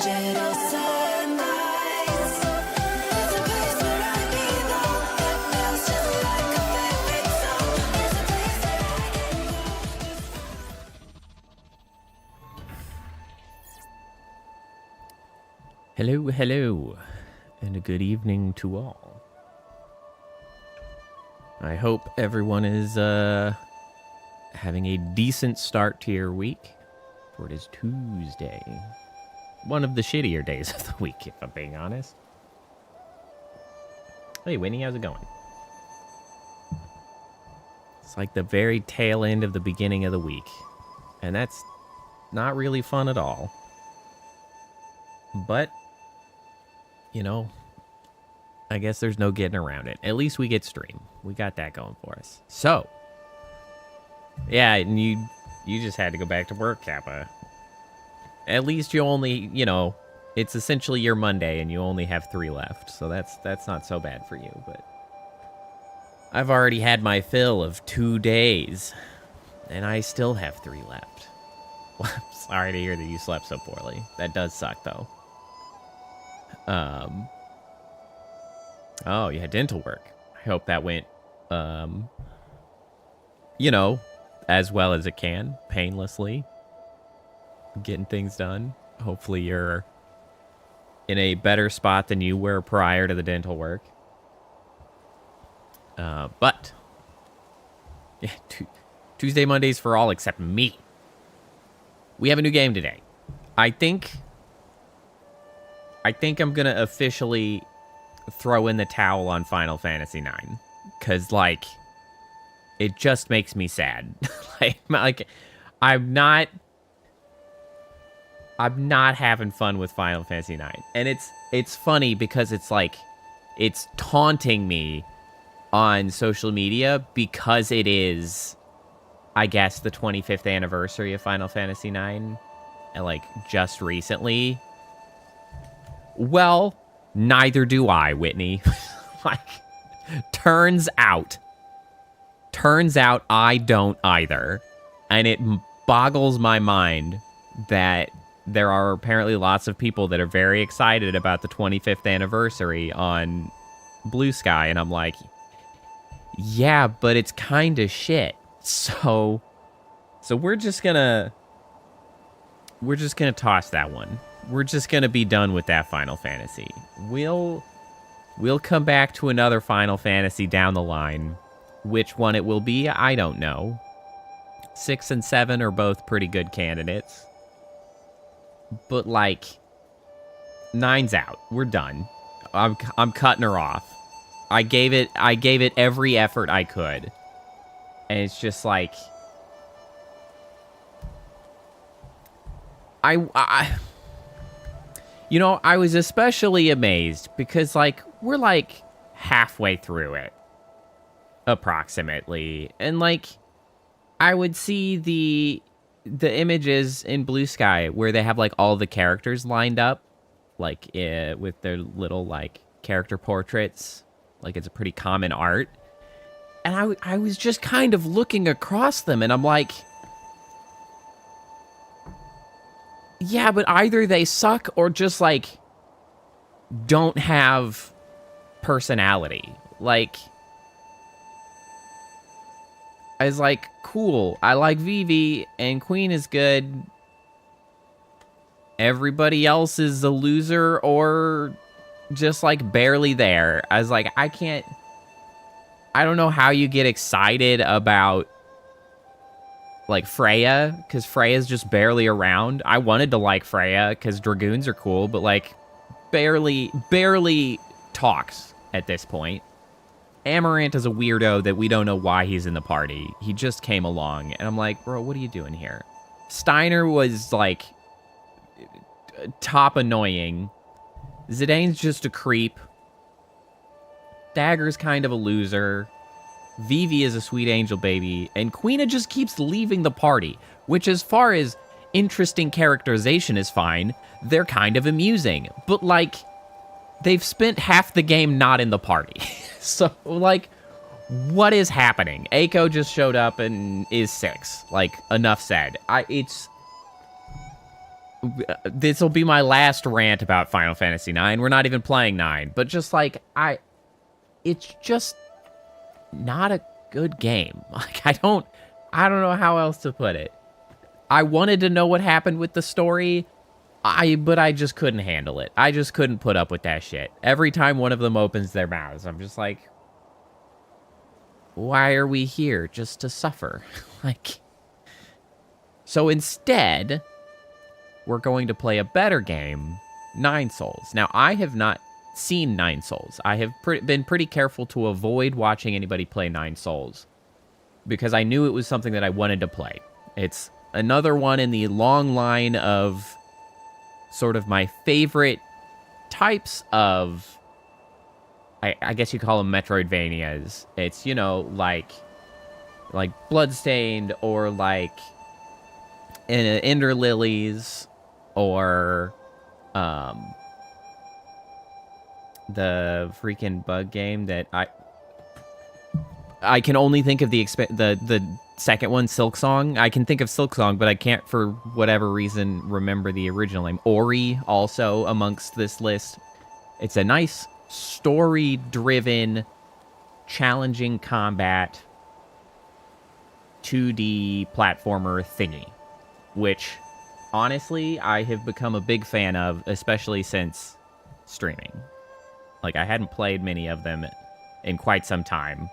digital sunlights. There's a place where I belong that feels just like a favorite song. There's a place that I can go. Hello, hello, and a good evening to all. I hope everyone is having a decent start to your week, for it is Tuesday. One of the shittier days of the week, if I'm being honest. Hey, Winnie, how's it going? It's like the very tail end of the beginning of the week, and that's not really fun at all. But, you know, I guess there's no getting around it. At least we get stream. We got that going for us. So, yeah, and you just had to go back to work, Kappa. At least you only, you know, it's essentially your Monday and you only have 3 left. So that's not so bad for you, but I've already had my fill of 2 days and I still have 3 left. Well, I'm sorry to hear that you slept so poorly. That does suck, though. Oh, you had dental work. I hope that went, you know, as well as it can, painlessly. Getting things done. Hopefully you're in a better spot than you were prior to the dental work. But, yeah, Tuesday, Mondays for all except me. We have a new game today. I think I'm going to officially throw in the towel on Final Fantasy IX. Because, like, it just makes me sad. like, I'm not having fun with Final Fantasy IX. And it's funny because it's like, it's taunting me on social media because it is, I guess, the 25th anniversary of Final Fantasy IX. And, like, just recently. Well, neither do I, Whitney. Like, turns out I don't either. And it boggles my mind that there are apparently lots of people that are very excited about the 25th anniversary on Blue Sky. And I'm like, yeah, but it's kind of shit. So we're just gonna toss that one. We're just gonna be done with that Final Fantasy. We'll come back to another Final Fantasy down the line. Which one it will be, I don't know. 6 and 7 are both pretty good candidates. But, like, 9's out. We're done. I'm cutting her off. I gave it every effort I could. And it's just like, you know, I was especially amazed because, like, we're, like, halfway through it, approximately. And, like, I would see the images in Blue Sky where they have, like, all the characters lined up, like, with their little, like, character portraits. Like, it's a pretty common art. And I was just kind of looking across them, and I'm like, yeah, but either they suck or just, like, don't have personality. Like, I was like, cool, I like Vivi, and Queen is good. Everybody else is a loser or just, like, barely there. I was like, I don't know how you get excited about, like, Freya, because Freya's just barely around. I wanted to like Freya, because Dragoons are cool, but, like, barely talks at this point. Amarant is a weirdo that we don't know why he's in the party. He just came along, and I'm like, bro, what are you doing here? Steiner was, like, top annoying. Zidane's just a creep. Dagger's kind of a loser. Vivi is a sweet angel baby. And Queena just keeps leaving the party, which, as far as interesting characterization is fine, they're kind of amusing. But, like, they've spent half the game not in the party. So, like, what is happening? Aiko just showed up and is 6. Like, enough said. this will be my last rant about Final Fantasy 9. We're not even playing 9, but just like it's just not a good game. Like I don't know how else to put it. I wanted to know what happened with the story, but I just couldn't handle it. I just couldn't put up with that shit. Every time one of them opens their mouths, I'm just like, why are we here? Just to suffer? Like, so instead, we're going to play a better game, Nine Souls. Now, I have not seen Nine Souls. I have been pretty careful to avoid watching anybody play Nine Souls because I knew it was something that I wanted to play. It's another one in the long line of sort of my favorite types of, I guess you call them Metroidvanias. It's, you know, like Bloodstained or like Ender Lilies or the freaking bug game that I can only think of the second one, Silk Song. I can think of Silk Song, but I can't, for whatever reason, remember the original name. Ori, also amongst this list. It's a nice, story-driven, challenging combat, 2D platformer thingy. Which, honestly, I have become a big fan of, especially since streaming. Like, I hadn't played many of them in quite some time.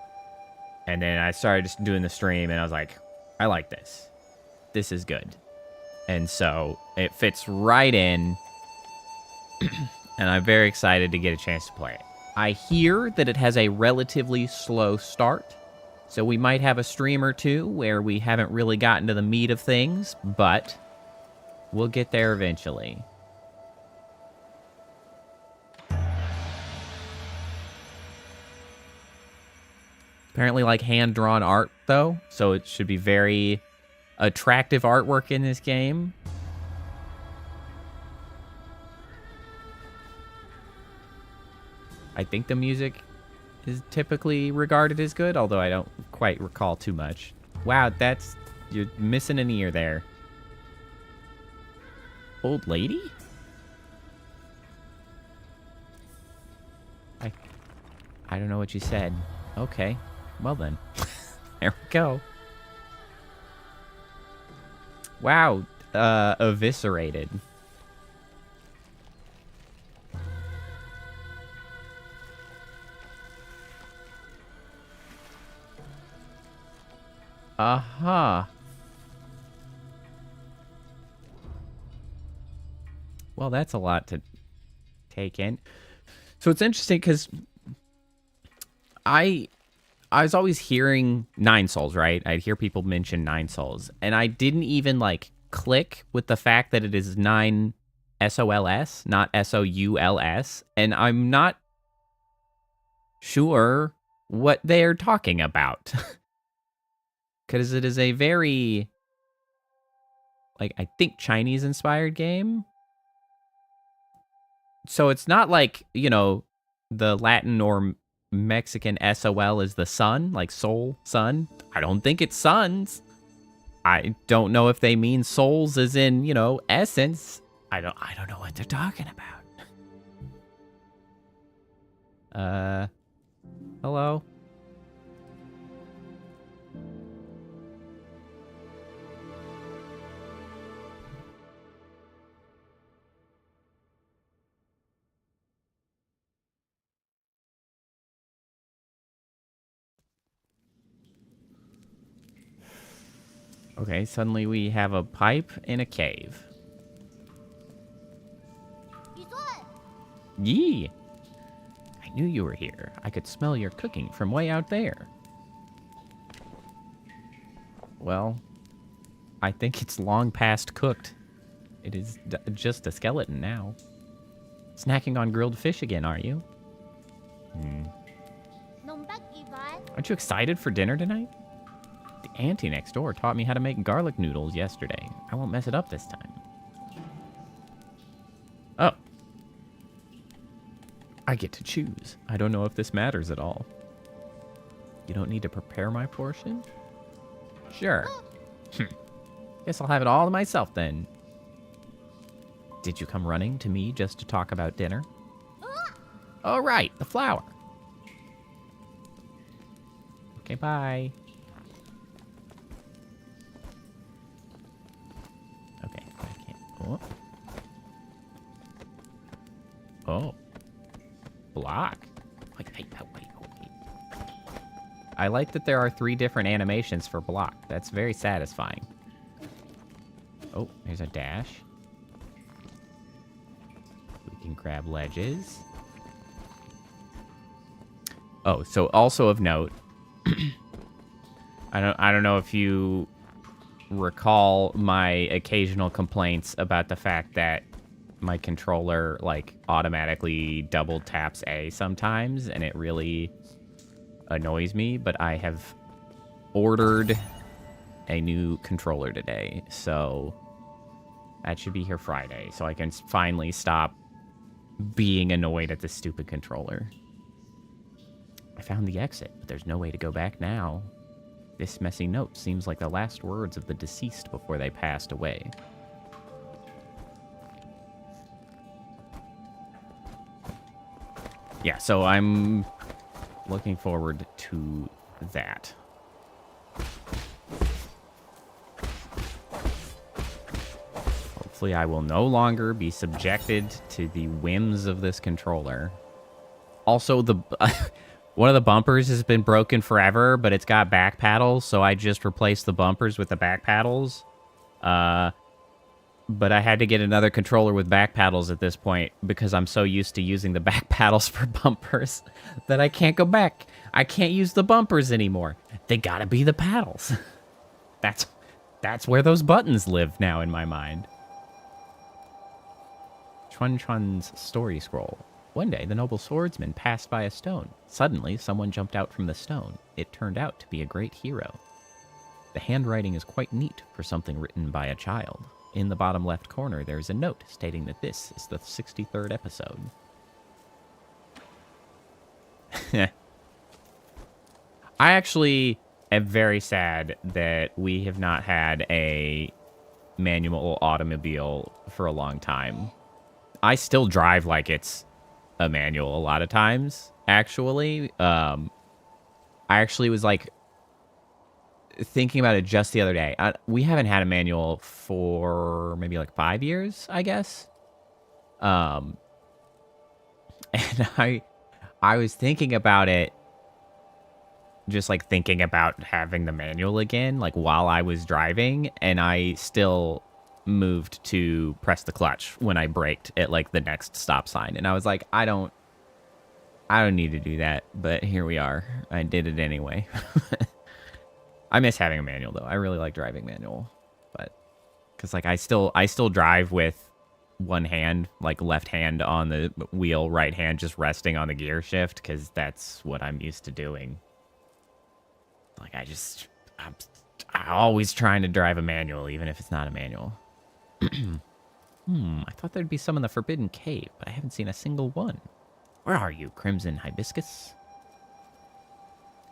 And then I started just doing the stream, and I was like, I like this. This is good. And so it fits right in, and I'm very excited to get a chance to play it. I hear that it has a relatively slow start, so we might have a stream or two where we haven't really gotten to the meat of things, but we'll get there eventually. Apparently like hand-drawn art, though, so it should be very attractive artwork in this game. I think the music is typically regarded as good, although I don't quite recall too much. Wow, you're missing an ear there. Old lady? I don't know what you said. Okay. Well then, there we go. Wow, eviscerated. Uh-huh. Well, that's a lot to take in. So it's interesting because I was always hearing Nine Souls, right? I'd hear people mention Nine Souls, and I didn't even, like, click with the fact that it is 9 SOLS, not SOULS, and I'm not sure what they're talking about. Because it is a very, like, I think Chinese-inspired game. So it's not like, you know, the Latin or Mexican SOL is the sun, like soul, sun. I don't think it's suns. I don't know if they mean souls as in, you know, essence. I don't know what they're talking about. Hello? Okay, suddenly we have a pipe in a cave. Yee! I knew you were here. I could smell your cooking from way out there. Well, I think it's long past cooked. It is just a skeleton now. Snacking on grilled fish again, are you? Aren't you excited for dinner tonight? The auntie next door taught me how to make garlic noodles yesterday. I won't mess it up this time. Oh. I get to choose. I don't know if this matters at all. You don't need to prepare my portion? Sure. Guess I'll have it all to myself then. Did you come running to me just to talk about dinner? Oh, right, the flower. Okay, bye. Okay, I can't. Oh. Oh. Block. Wait. I like that there are 3 different animations for block. That's very satisfying. Oh, there's a dash. We can grab ledges. Oh, so also of note, I don't know if you recall my occasional complaints about the fact that my controller like automatically double taps A sometimes, and it really annoys me, but I have ordered a new controller today, so that should be here Friday, so I can finally stop being annoyed at this stupid controller. I found the exit, but there's no way to go back now. This messy note seems like the last words of the deceased before they passed away. Yeah, so I'm looking forward to that. Hopefully I will no longer be subjected to the whims of this controller. Also, the one of the bumpers has been broken forever, but it's got back paddles, so I just replaced the bumpers with the back paddles. But I had to get another controller with back paddles at this point because I'm so used to using the back paddles for bumpers that I can't go back. I can't use the bumpers anymore. They gotta be the paddles. That's where those buttons live now in my mind. Chun Chun's story scroll. One day, the noble swordsman passed by a stone. Suddenly, someone jumped out from the stone. It turned out to be a great hero. The handwriting is quite neat for something written by a child. In the bottom left corner, there is a note stating that this is the 63rd episode. I actually am very sad that we have not had a manual automobile for a long time. I still drive like it's a manual a lot of times, actually. I actually was like thinking about it just the other day. We haven't had a manual for maybe like 5 years, I guess. And I was thinking about it, just like thinking about having the manual again, like while I was driving, and I still moved to press the clutch when I braked at like the next stop sign. And I was like, I don't need to do that, but here we are. I did it anyway. I miss having a manual though. I really like driving manual, but because like I still drive with one hand, like left hand on the wheel, right hand just resting on the gear shift, because that's what I'm used to doing. Like I'm always trying to drive a manual, even if it's not a manual. I thought there'd be some in the Forbidden Cave, but I haven't seen a single one. Where are you, Crimson Hibiscus?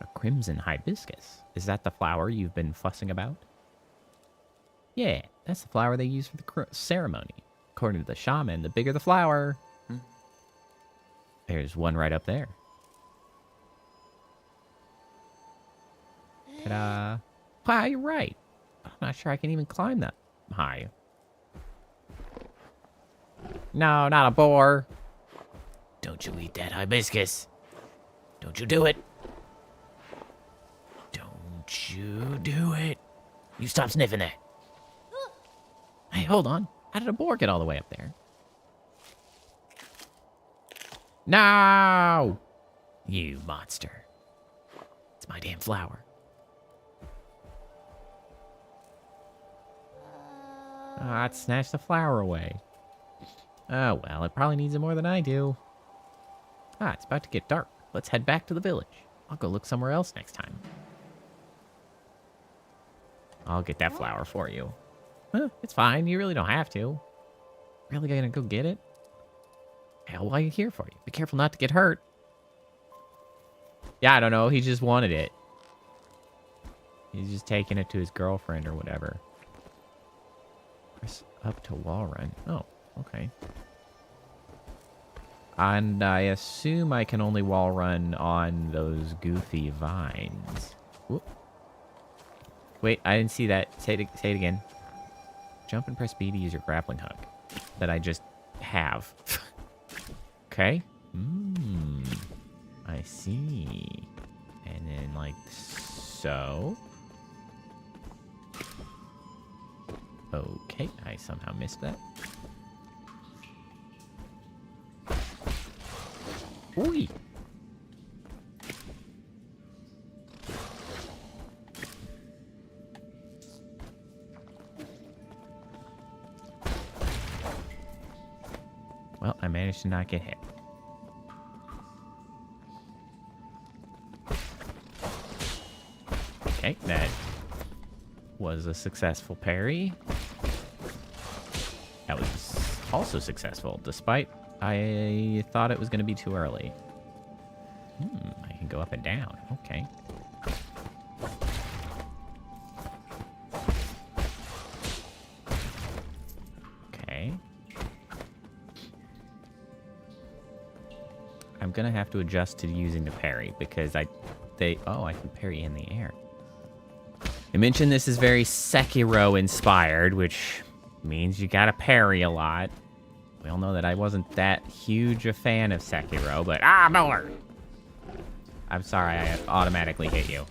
A crimson hibiscus? Is that the flower you've been fussing about? Yeah, that's the flower they use for the ceremony. According to the shaman, the bigger the flower. There's one right up there. Ta-da. Wow, you're right. I'm not sure I can even climb that high. No, not a boar. Don't you eat that hibiscus. Don't you do it. Don't you do it. You stop sniffing that. Hey, hold on. How did a boar get all the way up there? No! You monster. It's my damn flower. Ah, it snatched the flower away. Oh, well, it probably needs it more than I do. Ah, it's about to get dark. Let's head back to the village. I'll go look somewhere else next time. I'll get that flower for you. Huh, it's fine. You really don't have to. Really gonna go get it? Hell, why are you here for you? Be careful not to get hurt. Yeah, I don't know. He just wanted it. He's just taking it to his girlfriend or whatever. Press up to wall run. Oh, Okay. And I assume I can only wall run on those goofy vines. Whoop. Wait, I didn't see that. Say it again. Jump and press B to use your grappling hook that I just have. Okay. I see. And then like so. Okay, I somehow missed that. Ooh. Well, I managed to not get hit. Okay, that was a successful parry. That was also successful, despite I thought it was going to be too early. I can go up and down. Okay. Okay. I'm going to have to adjust to using the parry because I can parry in the air. I mentioned this is very Sekiro inspired, which means you gotta parry a lot. We all know that I wasn't that huge a fan of Sekiro, but more! I'm sorry, I automatically hit you.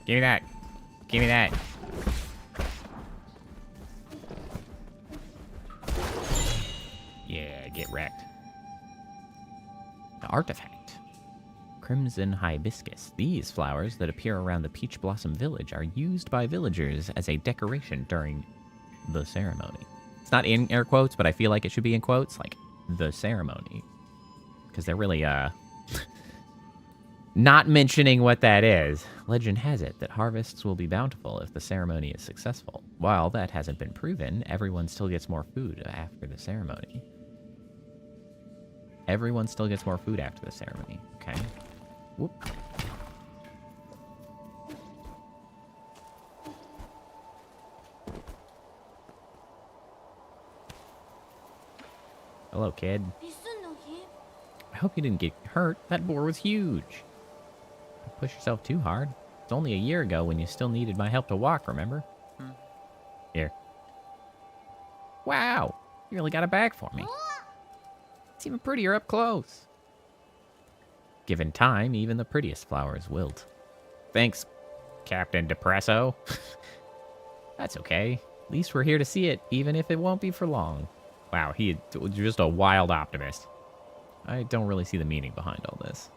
Give me that. Give me that. Yeah, get wrecked. The artifact. Crimson hibiscus. These flowers that appear around the Peach Blossom Village are used by villagers as a decoration during the ceremony. It's not in air quotes, but I feel like it should be in quotes, like the ceremony. Because they're really, not mentioning what that is. Legend has it that harvests will be bountiful if the ceremony is successful. While that hasn't been proven, everyone still gets more food after the ceremony. Everyone still gets more food after the ceremony. Okay. Whoop. Hello, kid. I hope you didn't get hurt. That boar was huge. Don't push yourself too hard. It's only a year ago when you still needed my help to walk, remember? Here. Wow! You really got a bag for me. It's even prettier up close. Given time, even the prettiest flowers wilt. Thanks, Captain Depresso. That's okay. At least we're here to see it, even if it won't be for long. Wow, he was just a wild optimist. I don't really see the meaning behind all this.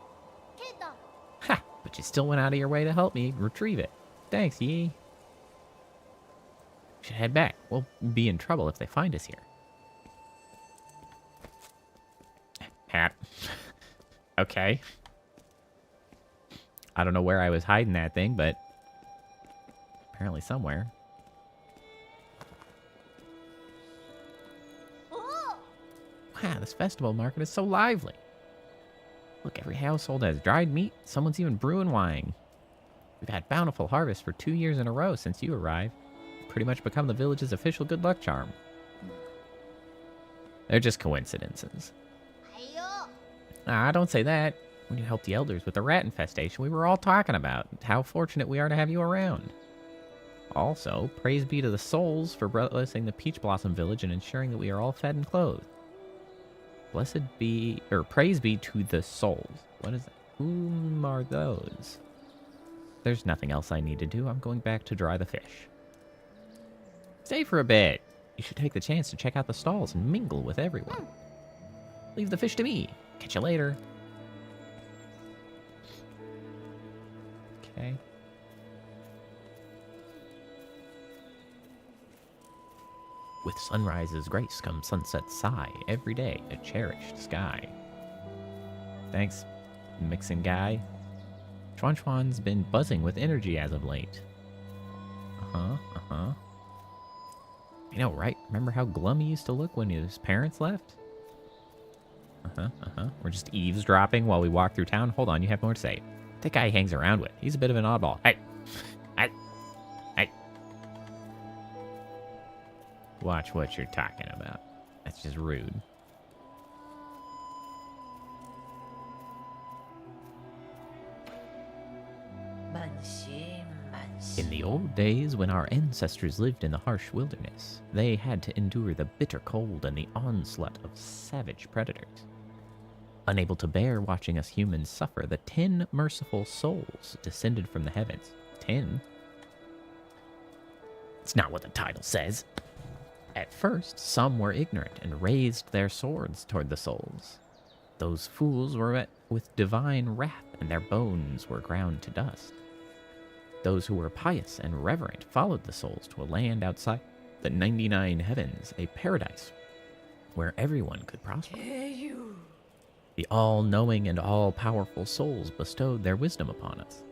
Ha! But you still went out of your way to help me retrieve it. Thanks, Yi. We should head back. We'll be in trouble if they find us here. Hat. Okay. I don't know where I was hiding that thing, but apparently somewhere. Wow, this festival market is so lively. Look, every household has dried meat. Someone's even brewing wine. We've had bountiful harvests for 2 years in a row since you arrived. Pretty much become the village's official good luck charm. They're just coincidences. Ah, don't say that. When you helped the elders with the rat infestation, we were all talking about how fortunate we are to have you around. Also, praise be to the souls for blessing the Peach Blossom Village and ensuring that we are all fed and clothed. Blessed be, or praise be to the souls. What is that? Whom are those? There's nothing else I need to do. I'm going back to dry the fish. Stay for a bit. You should take the chance to check out the stalls and mingle with everyone. Leave the fish to me. Catch you later. Okay. With sunrise's grace comes sunset's sigh. Every day, a cherished sky. Thanks, mixing guy. Chuan Chuan's been buzzing with energy as of late. I know, right? Remember how glum he used to look when his parents left? We're just eavesdropping while we walk through town. Hold on, you have more to say. That guy he hangs around with. He's a bit of an oddball. Hey. Watch what you're talking about. That's just rude. In the old days, when our ancestors lived in the harsh wilderness, they had to endure the bitter cold and the onslaught of savage predators. Unable to bear watching us humans suffer, the 10 merciful souls descended from the heavens. 10? It's not what the title says. At first, some were ignorant and raised their swords toward the souls. Those fools were met with divine wrath, and their bones were ground to dust. Those who were pious and reverent followed the souls to a land outside the 99 heavens, a paradise where everyone could prosper. The all-knowing and all-powerful souls bestowed their wisdom upon us,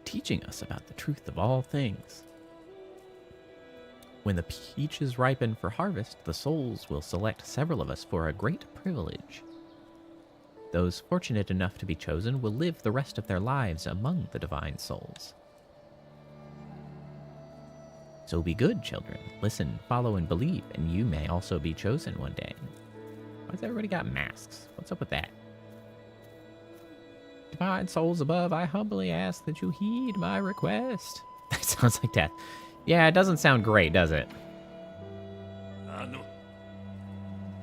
teaching us about the truth of all things. When the peaches ripen for harvest, the souls will select several of us for a great privilege. Those fortunate enough to be chosen will live the rest of their lives among the divine souls. So be good, children. Listen, follow, and believe, and you may also be chosen one day. Why's everybody got masks? What's up with that? Divine souls above, I humbly ask that you heed my request. That sounds like death. Yeah, it doesn't sound great, does it?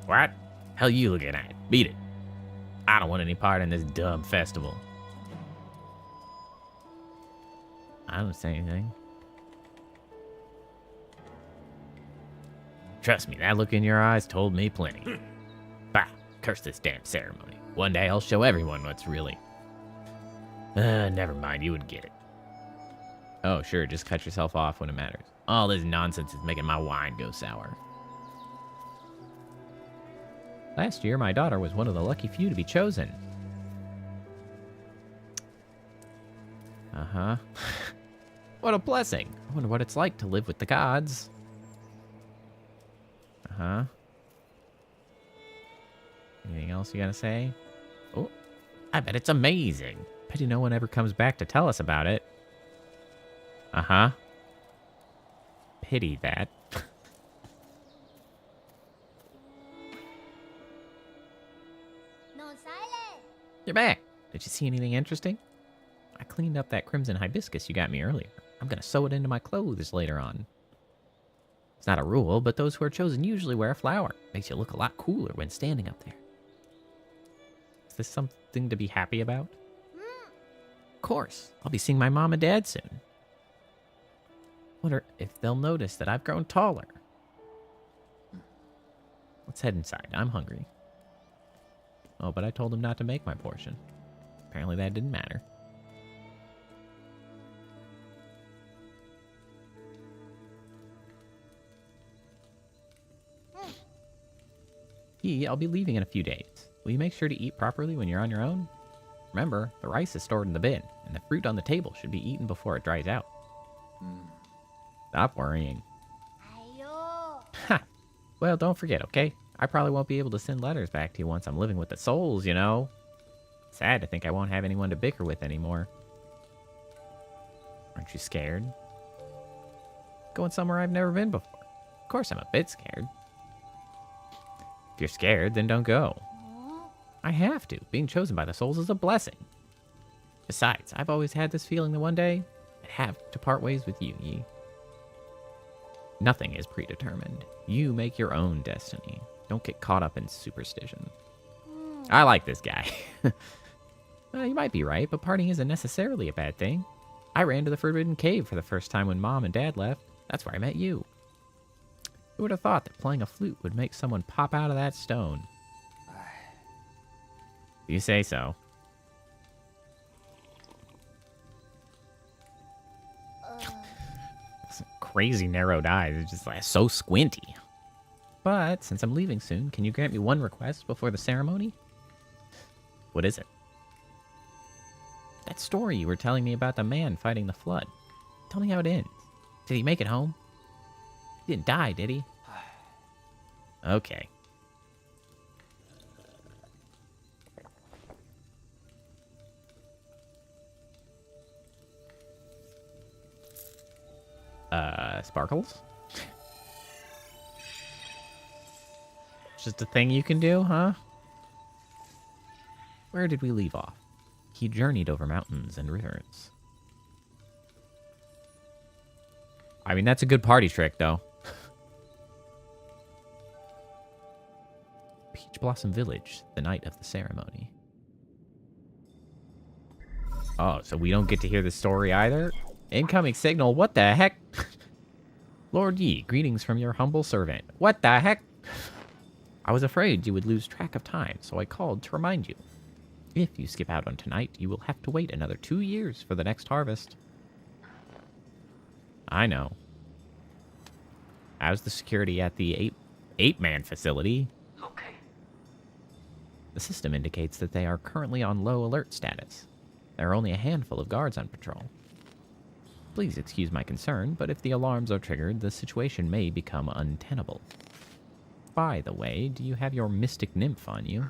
What? Hell you looking at? Beat it. I don't want any part in this dumb festival. I don't say anything. Trust me, that look in your eyes told me plenty. Bah, curse this damn ceremony. One day I'll show everyone what's really... never mind, you would get it. Oh, sure, just cut yourself off when it matters. All this nonsense is making my wine go sour. Last year, my daughter was one of the lucky few to be chosen. Uh-huh. What a blessing. I wonder what it's like to live with the gods. Uh-huh. Anything else you gotta say? Oh, I bet it's amazing. Pity no one ever comes back to tell us about it. Uh-huh. Pity that. You're back. Did you see anything interesting? I cleaned up that crimson hibiscus you got me earlier. I'm gonna sew it into my clothes later on. It's not a rule, but those who are chosen usually wear a flower. Makes you look a lot cooler when standing up there. Is this something to be happy about? Of course. I'll be seeing my mom and dad soon. Wonder if they'll notice that I've grown taller. Let's head inside. I'm hungry. Oh, but I told him not to make my portion. Apparently that didn't matter. I'll be leaving in a few days. Will you make sure to eat properly when you're on your own? Remember, the rice is stored in the bin, and the fruit on the table should be eaten before it dries out. Stop worrying. Ha! Well, don't forget, okay? I probably won't be able to send letters back to you once I'm living with the souls, you know? Sad to think I won't have anyone to bicker with anymore. Aren't you scared? Going somewhere I've never been before. Of course I'm a bit scared. If you're scared, then don't go. I have to. Being chosen by the souls is a blessing. Besides, I've always had this feeling that one day I'd have to part ways with you, Yi. Nothing is predetermined. You make your own destiny. Don't get caught up in superstition. I like this guy. You might be right, but partying isn't necessarily a bad thing. I ran to the Forbidden Cave for the first time when Mom and Dad left. That's where I met you. Who would have thought that playing a flute would make someone pop out of that stone? You say so. Crazy narrowed eyes. It's just like so squinty. But since I'm leaving soon, can you grant me one request before the ceremony? What is it? That story you were telling me about the man fighting the flood. Tell me how it ends. Did he make it home? He didn't die, did he? Okay. Sparkles? Just a thing you can do, huh? Where did we leave off? He journeyed over mountains and rivers. I mean, that's a good party trick, though. Peach Blossom Village, the night of the ceremony. Oh, so we don't get to hear the story either? Incoming signal, what the heck? Lord Yi, greetings from your humble servant. What the heck? I was afraid you would lose track of time, so I called to remind you. If you skip out on tonight, you will have to wait another 2 years for the next harvest. I know. How's the security at the eight-man facility? Okay. The system indicates that they are currently on low alert status. There are only a handful of guards on patrol. Please excuse my concern, but if the alarms are triggered, the situation may become untenable. By the way, do you have your mystic nymph on you?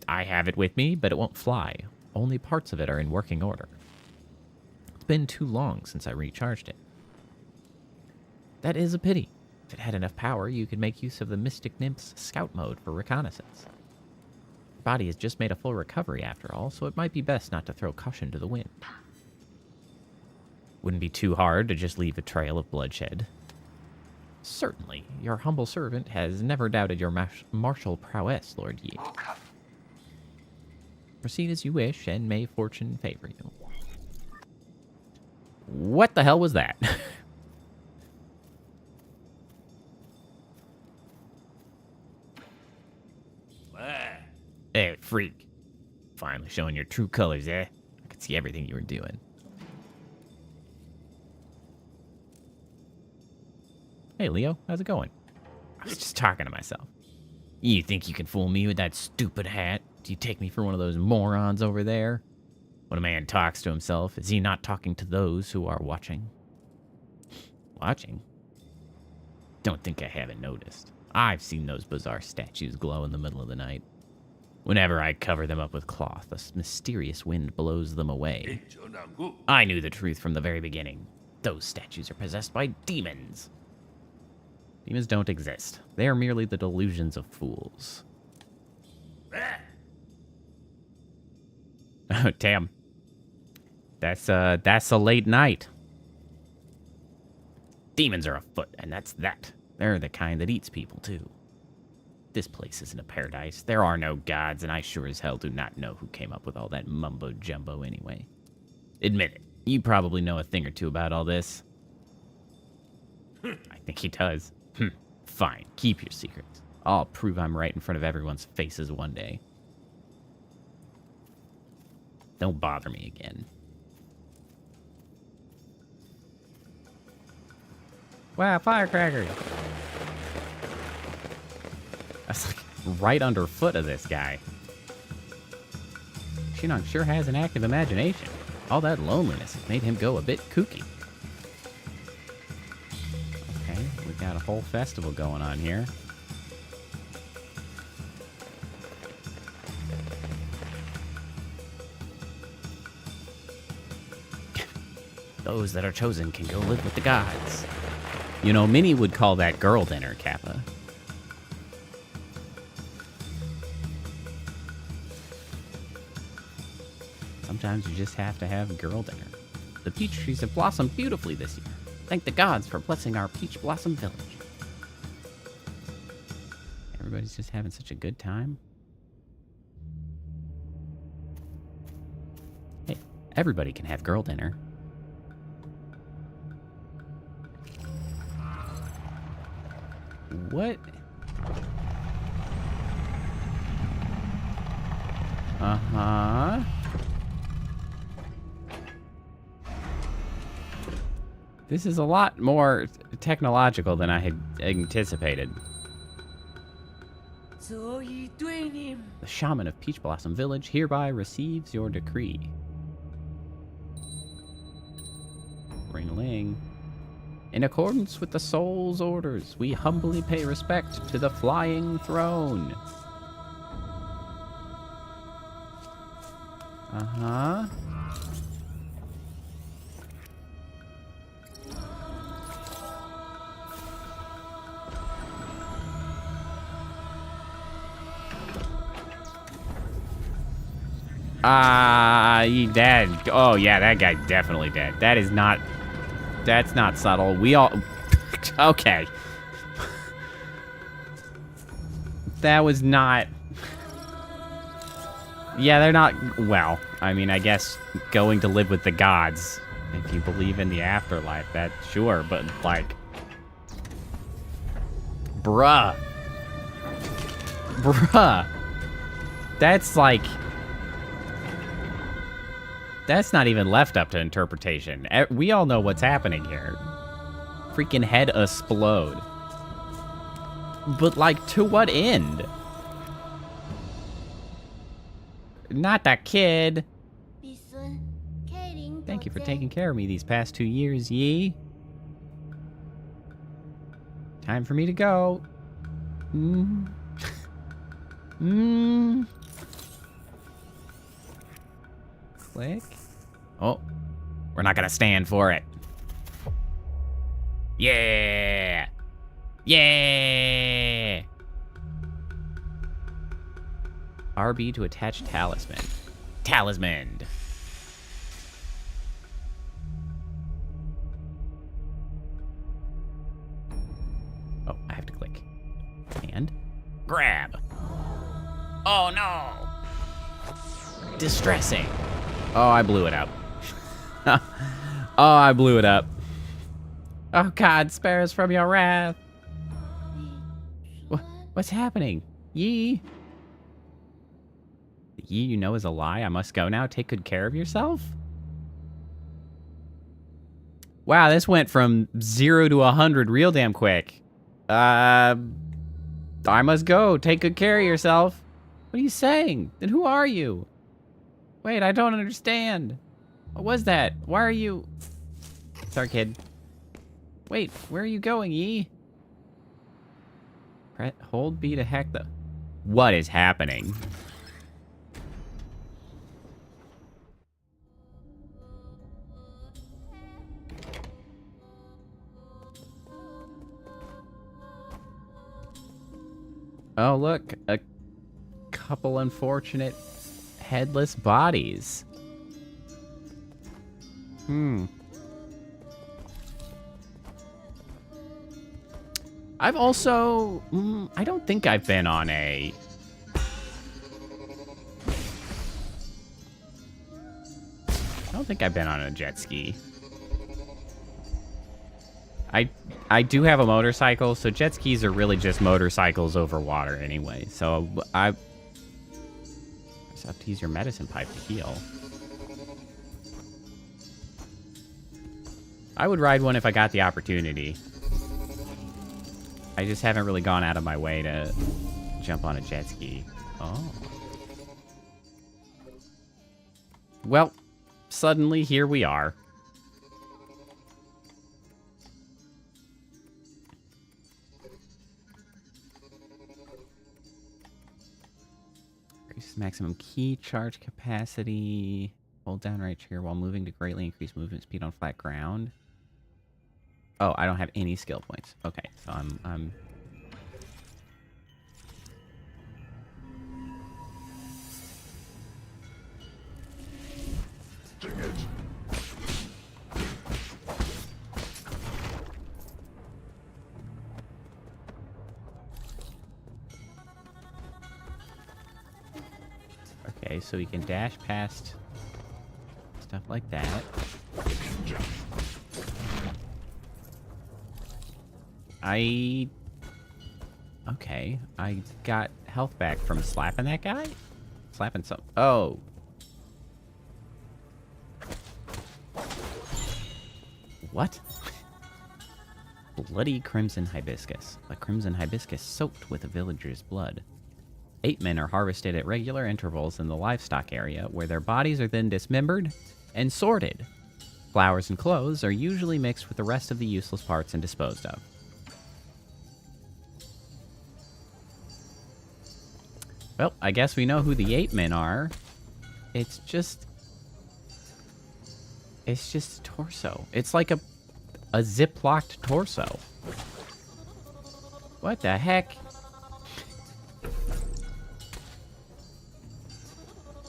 I have it with me, but it won't fly. Only parts of it are in working order. It's been too long since I recharged it. That is a pity. If it had enough power, you could make use of the Mystic Nymph's scout mode for reconnaissance. Your body has just made a full recovery after all, so it might be best not to throw caution to the wind. Wouldn't be too hard to just leave a trail of bloodshed. Certainly, your humble servant has never doubted your martial prowess, Lord Yi. Okay. Proceed as you wish, and may fortune favor you. What the hell was that? Hey, freak. Finally showing your true colors, eh? I could see everything you were doing. Hey, Leo, how's it going? I was just talking to myself. You think you can fool me with that stupid hat? Do you take me for one of those morons over there? When a man talks to himself, is he not talking to those who are watching? Watching? Don't think I haven't noticed. I've seen those bizarre statues glow in the middle of the night. Whenever I cover them up with cloth, a mysterious wind blows them away. I knew the truth from the very beginning. Those statues are possessed by demons. Demons don't exist. They are merely the delusions of fools. Oh, damn. That's a late night. Demons are afoot, and that's that. They're the kind that eats people, too. This place isn't a paradise. There are no gods, and I sure as hell do not know who came up with all that mumbo-jumbo anyway. Admit it. You probably know a thing or two about all this. I think he does. Fine. Keep your secrets. I'll prove I'm right in front of everyone's faces one day. Don't bother me again. Wow, firecrackers! That's like right underfoot of this guy. Shinong sure has an active imagination. All that loneliness has made him go a bit kooky. Okay, we got a whole festival going on here. Those that are chosen can go live with the gods. You know, Minnie would call that girl dinner, Kappa. Sometimes you just have to have girl dinner. The peach trees have blossomed beautifully this year. Thank the gods for blessing our Peach Blossom Village. Everybody's just having such a good time. Hey, everybody can have girl dinner. What? Uh-huh. This is a lot more technological than I had anticipated. The shaman of Peach Blossom Village hereby receives your decree. Ring-a-ling. In accordance with the soul's orders, we humbly pay respect to the flying throne. Uh-huh. He dead. Oh, yeah, that guy's definitely dead. That's not subtle. We all... Okay. That was not... Yeah, they're not... Well, I mean, I guess going to live with the gods, if you believe in the afterlife, that sure, but like... Bruh. That's like... That's not even left up to interpretation. We all know what's happening here. Freaking head explode. But, like, to what end? Not that kid. Thank you for taking care of me these past 2 years, Yi. Time for me to go. Click. Oh, we're not gonna stand for it. Yeah! Yeah! RB to attach talisman. Talisman! Oh, I have to click. And grab. Oh no! Distressing. Oh, I blew it up. Oh, I blew it up. Oh God, spare us from your wrath. What's happening? Yi? The Yi you know is a lie. I must go now. Take good care of yourself? Wow, this went from 0 to 100 real damn quick. I must go. Take good care of yourself. What are you saying? Then who are you? Wait, I don't understand. What was that? Why are you... Sorry, kid. Wait, where are you going, Yi? Hold B to hack the... What is happening? Oh, look. A couple unfortunate headless bodies. I've also... I don't think I've been on a... I don't think I've been on a jet ski. I do have a motorcycle, so jet skis are really just motorcycles over water anyway. So I just have to use your medicine pipe to heal. I would ride one if I got the opportunity. I just haven't really gone out of my way to jump on a jet ski. Oh. Well, suddenly here we are. Increases maximum key charge capacity. Hold down right trigger while moving to greatly increase movement speed on flat ground. Oh, I don't have any skill points. Okay, so I'm... Dang it. Okay, so we can dash past stuff like that. Okay, I got health back from slapping that guy? Slapping some... Oh. What? Bloody crimson hibiscus. A crimson hibiscus soaked with a villager's blood. 8 men are harvested at regular intervals in the livestock area, where their bodies are then dismembered and sorted. Flowers and clothes are usually mixed with the rest of the useless parts and disposed of. Well, I guess we know who the 8 men are. It's just a torso. It's like a zip-locked torso. What the heck?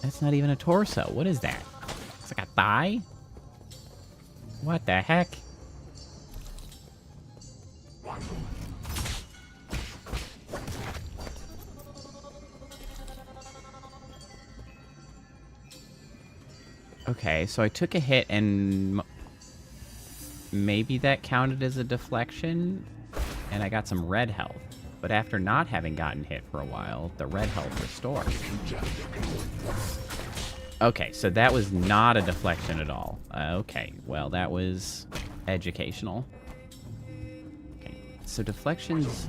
That's not even a torso. What is that? It's like a thigh? What the heck? Okay, so I took a hit and maybe that counted as a deflection and I got some red health. But after not having gotten hit for a while, the red health restored. Okay, so that was not a deflection at all. Okay, well, that was educational. Okay, so deflections...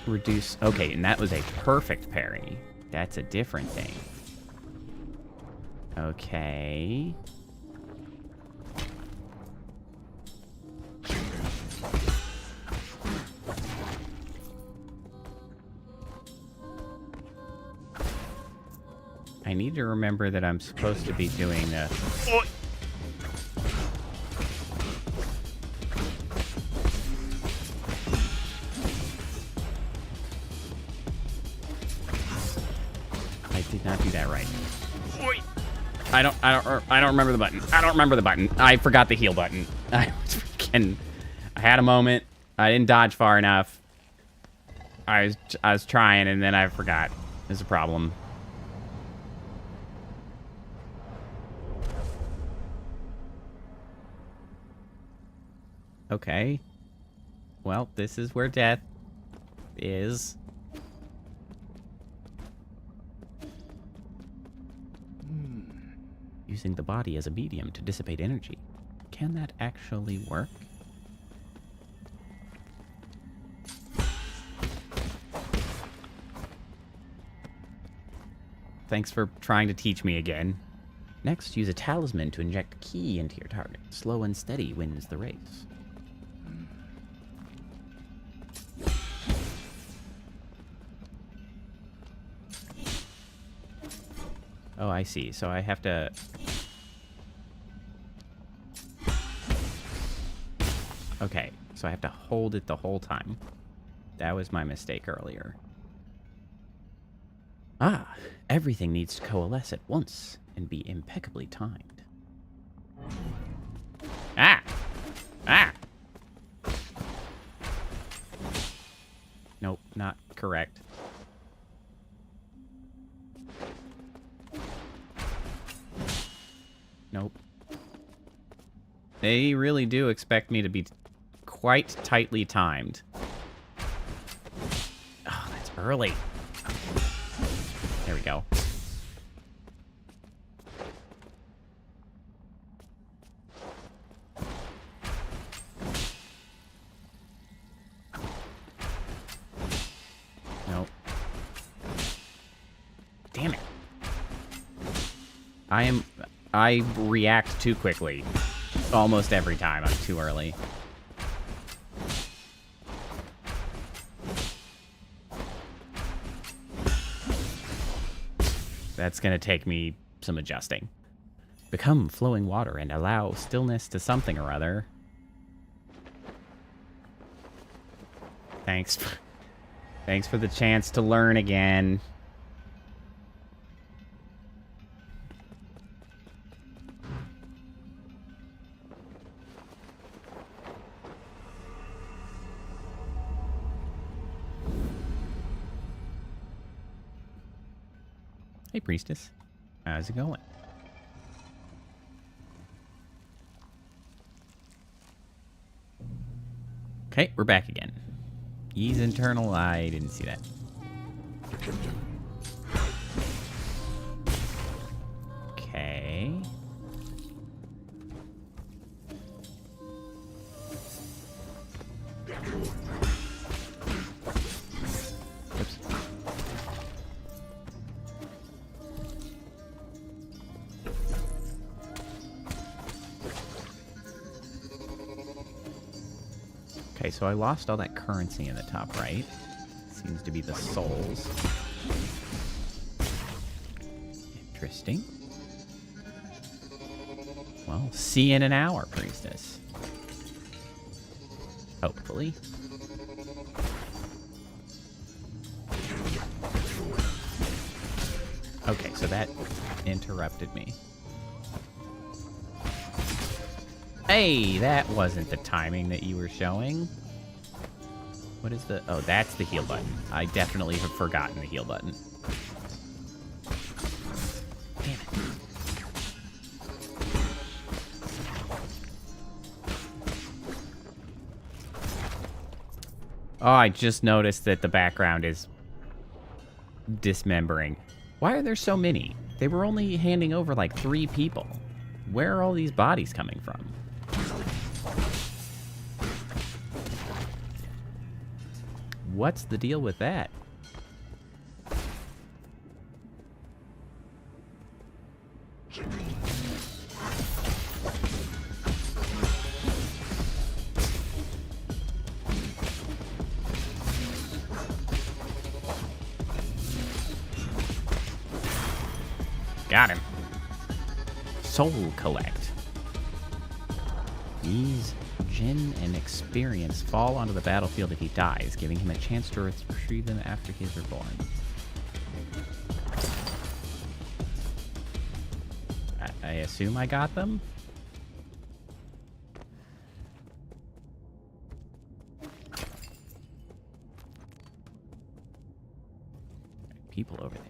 reduce... Okay, and that was a perfect parry. That's a different thing. Okay... I need to remember that I'm supposed to be doing this. I did not do that right. I don't remember the button. I don't remember the button. I forgot the heal button. I had a moment. I didn't dodge far enough. I was trying and then I forgot. There's a problem. Okay. Well, this is where death is. Using the body as a medium to dissipate energy. Can that actually work? Thanks for trying to teach me again. Next, use a talisman to inject ki into your target. Slow and steady wins the race. Oh, I see. So I have to... Okay, so I have to hold it the whole time. That was my mistake earlier. Ah, everything needs to coalesce at once and be impeccably timed. Ah! Ah! Nope, not correct. Nope. They really do expect me to be quite tightly timed. Oh, that's early. There we go. Nope. Damn it. I react too quickly. Almost every time. I'm too early. That's gonna take me some adjusting. Become flowing water and allow stillness to something or other. Thanks. Thanks for the chance to learn again. Hey, priestess. How's it going? Okay, we're back again. He's internal. I didn't see that. Okay. Oops. Okay, so I lost all that currency in the top right. Seems to be the souls. Interesting. Well, see you in an hour, priestess. Hopefully. Okay, so that interrupted me. Hey, that wasn't the timing that you were showing. What is the... Oh, that's the heal button. I definitely have forgotten the heal button. Damn it. Oh, I just noticed that the background is dismembering. Why are there so many? They were only handing over like 3 people. Where are all these bodies coming from? What's the deal with that? Got him. Soul collect. These Jin and experience fall onto the battlefield if he dies, giving him a chance to retrieve them after he is reborn. I assume I got them? People over there.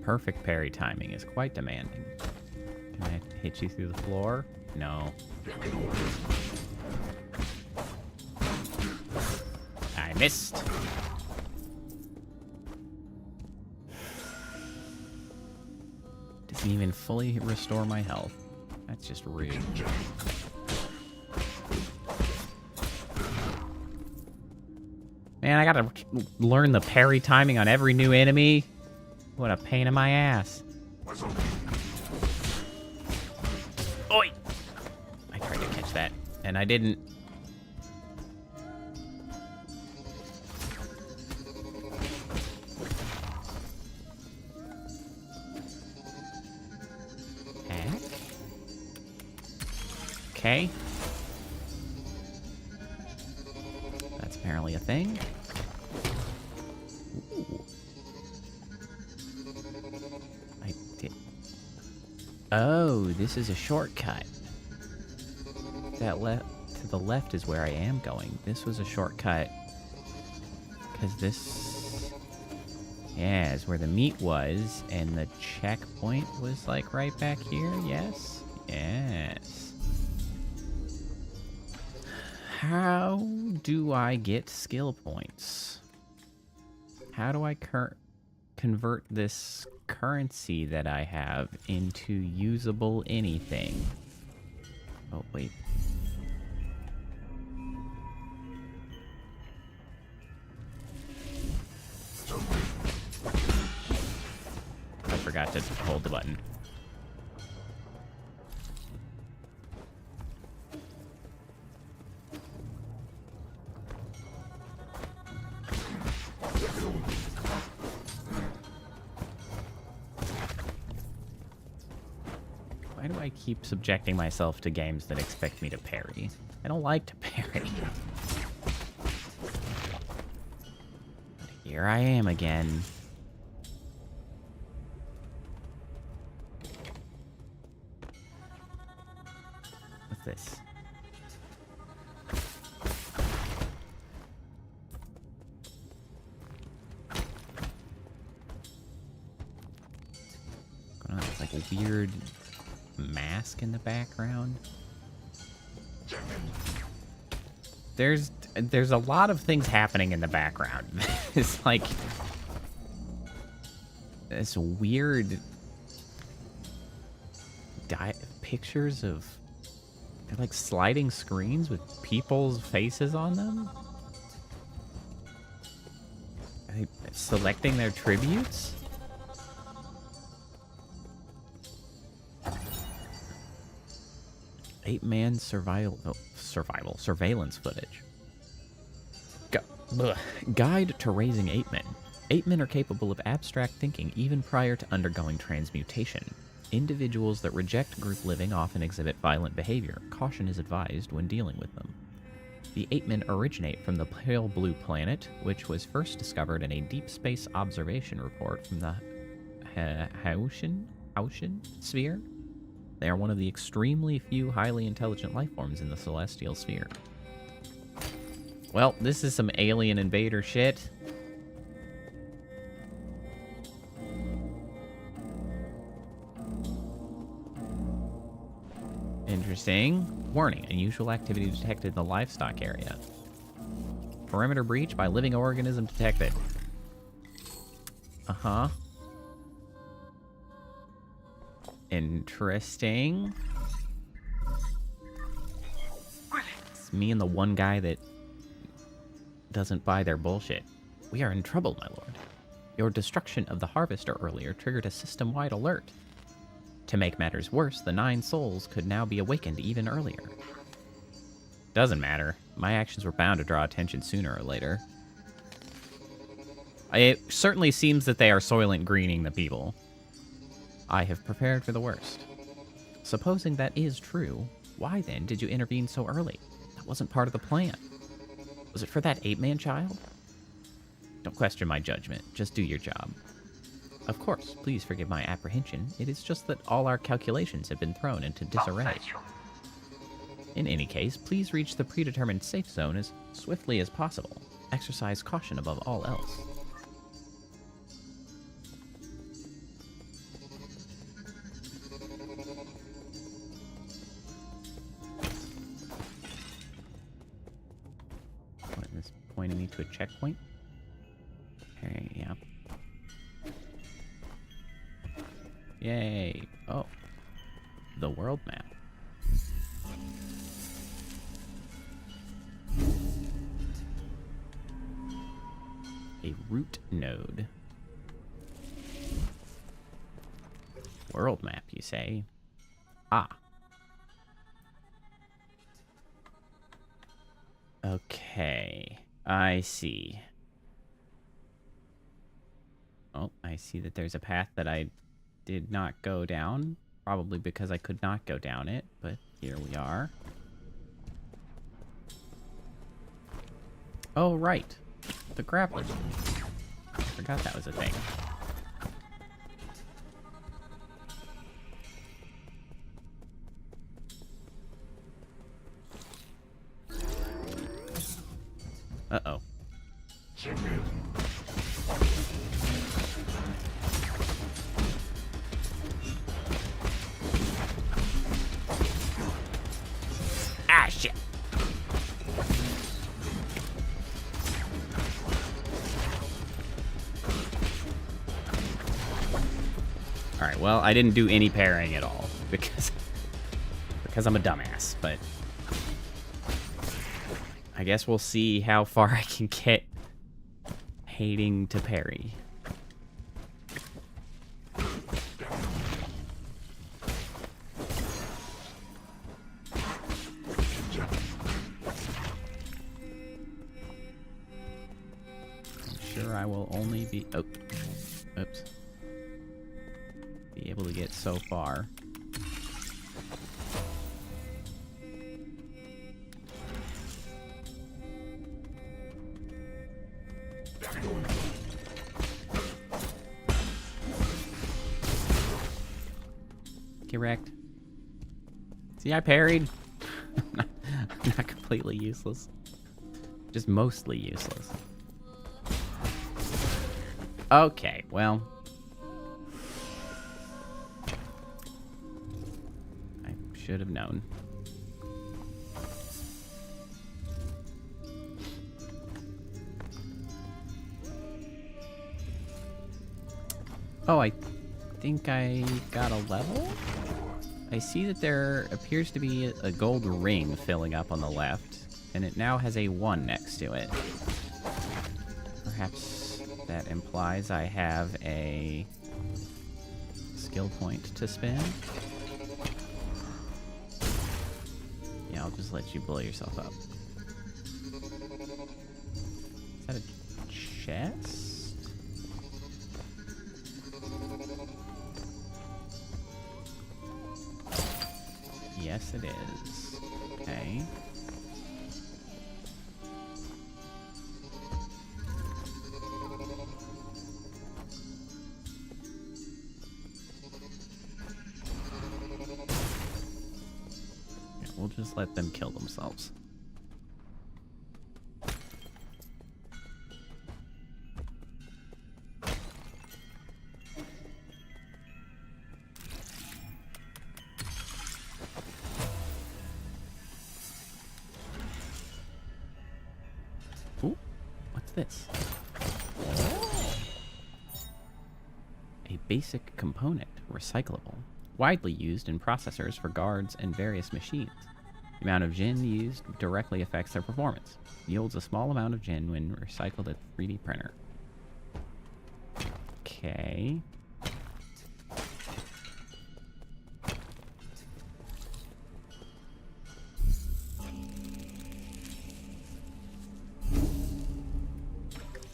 Perfect parry timing is quite demanding. Can I hit you through the floor? No. I missed. Doesn't even fully restore my health. That's just rude. Man, I gotta learn the parry timing on every new enemy. What a pain in my ass. Oi! I tried to catch that, and I didn't. Hack. Okay. That's apparently a thing. Oh, this is a shortcut. That to the left is where I am going. This was a shortcut. Because this... Yeah, is where the meat was. And the checkpoint was like right back here. Yes? Yes. How do I get skill points? How do I convert this currency that I have into usable anything? Oh, wait. I forgot to hold the button. Why do I keep subjecting myself to games that expect me to parry? I don't like to parry. But here I am again. What's this? It's like a weird mask in the background. There's a lot of things happening in the background. It's like this weird pictures of, they're like sliding screens with people's faces on them. Are they selecting their tributes? Eight-man surveillance footage. Ugh. Guide to raising ape men. Ape men are capable of abstract thinking even prior to undergoing transmutation. Individuals that reject group living often exhibit violent behavior. Caution is advised when dealing with them. The ape men originate from the pale blue planet, which was first discovered in a deep space observation report from the Haushin sphere. They are one of the extremely few highly intelligent life forms in the celestial sphere. Well, this is some alien invader shit. Interesting. Warning, unusual activity detected in the livestock area. Perimeter breach by living organism detected. Uh-huh. Interesting. It's me and the one guy that doesn't buy their bullshit. We are in trouble, my lord. Your destruction of the harvester earlier triggered a system-wide alert. To make matters worse, the 9 souls could now be awakened even earlier. Doesn't matter. My actions were bound to draw attention sooner or later. It certainly seems that they are Soylent Greening the people. I have prepared for the worst. Supposing that is true, why then did you intervene so early? That wasn't part of the plan. Was it for that ape-man child? Don't question my judgment. Just do your job. Of course, please forgive my apprehension. It is just that all our calculations have been thrown into disarray. In any case, please reach the predetermined safe zone as swiftly as possible. Exercise caution above all else. What is this pointing me to a checkpoint? Okay, yeah. Yay. Oh. The world map. A root node. World map, you say? Ah. Okay. I see. Oh, I see that there's a path that I did not go down, probably because I could not go down it, but here we are. Oh, right. The grappling. I forgot that was a thing. Uh-oh. Ah, shit. Alright, well, I didn't do any parrying at all because I'm a dumbass, but I guess we'll see how far I can get hating to parry. I will only be... Oh. Oops. Be able to get so far. Get wrecked. See, I parried. I'm not completely useless. Just mostly useless. Okay, well. I should have known. Oh, I think I got a level? I see that there appears to be a gold ring filling up on the left, and it now has a 1 next to it. Perhaps that implies I have a skill point to spend. Yeah, I'll just let you blow yourself up. chest. Yes, it is. Okay. Yeah, we'll just let them kill themselves. Ooh, what's this? A basic component, recyclable, widely used in processors for guards and various machines. The amount of gin used directly affects their performance. Yields a small amount of gin when recycled at 3D printer. Okay.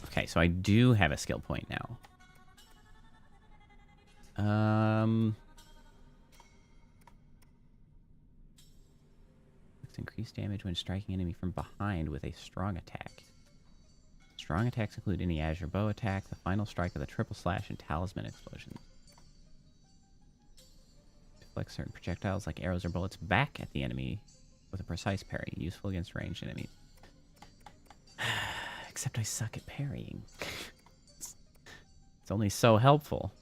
Okay, so I do have a skill point now. Increase damage when striking enemy from behind with a strong attack. Strong attacks include any Azure Bow attack, the final strike of the triple slash, and talisman explosion. Deflect certain projectiles like arrows or bullets back at the enemy with a precise parry, useful against ranged enemies. Except I suck at parrying. It's only so helpful.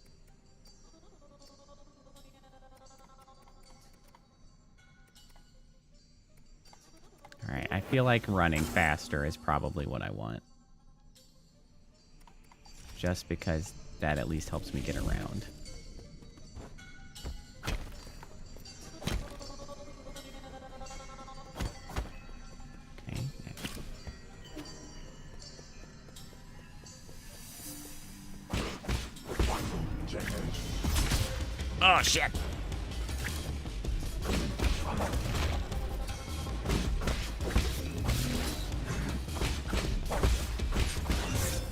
Alright, I feel like running faster is probably what I want. Just because that at least helps me get around. Okay, next. Oh, shit!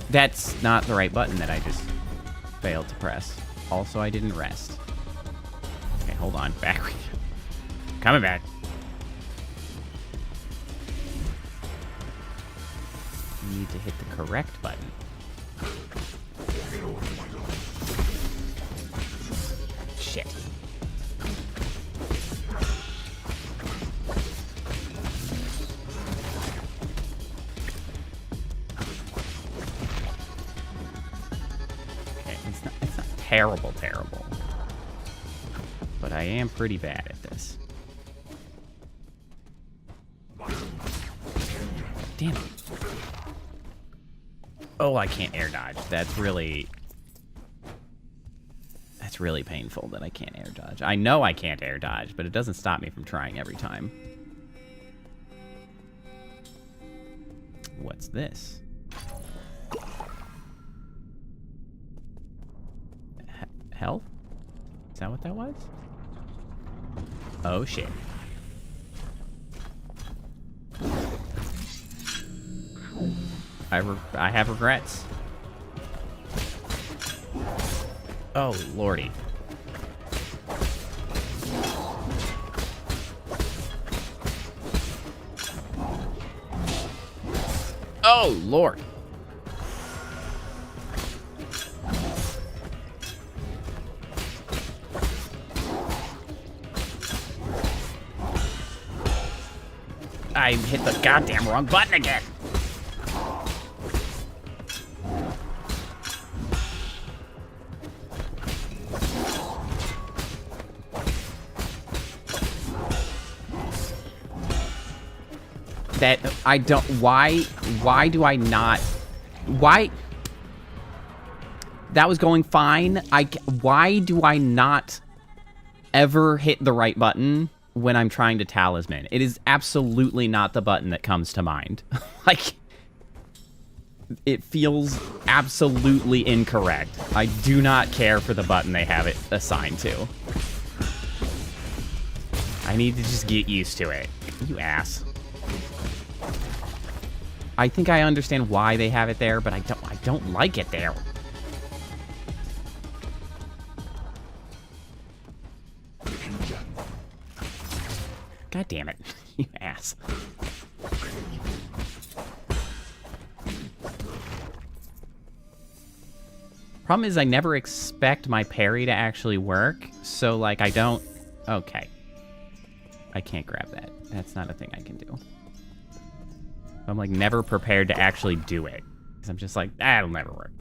That's not the right button that I just failed to press. Also, I didn't rest. Okay, hold on. Back. Coming back. You need to hit the correct button. Shit. Terrible. But I am pretty bad at this. Damn it. Oh, I can't air dodge. That's really painful that I can't air dodge. I know I can't air dodge, but it doesn't stop me from trying every time. What's this? Health? Is that what that was? Oh, shit. I have regrets. Oh, lordy. Oh, Lord. I hit the goddamn wrong button again. That I don't. Why do I not? Why? That was going fine. Why do I not ever hit the right button when I'm trying to talisman? It is absolutely not the button that comes to mind. Like, it feels absolutely incorrect. I do not care for the button they have it assigned to. I need to just get used to it. You ass. I think I understand why they have it there, but I don't like it there. God damn it, you ass. Problem is I never expect my parry to actually work, so like I don't... Okay. I can't grab that. That's not a thing I can do. I'm like never prepared to actually do it. Because I'm just like, that'll never work.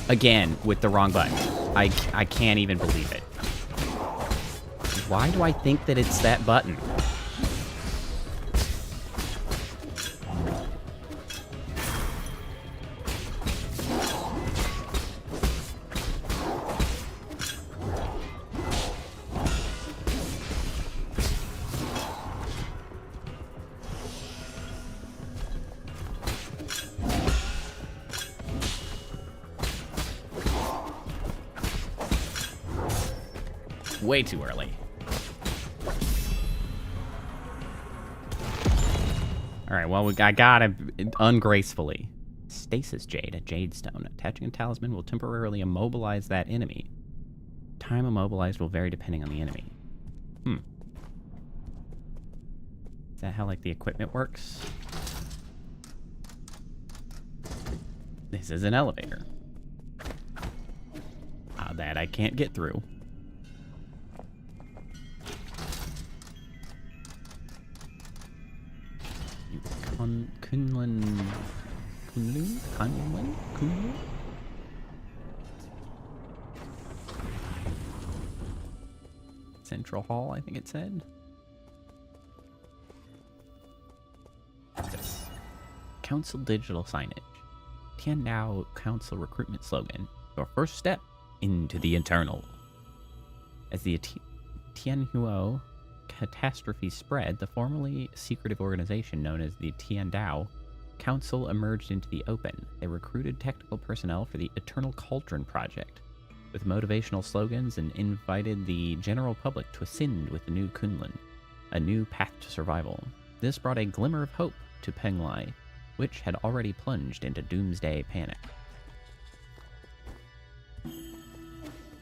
Again, with the wrong button. I can't even believe it. Why do I think that it's that button? Way too early. All right, well, I got it ungracefully. Stasis Jade, a jade stone. Attaching a talisman will temporarily immobilize that enemy. Time immobilized will vary depending on the enemy. Is that how, like, the equipment works? This is an elevator. That I can't get through. Kunlun? Central Hall, I think it said. What's this? Council digital signage. Tiandao Council recruitment slogan. Your first step into the eternal. As the Tianhuo catastrophe spread, the formerly secretive organization known as the Tiandao Council emerged into the open. They recruited technical personnel for the Eternal Cauldron project, with motivational slogans, and invited the general public to ascend with the new Kunlun, a new path to survival. This brought a glimmer of hope to Penglai, which had already plunged into doomsday panic.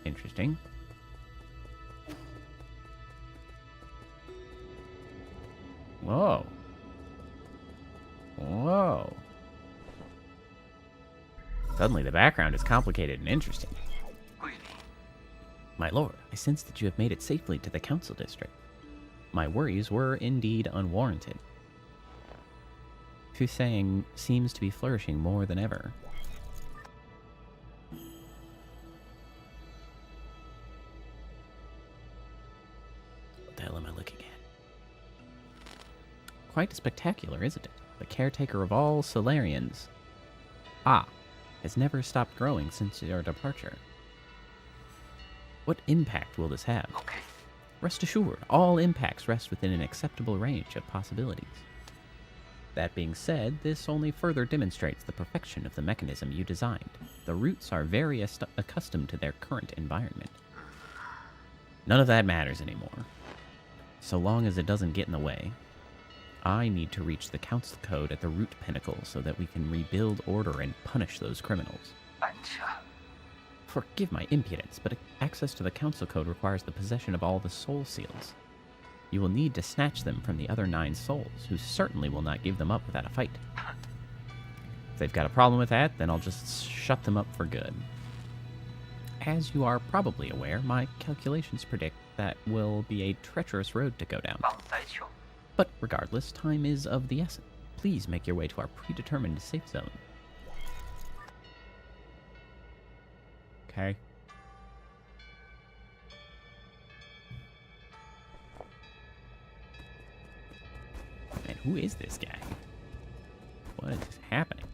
Interesting. Whoa. Whoa. Suddenly the background is complicated and interesting. My lord, I sense that you have made it safely to the council district. My worries were indeed unwarranted. Fusang seems to be flourishing more than ever. What the hell am I looking at? Quite spectacular, isn't it? The caretaker of all Solarians. Has never stopped growing since your departure. What impact will this have? Rest assured, all impacts rest within an acceptable range of possibilities. That being said, this only further demonstrates the perfection of the mechanism you designed. The roots are very accustomed to their current environment. None of that matters anymore, so long as it doesn't get in the way. I need to reach the council code at the root pinnacle so that we can rebuild order and punish those criminals. Forgive my impudence, but access to the council code requires the possession of all the soul seals. You will need to snatch them from the other 9 souls, who certainly will not give them up without a fight. If they've got a problem with that, then I'll just shut them up for good. As you are probably aware, my calculations predict that will be a treacherous road to go down. But regardless, time is of the essence. Please make your way to our predetermined safe zone. Okay. And who is this guy? What is happening?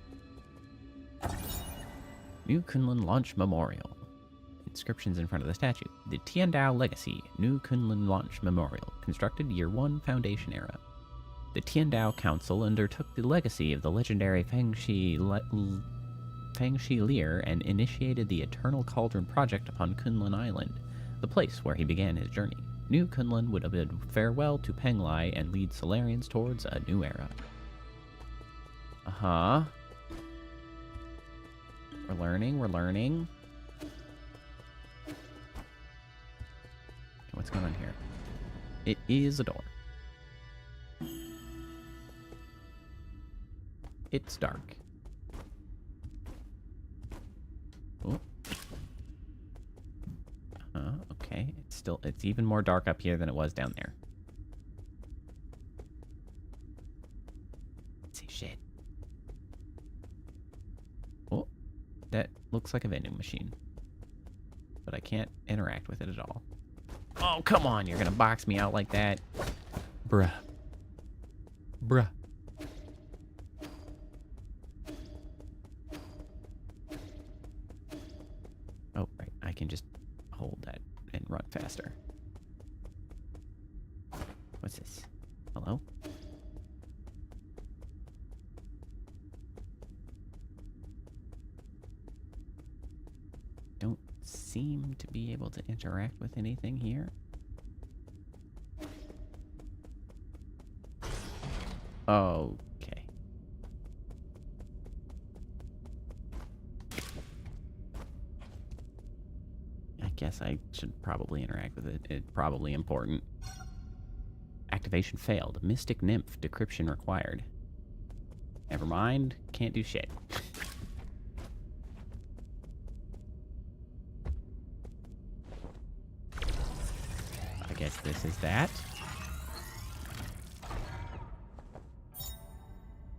New Kunlun Launch Memorial. Inscriptions in front of the statue. The Tiandao Legacy, New Kunlun Launch Memorial, constructed Year 1 Foundation era. The Tiandao Council undertook the legacy of the legendary Fangxi Feng Shi Lear and initiated the Eternal Cauldron Project upon Kunlun Island, the place where he began his journey. New Kunlun would bid farewell to Penglai and lead Solarians towards a new era. Uh-huh. We're learning, we're learning. Okay, what's going on here? It is a door. It's dark. Oh. Okay. It's even more dark up here than it was down there. Let's see shit. Oh, that looks like a vending machine. But I can't interact with it at all. Oh, come on, you're gonna box me out like that. Bruh. Bruh. Oh, right. I can just hold that and run faster. What's this? Hello? Don't seem to be able to interact with anything here. Okay. I guess I should probably interact with it. It's probably important. Activation failed. Mystic Nymph decryption required. Never mind. Can't do shit. I guess this is that.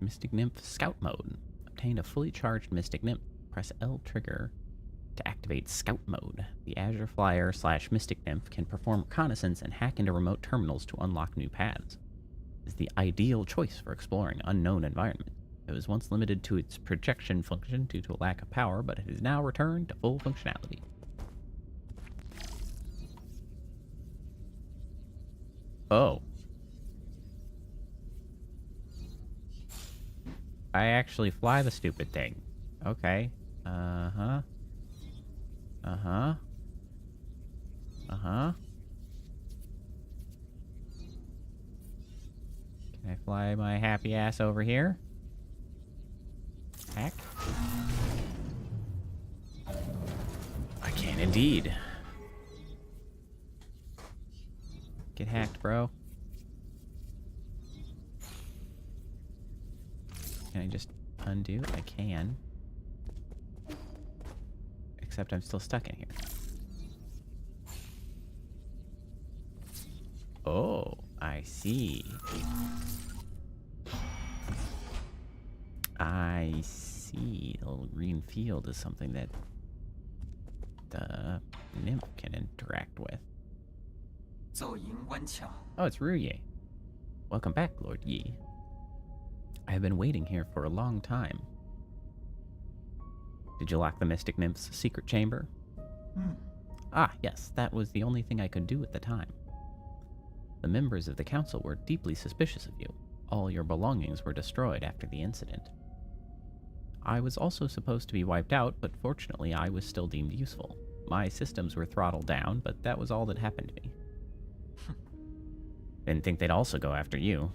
Mystic Nymph Scout Mode. Obtain a fully charged Mystic Nymph. Press L trigger to activate Scout Mode. The Azure Flyer / Mystic Nymph can perform reconnaissance and hack into remote terminals to unlock new paths. It is the ideal choice for exploring unknown environments. It was once limited to its projection function due to a lack of power, but it has now returned to full functionality. Oh. I actually fly the stupid thing. Okay. Uh-huh. Uh-huh. Uh-huh. Can I fly my happy ass over here? Hack. I can indeed. Get hacked, bro. Can I just undo? I can. Except I'm still stuck in here. Oh, I see. I see. The little green field is something that the nymph can interact with. Oh, it's Ruye. Welcome back, Lord Yi. I have been waiting here for a long time. Did you lock the Mystic Nymph's secret chamber? Ah, yes, that was the only thing I could do at the time. The members of the council were deeply suspicious of you. All your belongings were destroyed after the incident. I was also supposed to be wiped out, but fortunately I was still deemed useful. My systems were throttled down, but that was all that happened to me. Didn't think they'd also go after you.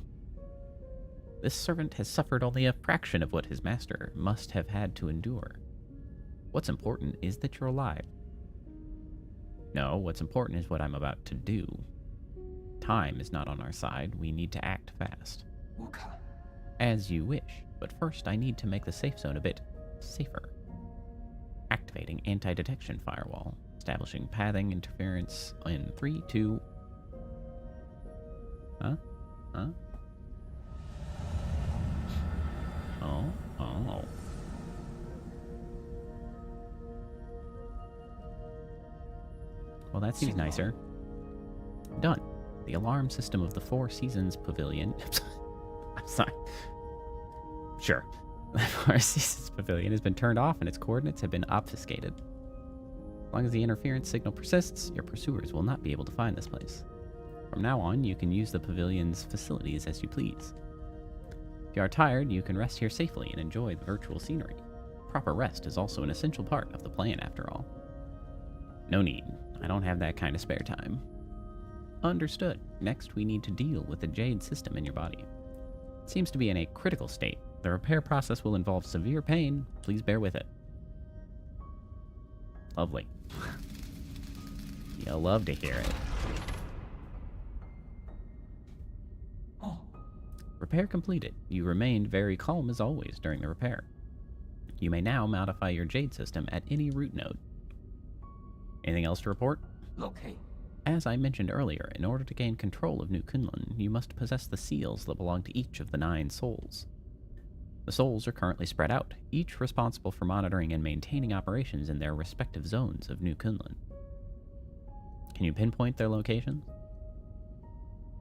This servant has suffered only a fraction of what his master must have had to endure. What's important is that you're alive. No, what's important is what I'm about to do. Time is not on our side. We need to act fast. As you wish, but first I need to make the safe zone a bit safer. Activating anti-detection firewall. Establishing pathing interference in 3, 2... Huh? Huh? Oh. Well, that seems nicer. Done. The alarm system of the Four Seasons Pavilion... I'm sorry. Sure. The Four Seasons Pavilion has been turned off and its coordinates have been obfuscated. As long as the interference signal persists, your pursuers will not be able to find this place. From now on, you can use the pavilion's facilities as you please. If you are tired, you can rest here safely and enjoy the virtual scenery. Proper rest is also an essential part of the plan, after all. No need. I don't have that kind of spare time. Understood. Next, we need to deal with the jade system in your body. It seems to be in a critical state. The repair process will involve severe pain. Please bear with it. Lovely. You'll love to hear it. Repair completed. You remained very calm as always during the repair. You may now modify your jade system at any root node. Anything else to report? Okay. As I mentioned earlier, in order to gain control of New Kunlun, you must possess the seals that belong to each of the 9 souls. The souls are currently spread out, each responsible for monitoring and maintaining operations in their respective zones of New Kunlun. Can you pinpoint their locations?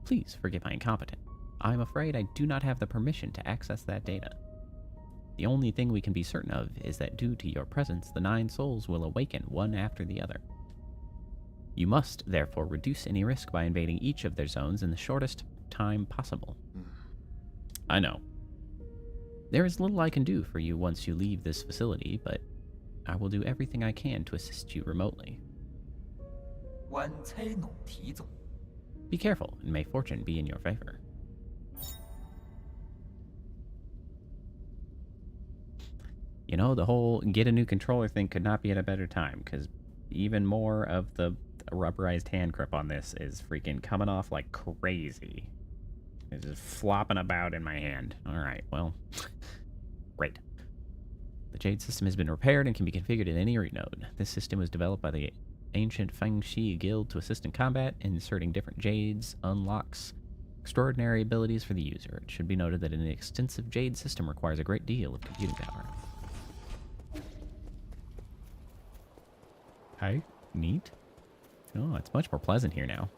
Please forgive my incompetence. I'm afraid I do not have the permission to access that data. The only thing we can be certain of is that due to your presence, the 9 souls will awaken one after the other. You must, therefore, reduce any risk by invading each of their zones in the shortest time possible. I know. There is little I can do for you once you leave this facility, but I will do everything I can to assist you remotely. Be careful, and may fortune be in your favor. You know, the whole get a new controller thing could not be at a better time, because even more of the rubberized hand grip on this is freaking coming off like crazy. It's just flopping about in my hand. Alright, well, great. The Jade system has been repaired and can be configured in any root node. This system was developed by the ancient Feng Shi Guild to assist in combat. Inserting different Jades unlocks extraordinary abilities for the user. It should be noted that an extensive Jade system requires a great deal of computing power. Hi, neat. Oh, it's much more pleasant here now.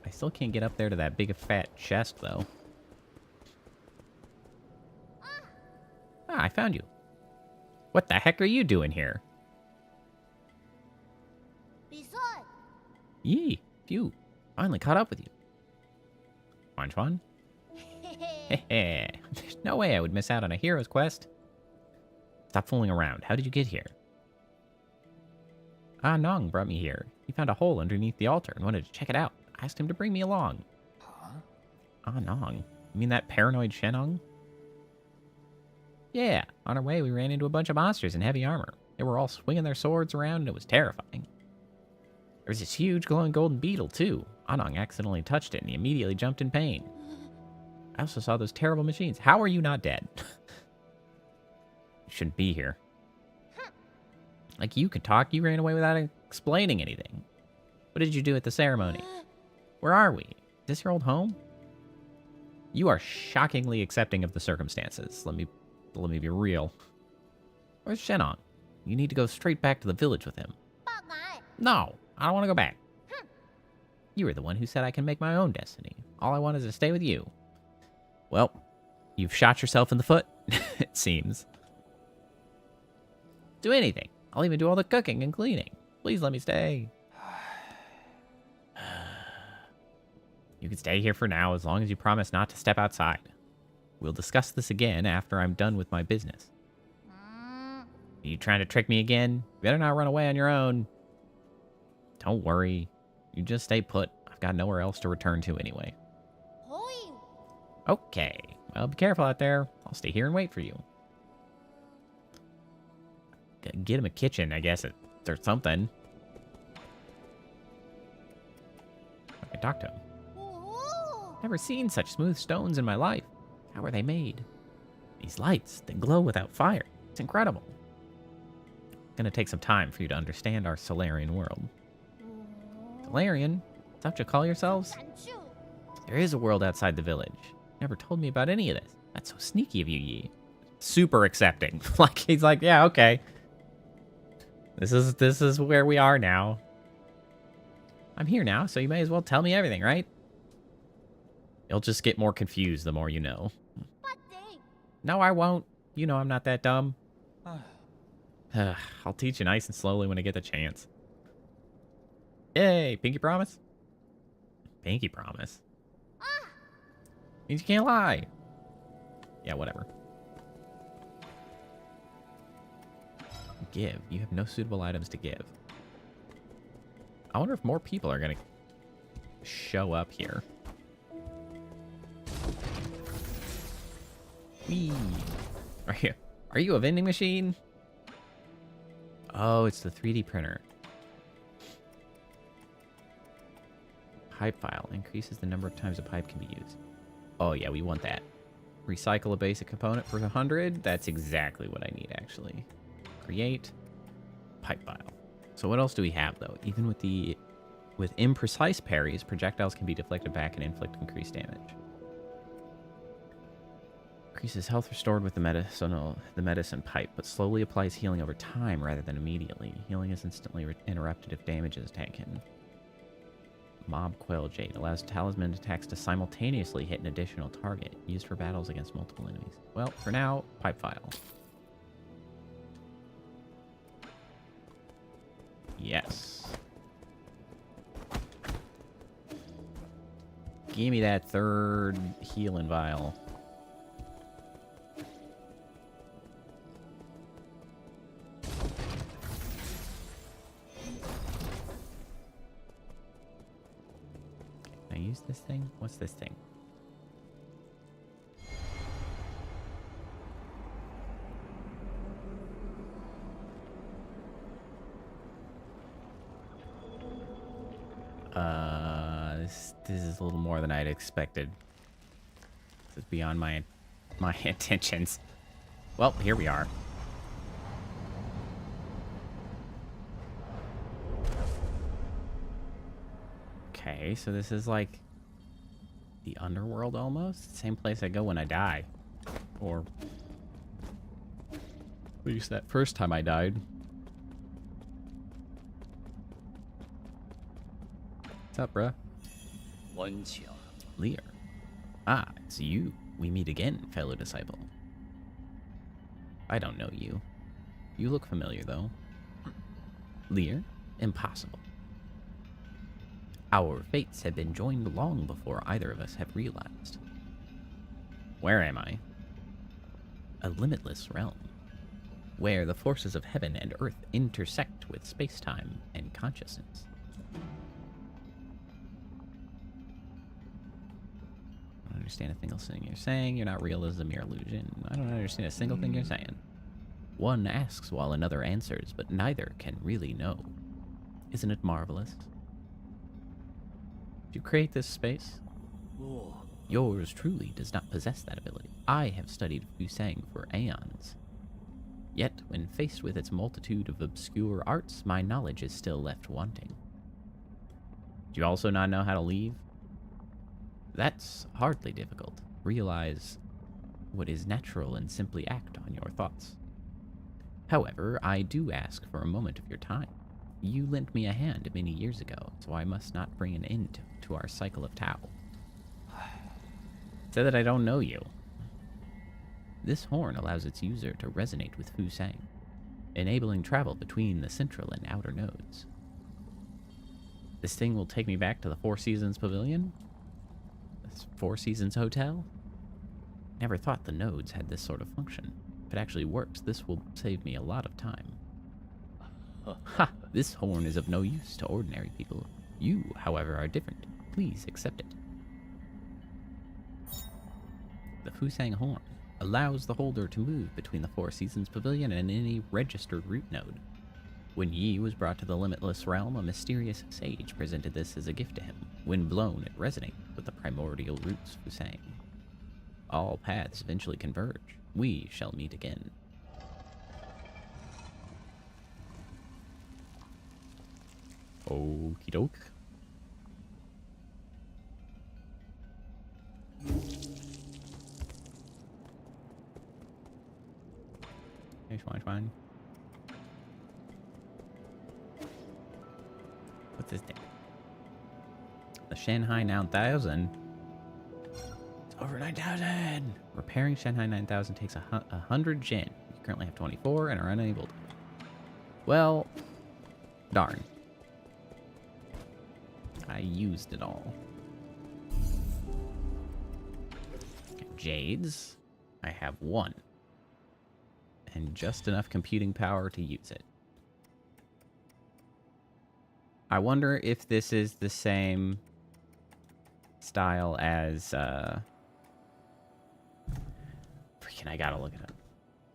I still can't get up there to that big fat chest, though. Ah, I found you. What the heck are you doing here? Yee, phew. Finally caught up with you. Wanchuan? Heh. There's no way I would miss out on a hero's quest. Stop fooling around. How did you get here? Ah Nong brought me here. He found a hole underneath the altar and wanted to check it out. I asked him to bring me along. Huh? Ah Nong? You mean that paranoid Shenong? Yeah, on our way we ran into a bunch of monsters in heavy armor. They were all swinging their swords around and it was terrifying. There was this huge glowing golden beetle too. Anong accidentally touched it and he immediately jumped in pain. I also saw those terrible machines. How are you not dead? You shouldn't be here. Like, you could talk, you ran away without explaining anything. What did you do at the ceremony? Where are we? Is this your old home? You are shockingly accepting of the circumstances. Let me be real. Where's Shenong? You need to go straight back to the village with him. No, I don't want to go back. You were the one who said I can make my own destiny. All I want is to stay with you. Well, you've shot yourself in the foot, it seems. Do anything. I'll even do all the cooking and cleaning. Please let me stay. You can stay here for now as long as you promise not to step outside. We'll discuss this again after I'm done with my business. Are you trying to trick me again? You better not run away on your own. Don't worry. You just stay put. I've got nowhere else to return to anyway. Okay. Well, be careful out there. I'll stay here and wait for you. Get him a kitchen, I guess, or something. I can talk to him. Never seen such smooth stones in my life. How are they made? These lights, they glow without fire. It's incredible. It's gonna take some time for you to understand our Solarian world. Solarian? Is that what you call yourselves? There is a world outside the village. Never told me about any of this. That's so sneaky of you, Yi. Super accepting. Like, he's like, yeah, okay. This is where we are now. I'm here now, so you may as well tell me everything, right? You'll just get more confused the more you know. No, I won't. You know I'm not that dumb. I'll teach you nice and slowly when I get the chance. Yay, pinky promise? Pinky promise? Means you can't lie. Yeah, whatever. Give. You have no suitable items to give. I wonder if more people are going to show up here. Whee! Are you a vending machine? Oh, it's the 3D printer. Pipe file. Increases the number of times a pipe can be used. Oh, yeah, we want that. Recycle a basic component for 100. That's exactly what I need, actually. Create. Pipe file. So what else do we have, though? Even with imprecise parries, projectiles can be deflected back and inflict increased damage. Increases health restored with the medicine pipe, but slowly applies healing over time rather than immediately. Healing is instantly interrupted if damage is taken. Mob Quail Jade allows talisman attacks to simultaneously hit an additional target, used for battles against multiple enemies. Well, for now, pipe file. Yes. Give me that third healing vial. Can I use this thing? What's this thing? This is a little more than I'd expected. This is beyond my intentions. Well, here we are. Okay, so this is like the underworld almost. Same place I go when I die. Or at least that first time I died. What's up, bruh? Lear. Ah, it's you. We meet again, fellow disciple. I don't know you. You look familiar, though. Lear? Impossible. Our fates have been joined long before either of us have realized. Where am I? A limitless realm, where the forces of heaven and earth intersect with space-time and consciousness. I don't understand a single thing you're saying. You're not real as a mere illusion. I don't understand a single thing you're saying. One asks while another answers, but neither can really know. Isn't it marvelous? Did you create this space? Yours truly does not possess that ability. I have studied Fusang for aeons. Yet, when faced with its multitude of obscure arts, my knowledge is still left wanting. Do you also not know how to leave? That's hardly difficult. Realize what is natural and simply act on your thoughts. However, I do ask for a moment of your time. You lent me a hand many years ago, so I must not bring an end to our cycle of Tao. Say that I don't know you. This horn allows its user to resonate with Fusang, enabling travel between the central and outer nodes. This thing will take me back to the Four Seasons Pavilion? This Four Seasons Hotel? Never thought the nodes had this sort of function. If it actually works, this will save me a lot of time. Ha! This horn is of no use to ordinary people. You, however, are different. Please accept it. The Fusang horn allows the holder to move between the Four Seasons Pavilion and any registered root node. When Yi was brought to the Limitless Realm, a mysterious sage presented this as a gift to him. When blown, it resonated with the primordial roots Fusang. All paths eventually converge. We shall meet again. Okie doke. Hey, Schwein. What's this thing? The Shanghai 9000. It's over 9,000. Repairing Shanghai 9000 takes 100 Jin. You currently have 24 and are unable to. Well, darn. I used it all. Okay, Jades. I have one. and just enough computing power to use it. I wonder if this is the same style as... Freaking, I gotta look it up.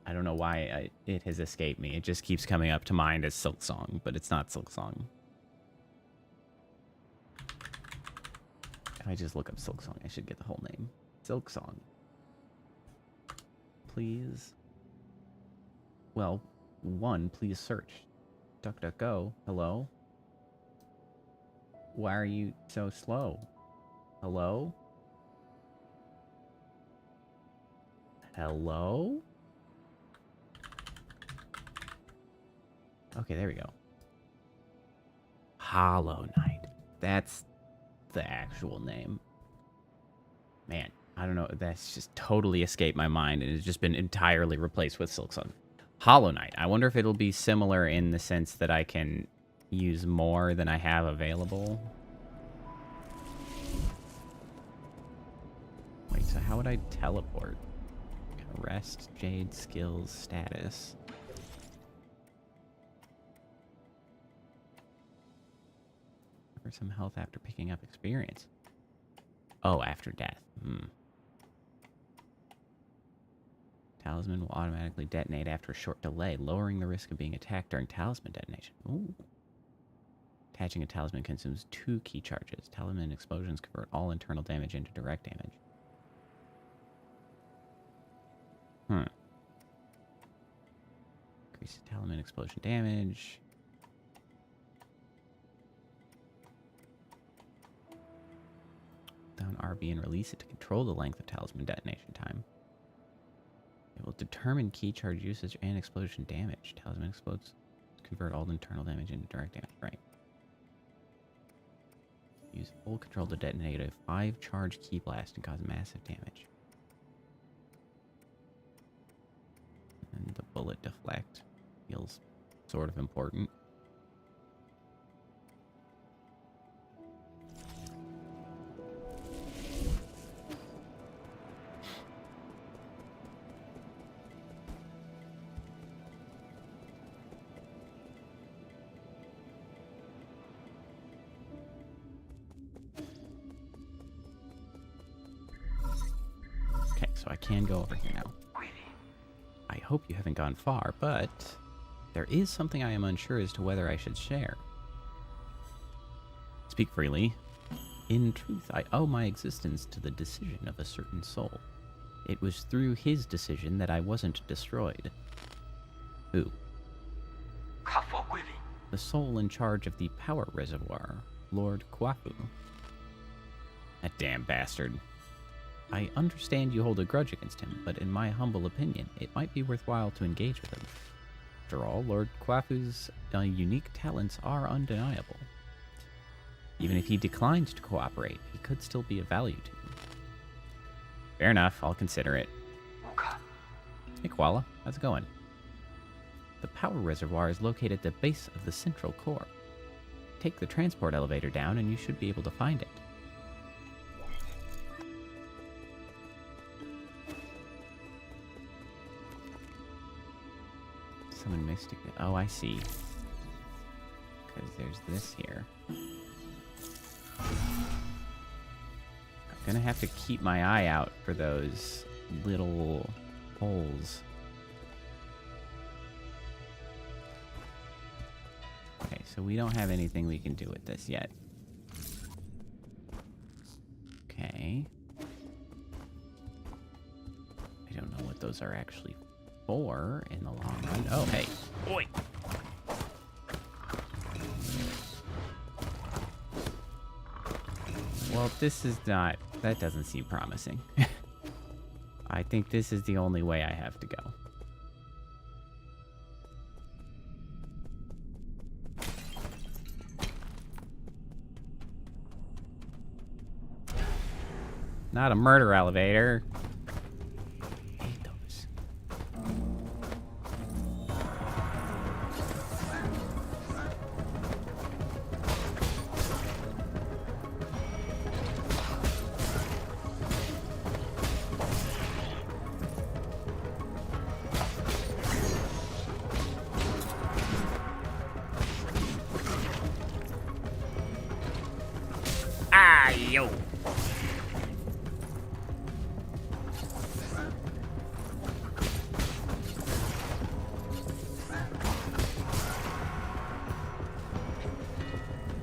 I don't know why it has escaped me. It just keeps coming up to mind as Silksong, but it's not Silksong. If I just look up Silksong, I should get the whole name. Silksong. Please. Well, one, please search. DuckDuckGo. Hello? Why are you so slow? Hello? Hello? Okay, there we go. Hollow Knight. That's the actual name. Man, I don't know. That's just totally escaped my mind and has just been entirely replaced with Silksong. Hollow Knight. I wonder if it'll be similar in the sense that I can use more than I have available. Wait, so how would I teleport? Rest, Jade, skills, status. For some health after picking up experience. Oh, after death. Talisman will automatically detonate after a short delay, lowering the risk of being attacked during talisman detonation. Ooh. Attaching a talisman consumes 2 key charges. Talisman explosions convert all internal damage into direct damage. Increase talisman explosion damage. Down RB and release it to control the length of talisman detonation time. It will determine key charge usage and explosion damage. Talisman explodes, convert all internal damage into direct damage. Right. Use full control to detonate a 5-charge key blast and cause massive damage. And the bullet deflect feels sort of important. Okay, so I can go over here now. I hope you haven't gone far, but there is something I am unsure as to whether I should share. Speak freely. In truth, I owe my existence to the decision of a certain soul. It was through his decision that I wasn't destroyed. Who? The soul in charge of the power reservoir, Lord Kwafu. That damn bastard. I understand you hold a grudge against him, but in my humble opinion, it might be worthwhile to engage with him. After all, Lord Kwafu's unique talents are undeniable. Even if he declined to cooperate, he could still be of value to you. Fair enough, I'll consider it. Hey Koala, how's it going? The power reservoir is located at the base of the central core. Take the transport elevator down and you should be able to find it. Summon Mystic. Oh, I see. Because there's this here. I'm gonna have to keep my eye out for those little holes. Okay, so we don't have anything we can do with this yet. Okay. I don't know what those are actually for in the long run. Oh, hey. Oi! Well, this is not... That doesn't seem promising. I think this is the only way I have to go. Not a murder elevator. I hate those. Ayo.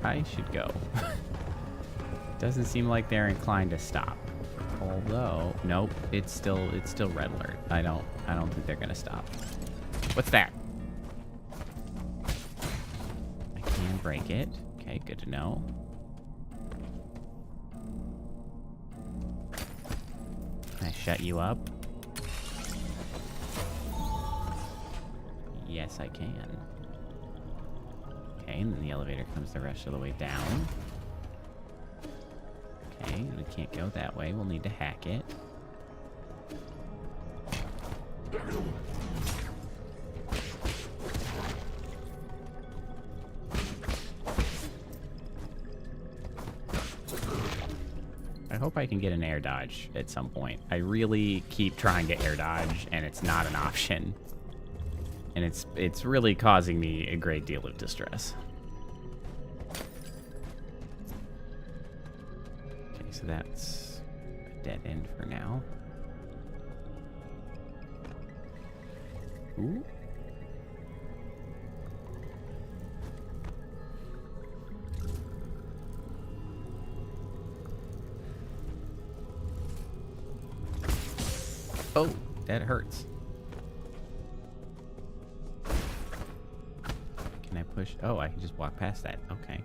I should go. Doesn't seem like they're inclined to stop. Although, nope, it's still red alert. I don't think they're gonna stop. What's that? I can break it. Okay, good to know. Can I shut you up? Yes, I can. Okay, and then the elevator comes the rest of the way down. Okay, we can't go that way. We'll need to hack it. I hope I can get an air dodge at some point. I really keep trying to air dodge, and it's not an option. And it's really causing me a great deal of distress. Okay, so that's a dead end for now. Ooh. Oh, that hurts. Can I push? Oh, I can just walk past that. Okay.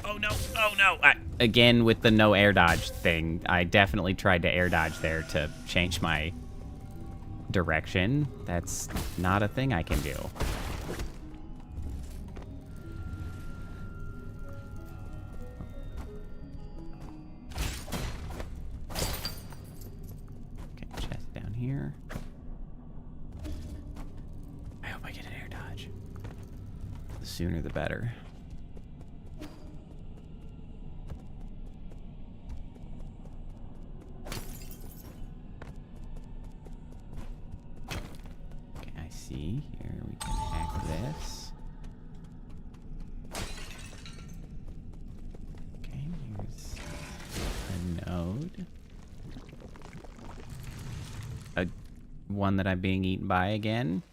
Oh no! Oh no! Again, with the no air dodge thing, I definitely tried to air dodge there to change my direction. That's not a thing I can do. Okay, chest down here. I hope I get an air dodge. The sooner the better. Okay, I see. Here we can hack this. Okay, here's a node. One that I'm being eaten by again.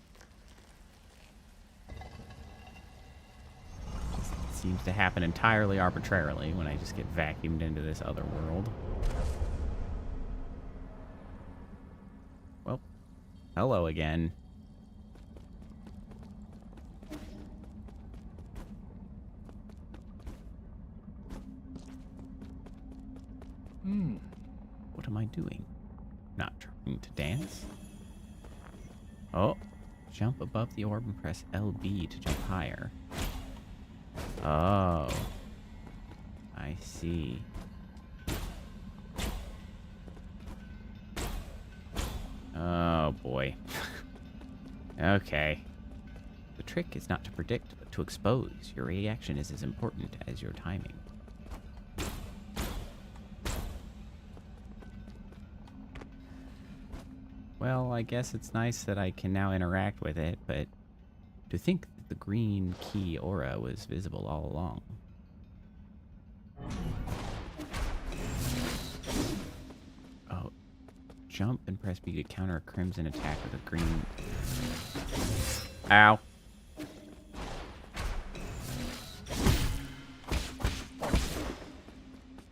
Seems to happen entirely arbitrarily when I just get vacuumed into this other world. Well, hello again. What am I doing? Not trying to dance. Oh, jump above the orb and press LB to jump higher. Oh, I see. Oh boy. Okay. The trick is not to predict, but to expose. Your reaction is as important as your timing. Well, I guess it's nice that I can now interact with it, but to think that the green key aura was visible all along. Oh, jump and press B to counter a crimson attack with a green... Ow.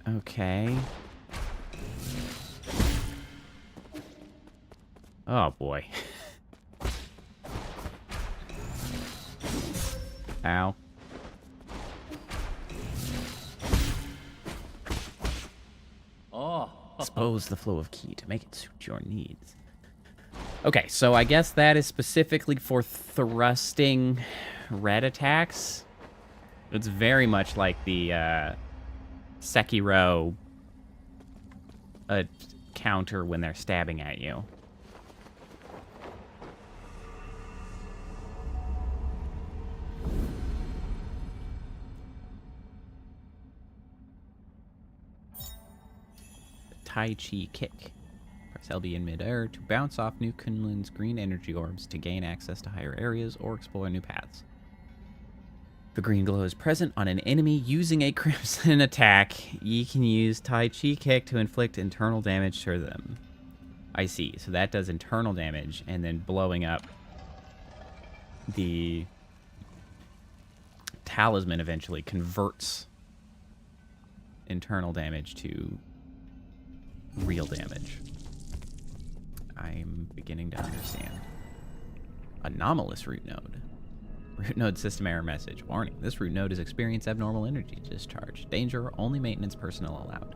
Okay. Oh boy. Ow. Oh. Expose the flow of ki to make it suit your needs. Okay, so I guess that is specifically for thrusting red attacks. It's very much like the Sekiro counter when they're stabbing at you. Tai Chi Kick. Press LB in midair to bounce off New Kunlun's green energy orbs to gain access to higher areas or explore new paths. The green glow is present on an enemy using a crimson attack. You can use Tai Chi Kick to inflict internal damage to them. I see. So that does internal damage, and then blowing up the talisman eventually converts internal damage to real damage. I'm beginning to understand. Anomalous root node. Root node system error message. Warning. This root node has experienced abnormal energy discharge. Danger. Only maintenance personnel allowed.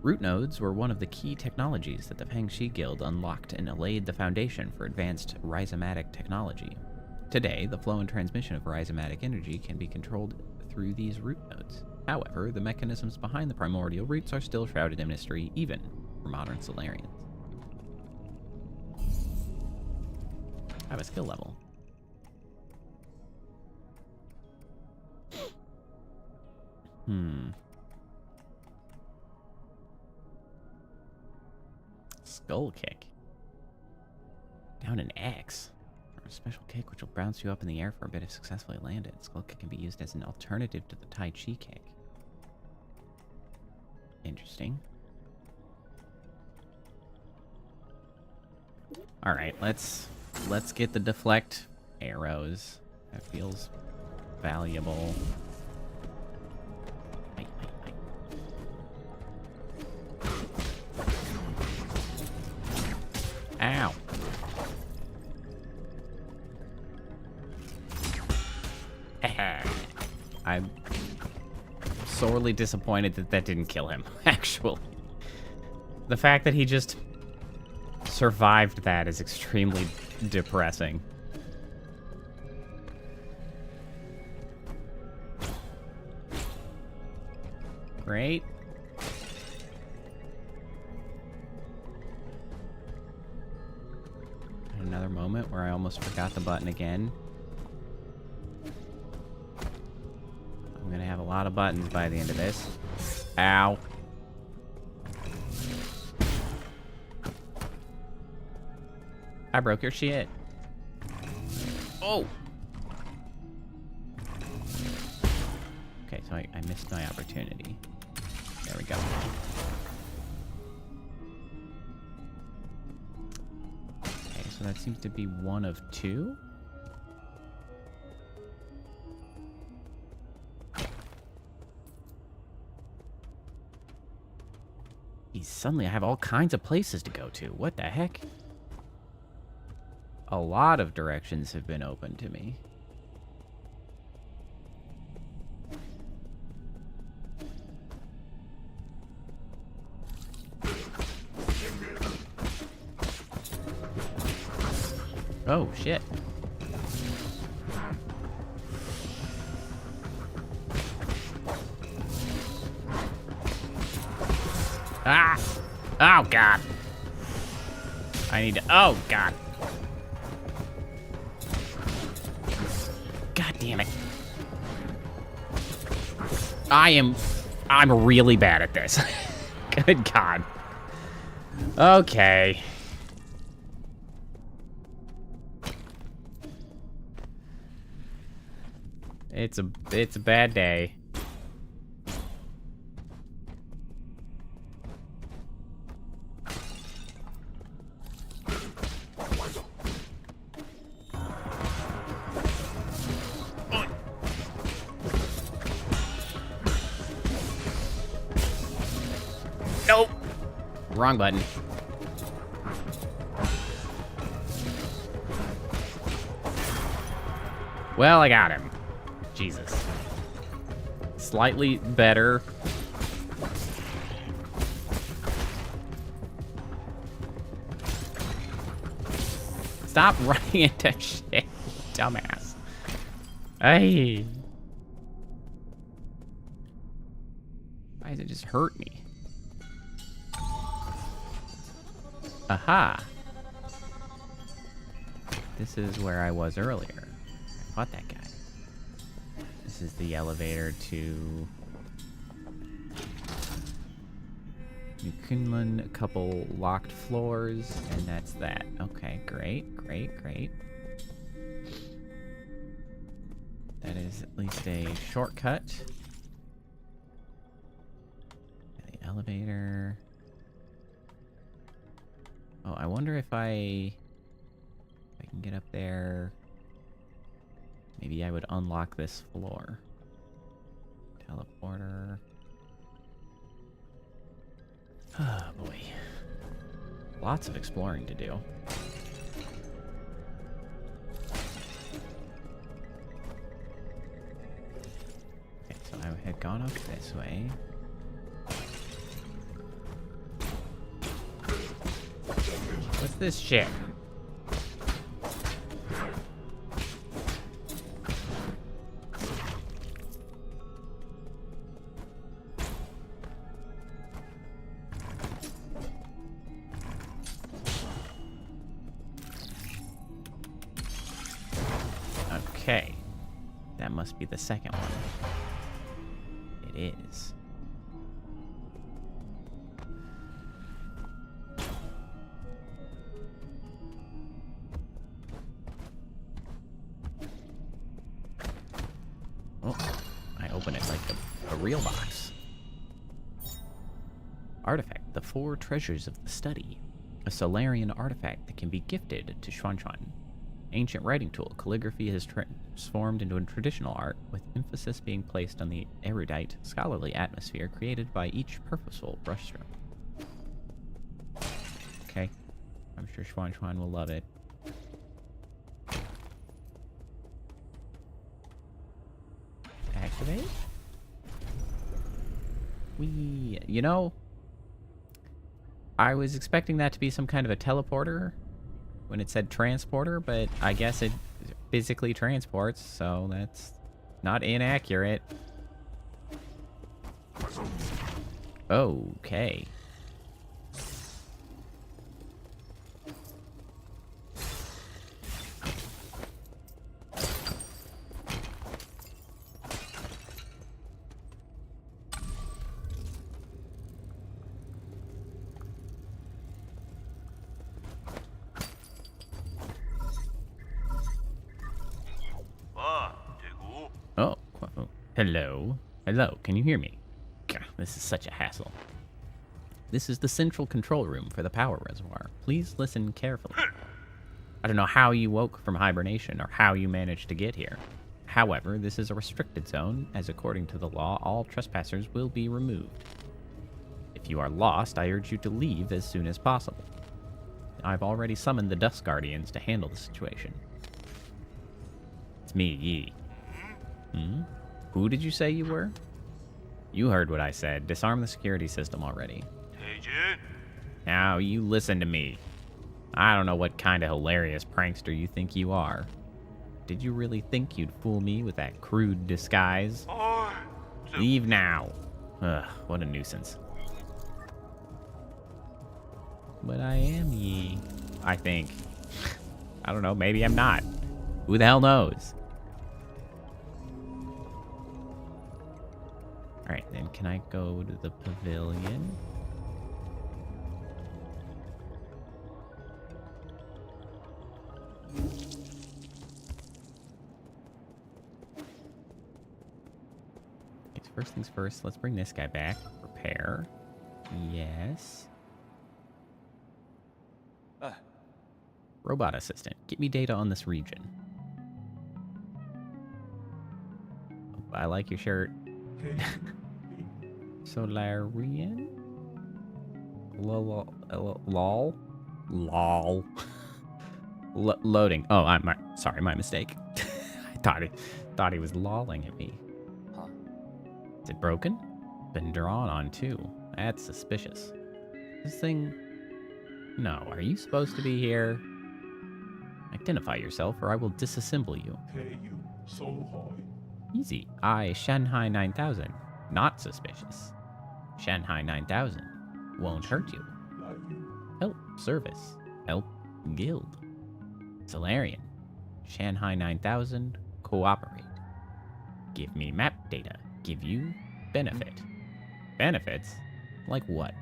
Root nodes were one of the key technologies that the Fangxi Guild unlocked and laid the foundation for advanced rhizomatic technology. Today, the flow and transmission of rhizomatic energy can be controlled through these root nodes. However, the mechanisms behind the primordial roots are still shrouded in mystery, even for modern Solarians. I have a skill level. Skull kick. Down an X. Or a special kick which will bounce you up in the air for a bit if successfully landed. Skull kick can be used as an alternative to the Tai Chi kick. Interesting. Alright, let's get the deflect arrows. That feels valuable. Ow. I'm sorely disappointed that that didn't kill him, actually. The fact that he just survived that is extremely depressing. Great. Another moment where I almost forgot the button again. I'm gonna have a lot of buttons by the end of this. Ow. I broke your shit. Oh! Okay, so I missed my opportunity. There we go. Okay, so that seems to be one of two. Suddenly I have all kinds of places to go to. What the heck? A lot of directions have been open to me. Oh, shit. Ah! Oh, God. I need to... Oh, God. God damn it. I'm really bad at this. Good God. Okay. It's a bad day. Nope. Wrong button. Well, I got him. Jesus. Slightly better. Stop running into shit, dumbass. Hey. Why does it just hurt me? Aha. This is where I was earlier. I fought that guy. This is the elevator to New Kunlun, a couple locked floors, and that's that. Okay, great. That is at least a shortcut. The elevator. Oh, I wonder if I can get up there. Maybe I would unlock this floor. Teleporter. Oh boy. Lots of exploring to do. Okay, so I had gone up this way. What's this shit? Okay. That must be the second one. It is. Oh, I open it like a real box. Artifact, the 4 treasures of the study. A Solarian artifact that can be gifted to Xuanxuan. Ancient writing tool. Calligraphy has transformed into a traditional art, with emphasis being placed on the erudite, scholarly atmosphere created by each purposeful brushstroke. Okay. I'm sure Xuanxuan will love it. Activate? You know, I was expecting that to be some kind of a teleporter when it said transporter, but I guess it physically transports, so that's not inaccurate. Okay. Oh, hello. Hello, can you hear me? Gah, this is such a hassle. This is the central control room for the power reservoir. Please listen carefully. I don't know how you woke from hibernation or how you managed to get here. However, this is a restricted zone, as according to the law, all trespassers will be removed. If you are lost, I urge you to leave as soon as possible. I've already summoned the Dust Guardians to handle the situation. It's me, Yi. Hmm? Who did you say you were? You heard what I said. Disarm the security system already. Now, you listen to me. I don't know what kind of hilarious prankster you think you are. Did you really think you'd fool me with that crude disguise? Leave now. Ugh, what a nuisance. But I am Yi. I think. I don't know, maybe I'm not. Who the hell knows? Alright, then can I go to the pavilion? Okay, so first things first, let's bring this guy back. Repair. Yes. Robot assistant, get me data on this region. I like your shirt. Solarian? Lol. Lol. Loading. Oh, sorry, my mistake. I thought he was lolling at me. Huh. Is it broken? Been drawn on too. That's suspicious. This thing... No, are you supposed to be here? Identify yourself or I will disassemble you. Easy. I, Shanghai 9000. Not suspicious. Shanghai 9000. Won't hurt you. Help. Service. Help. Guild. Solarian. Shanghai 9000. Cooperate. Give me map data. Give you benefit. Benefits? Like what?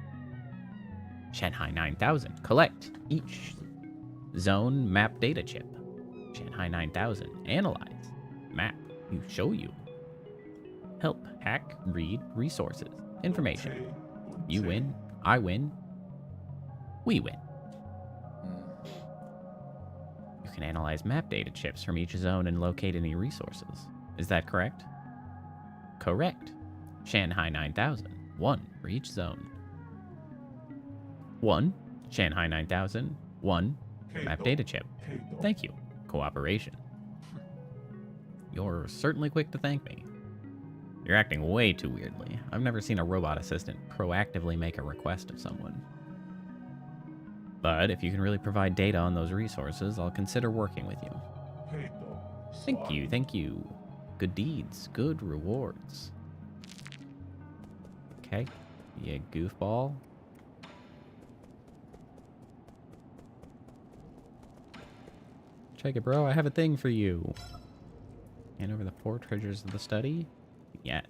Shanghai 9000. Collect each zone map data chip. Shanghai 9000. Analyze. Map. You show you. Help, hack, read, resources, information. You win, I win, we win. You can analyze map data chips from each zone and locate any resources. Is that correct? Correct. Shanghai 9000. 1 for each zone. 1. Shanghai 9000. 1 map data chip. Thank you. Cooperation. You're certainly quick to thank me. You're acting way too weirdly. I've never seen a robot assistant proactively make a request of someone. But if you can really provide data on those resources, I'll consider working with you. Thank you, thank you. Good deeds, good rewards. Okay, you goofball. Check it, bro. I have a thing for you. Hand over the 4 treasures of the study. Yes.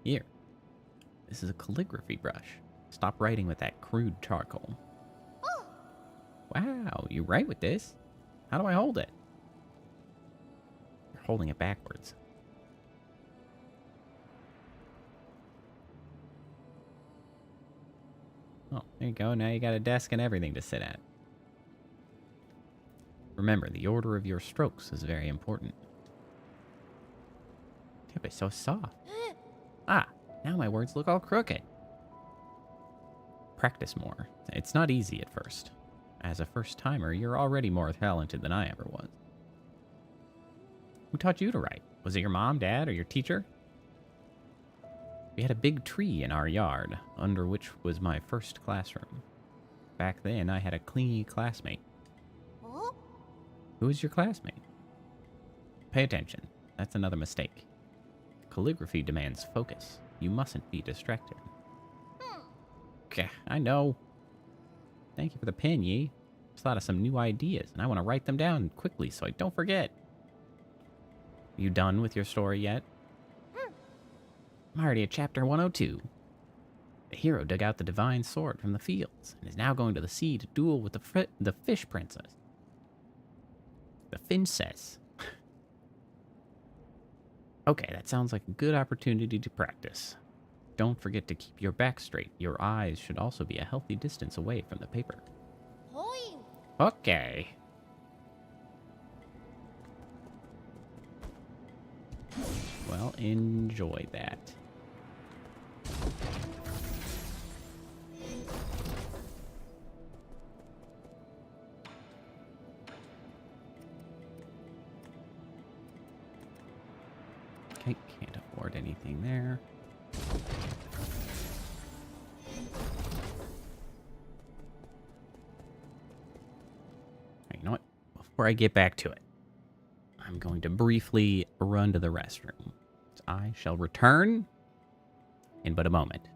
Here. This is a calligraphy brush. Stop writing with that crude charcoal. Wow, you write with this? How do I hold it? You're holding it backwards. Oh, there you go. Now you got a desk and everything to sit at. Remember, the order of your strokes is very important. Tip is so soft. Ah, now my words look all crooked. Practice more. It's not easy at first. As a first-timer, you're already more talented than I ever was. Who taught you to write? Was it your mom, dad, or your teacher? We had a big tree in our yard, under which was my first classroom. Back then, I had a clingy classmate. Who was your classmate? Pay attention. That's another mistake. Calligraphy demands focus. You mustn't be distracted. Okay, I know. Thank you for the pen, Yi. Just thought of some new ideas, and I want to write them down quickly so I don't forget. You done with your story yet? I'm already at chapter 102. The hero dug out the divine sword from the fields and is now going to the sea to duel with the fish princess. The Fincess. Okay, that sounds like a good opportunity to practice. Don't forget to keep your back straight. Your eyes should also be a healthy distance away from the paper. Okay. Well, enjoy that. Okay, can't afford anything there. You know what? Before I get back to it, I'm going to briefly run to the restroom. I shall return in but a moment.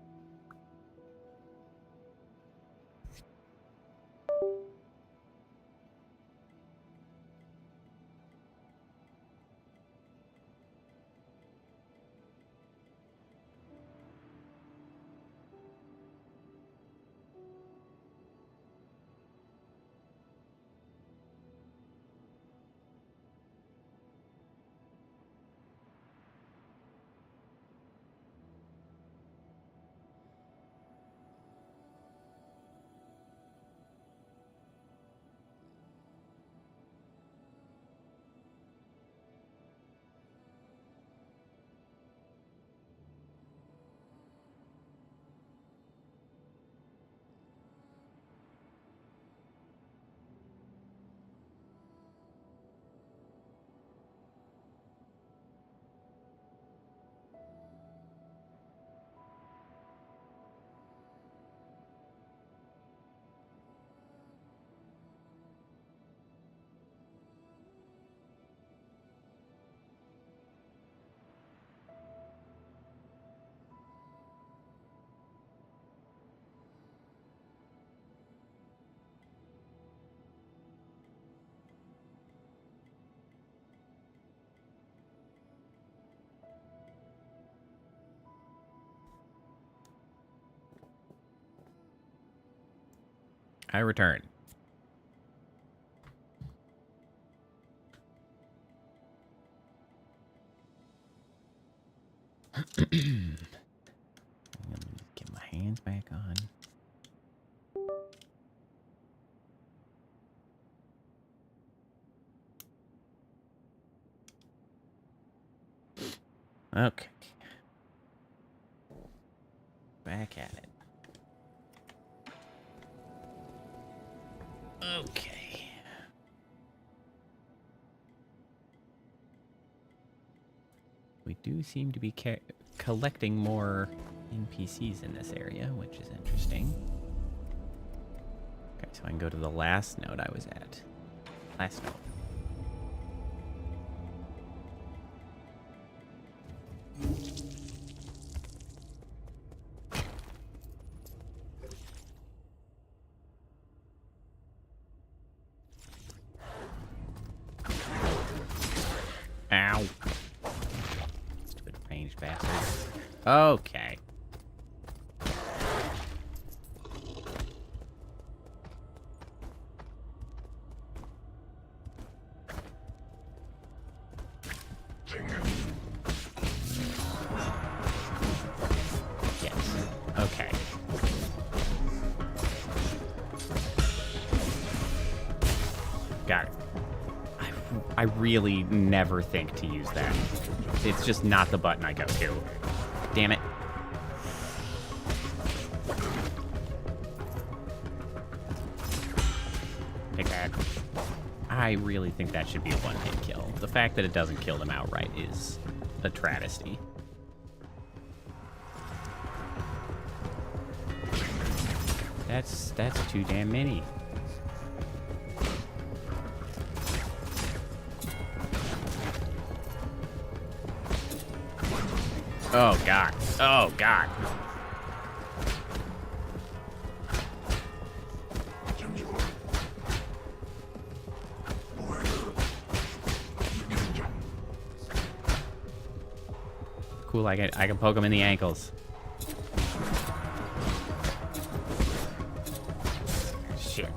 I return. Let me get my hands back on. Okay. Back at it. Okay. We do seem to be collecting more NPCs in this area, which is interesting. Okay, so I can go to the last node I was at. Last node. Ow. Stupid ranged bastard. Okay. Yes. Okay. Got it. I really never think to use that. It's just not the button I go to. Damn it. Take that. I really think that should be a one-hit kill. The fact that it doesn't kill them outright is a travesty. That's too damn many. Oh, God. Oh, God. Cool, I can poke him in the ankles. Shit.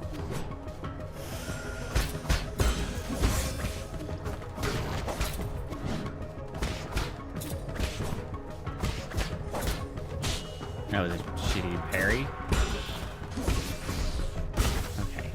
That was a shitty parry. Okay.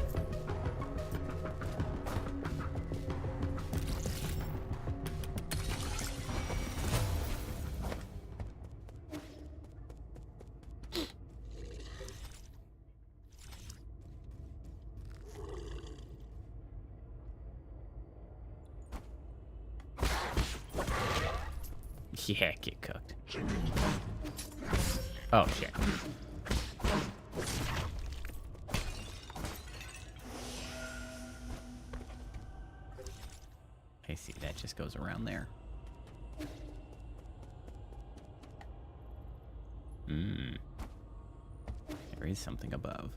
Yeah, get cooked. Oh, shit. I see, that just goes around there. There is something above.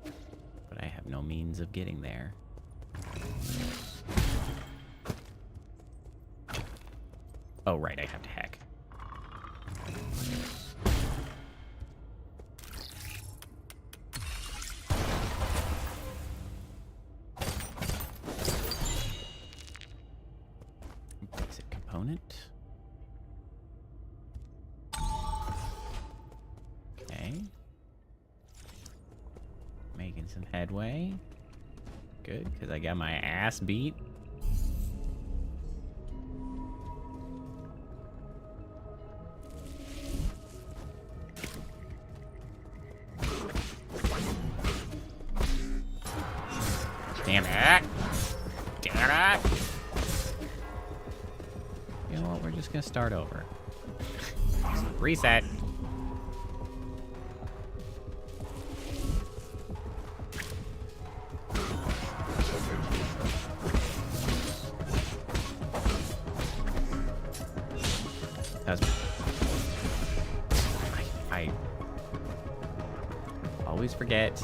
But I have no means of getting there. Oh, right, I have to hack. Basic component. Okay. Making some headway. Good, because I got my ass beat. Damn it! Damn it! You know what? We're just gonna start over. Reset. I always forget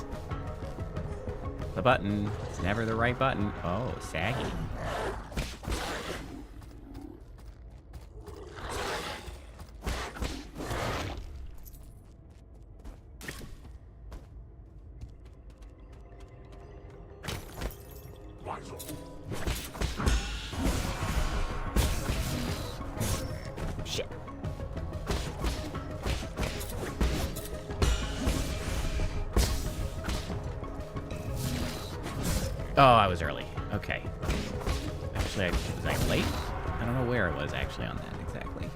the button. It's never the right button. Oh, saggy. Shit. Oh, I was early. Okay. Actually, was I late? I don't know where I was actually on that exactly.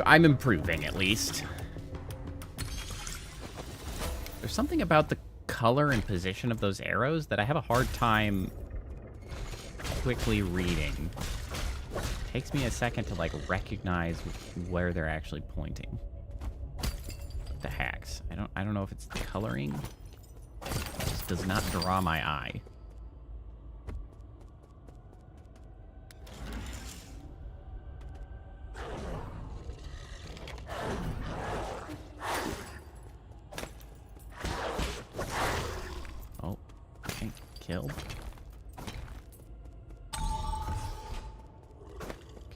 I'm improving, at least. There's something about the color and position of those arrows that I have a hard time quickly reading. Takes me a second to, like, recognize where they're actually pointing. The hacks. I don't know if it's the coloring. It just does not draw my eye. Oh, okay, killed.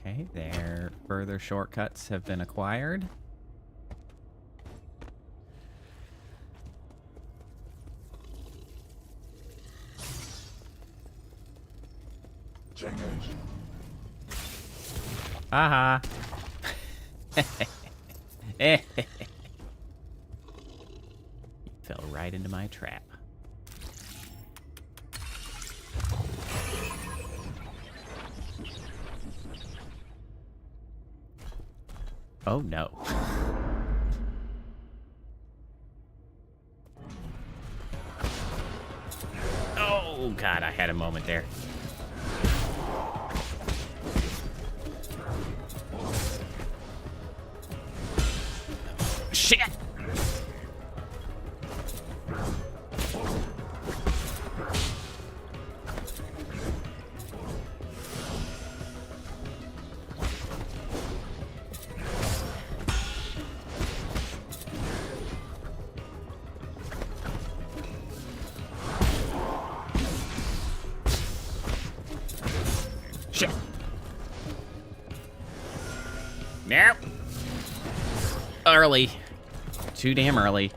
Okay, there. Further shortcuts have been acquired. Aha. You fell right into my trap. Oh no. Oh god, I had a moment there. Shit! Shit! Nope. Early. Too damn early.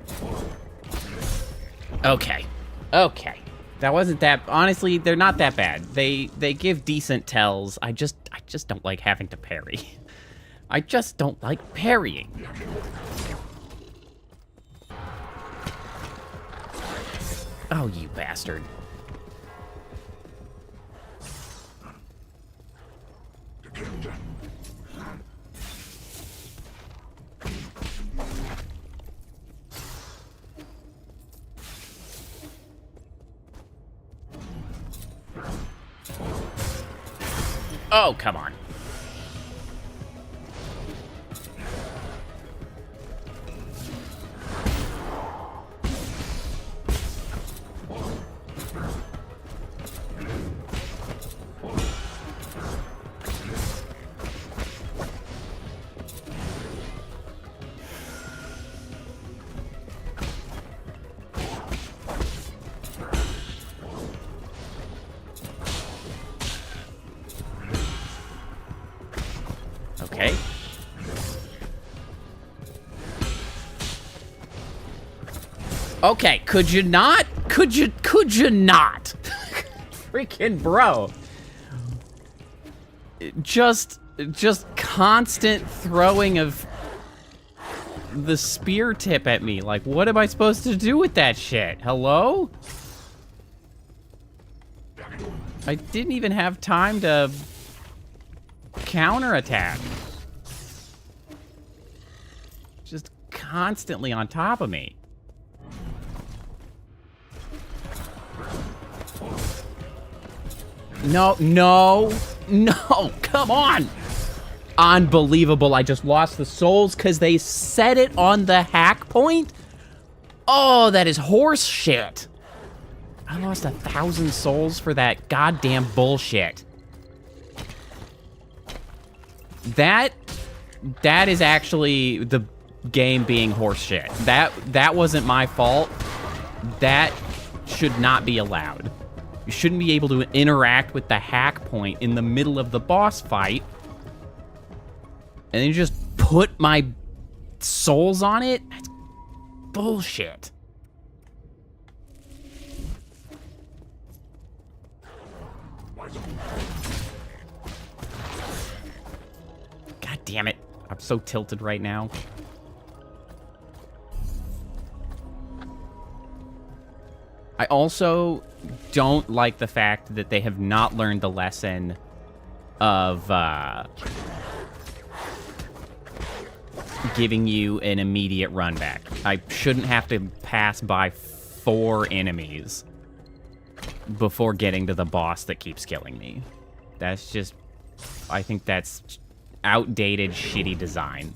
Okay. Okay. That wasn't that... Honestly, they're not that bad. They give decent tells. I just don't like having to parry. I just don't like parrying. Oh, you bastard. Oh, come on. Okay. Okay, could you not? Could you not? Freaking bro. Just constant throwing of the spear tip at me. Like, what am I supposed to do with that shit? Hello? I didn't even have time to counterattack. Just constantly on top of me. No, come on. Unbelievable, I just lost the souls because they set it on the hack point? Oh, that is horse shit. I lost 1,000 souls for that goddamn bullshit. That is actually the game being horse shit. That wasn't my fault. That should not be allowed. You shouldn't be able to interact with the hack point in the middle of the boss fight. And then you just put my souls on it? That's bullshit. God damn it. I'm so tilted right now. I also don't like the fact that they have not learned the lesson of giving you an immediate run back. I shouldn't have to pass by 4 enemies before getting to the boss that keeps killing me. That's just... I think that's outdated, shitty design.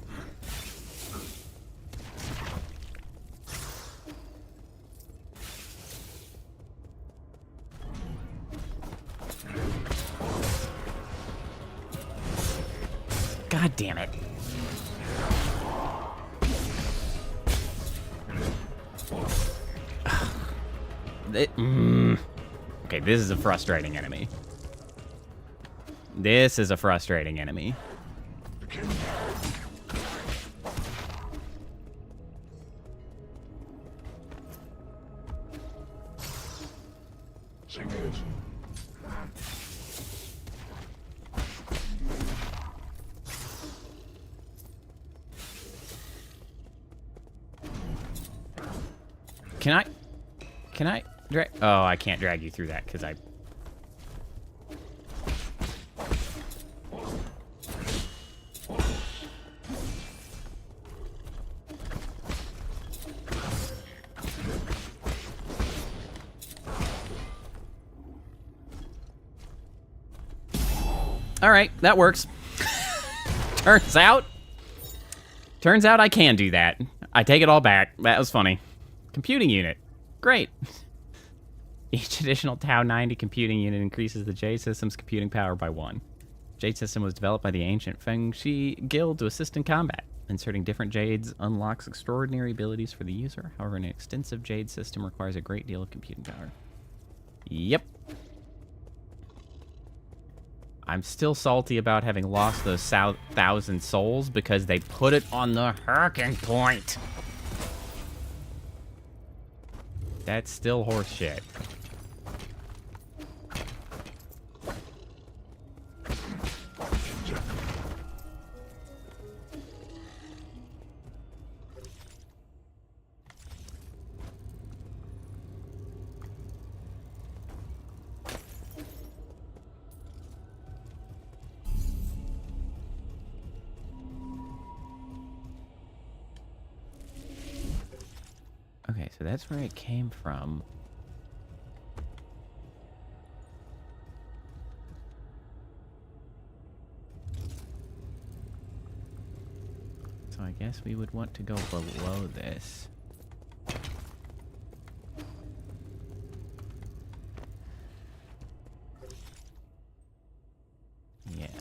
God damn it. Okay, this is a frustrating enemy. This is a frustrating enemy. Can I drag? Oh, I can't drag you through that because I... All right, that works. Turns out I can do that. I take it all back. That was funny. Computing unit. Great. Each additional Tau 90 computing unit increases the Jade system's computing power by 1. Jade system was developed by the ancient Feng Shi Guild to assist in combat. Inserting different Jades unlocks extraordinary abilities for the user. However, an extensive Jade system requires a great deal of computing power. Yep. I'm still salty about having lost those 1,000 souls because they put it on the hacking point. That's still horse shit. Okay, so that's where it came from. So I guess we would want to go below this. Yes.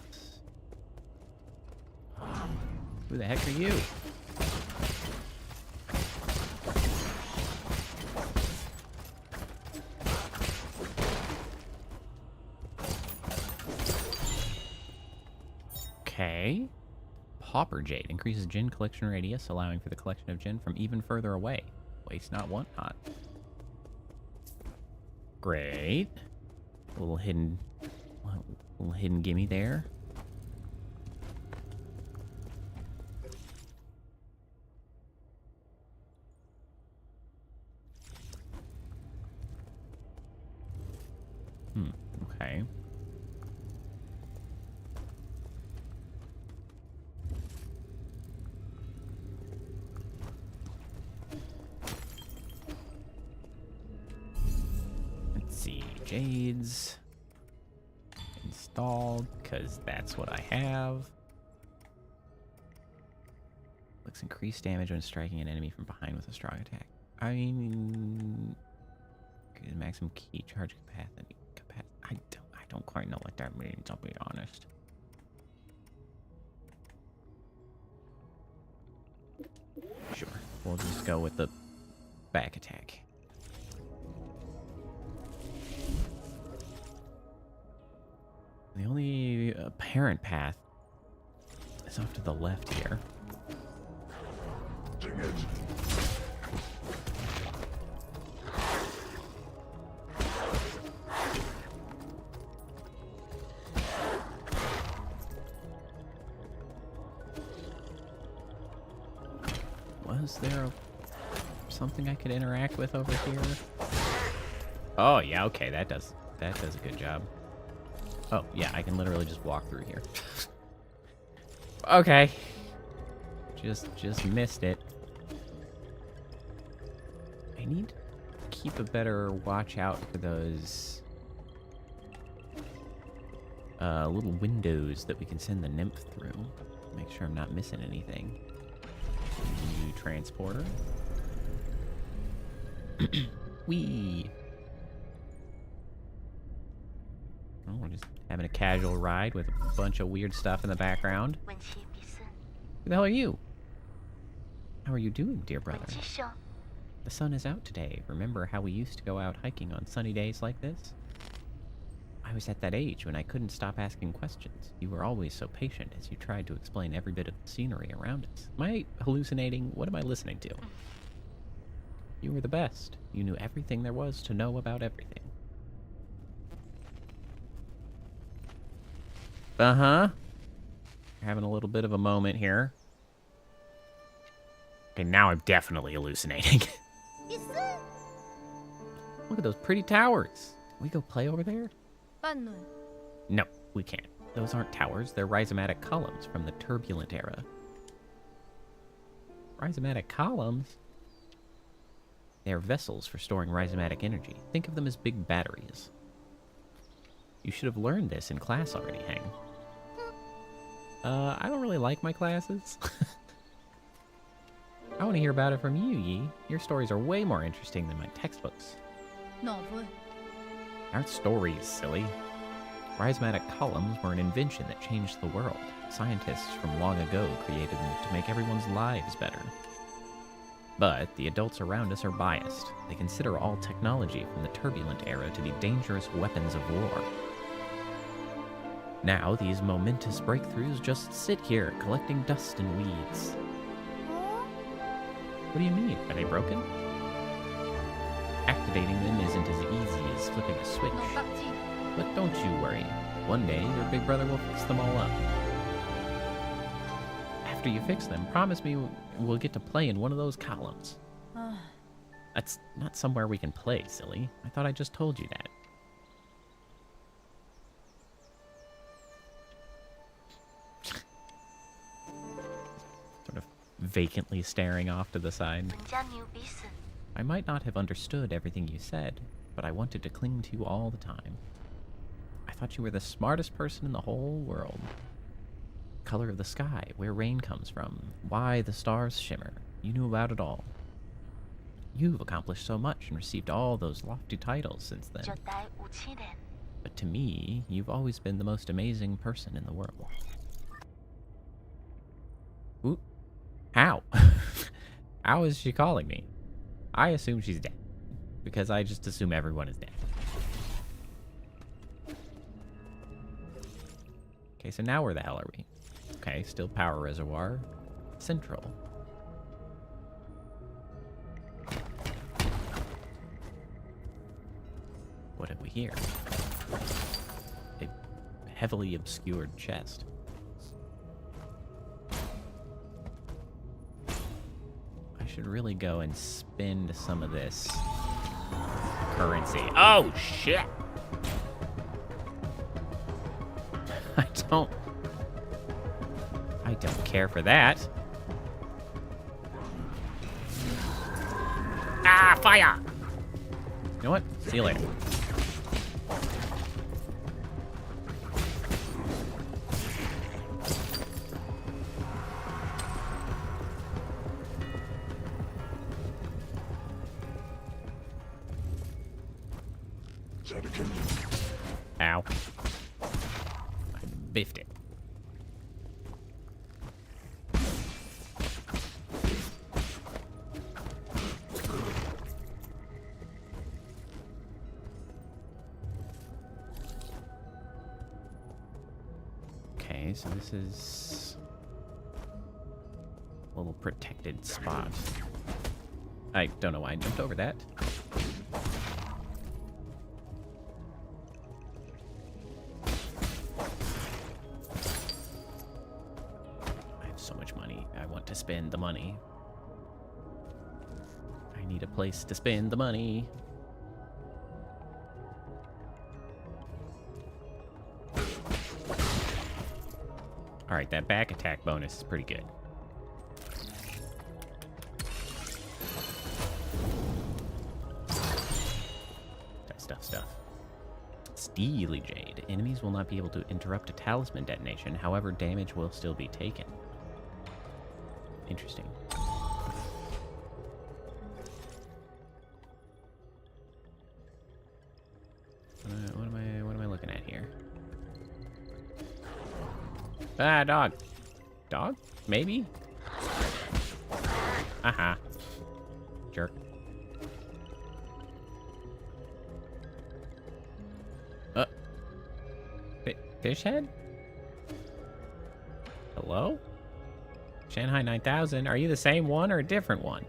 Who the heck are you? Okay. Pauper Jade increases Jinn collection radius, allowing for the collection of Jinn from even further away. Waste not, want not. Great. A little hidden gimme there. Okay. Jades installed because that's what I have. Looks increased damage when striking an enemy from behind with a strong attack. I mean, maximum key charge capacity. I don't quite know what that means, I'll be honest. Sure, we'll just go with the back attack. The only apparent path is off to the left here. Was there something I could interact with over here? Oh, yeah, okay, that does a good job. Oh, yeah, I can literally just walk through here. Okay. Just missed it. I need to keep a better watch out for those little windows that we can send the nymph through. Make sure I'm not missing anything. New transporter. Whee! Oh, we're just having a casual ride with a bunch of weird stuff in the background. Who the hell are you? How are you doing, dear brother? The sun is out today. Remember how we used to go out hiking on sunny days like this? I was at that age when I couldn't stop asking questions. You were always so patient as you tried to explain every bit of the scenery around us. Am I hallucinating? What am I listening to? You were the best. You knew everything there was to know about everything. Uh-huh. Having a little bit of a moment here. Okay, now I'm definitely hallucinating. Look at those pretty towers. Can we go play over there? No, we can't. Those aren't towers. They're rhizomatic columns from the turbulent era. Rhizomatic columns? They are vessels for storing rhizomatic energy. Think of them as big batteries. You should have learned this in class already, Hang. I don't really like my classes. I want to hear about it from you, Yi. Your stories are way more interesting than my textbooks. Aren't stories, silly. Rhizomatic columns were an invention that changed the world. Scientists from long ago created them to make everyone's lives better. But the adults around us are biased. They consider all technology from the turbulent era to be dangerous weapons of war. Now, these momentous breakthroughs just sit here, collecting dust and weeds. What do you mean? Are they broken? Activating them isn't as easy as flipping a switch. But don't you worry. One day, your big brother will fix them all up. After you fix them, promise me we'll get to play in one of those columns. That's not somewhere we can play, silly. I thought I just told you that. Sort of vacantly staring off to the side. I might not have understood everything you said, but I wanted to cling to you all the time. I thought you were the smartest person in the whole world. Color of the sky, where rain comes from, why the stars shimmer. You knew about it all. You've accomplished so much and received all those lofty titles since then. But to me, you've always been the most amazing person in the world. Ooh. How? How is she calling me? I assume she's dead. Because I just assume everyone is dead. Okay, so now where the hell are we? Okay, still power reservoir. Central. What have we here? A heavily obscured chest. I should really go and spend some of this currency. Oh, shit! I don't care for that. Ah, fire! You know what? See you later. Ow. I biffed it. Okay, so this is a little protected spot. I don't know why I jumped over that. Spend the money. I need a place to spend the money. All right, that back attack bonus is pretty good. Stuff. Steely Jade. Enemies will not be able to interrupt a talisman detonation. However, damage will still be taken. Interesting. What am I looking at here? Ah, dog. Dog? Maybe? Aha. Jerk. Fish head? Hello? Shanghai 9000, are you the same one or a different one?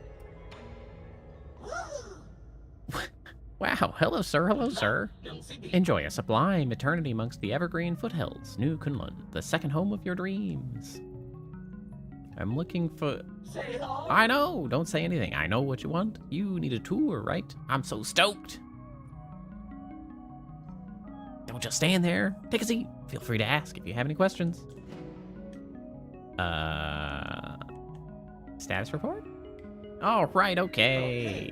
Wow, hello sir. Enjoy a sublime eternity amongst the evergreen foothills, New Kunlun, the second home of your dreams. I'm looking for... I know, don't say anything. I know what you want. You need a tour, right? I'm so stoked. Don't just stand there. Take a seat. Feel free to ask if you have any questions. Status report? All right, okay.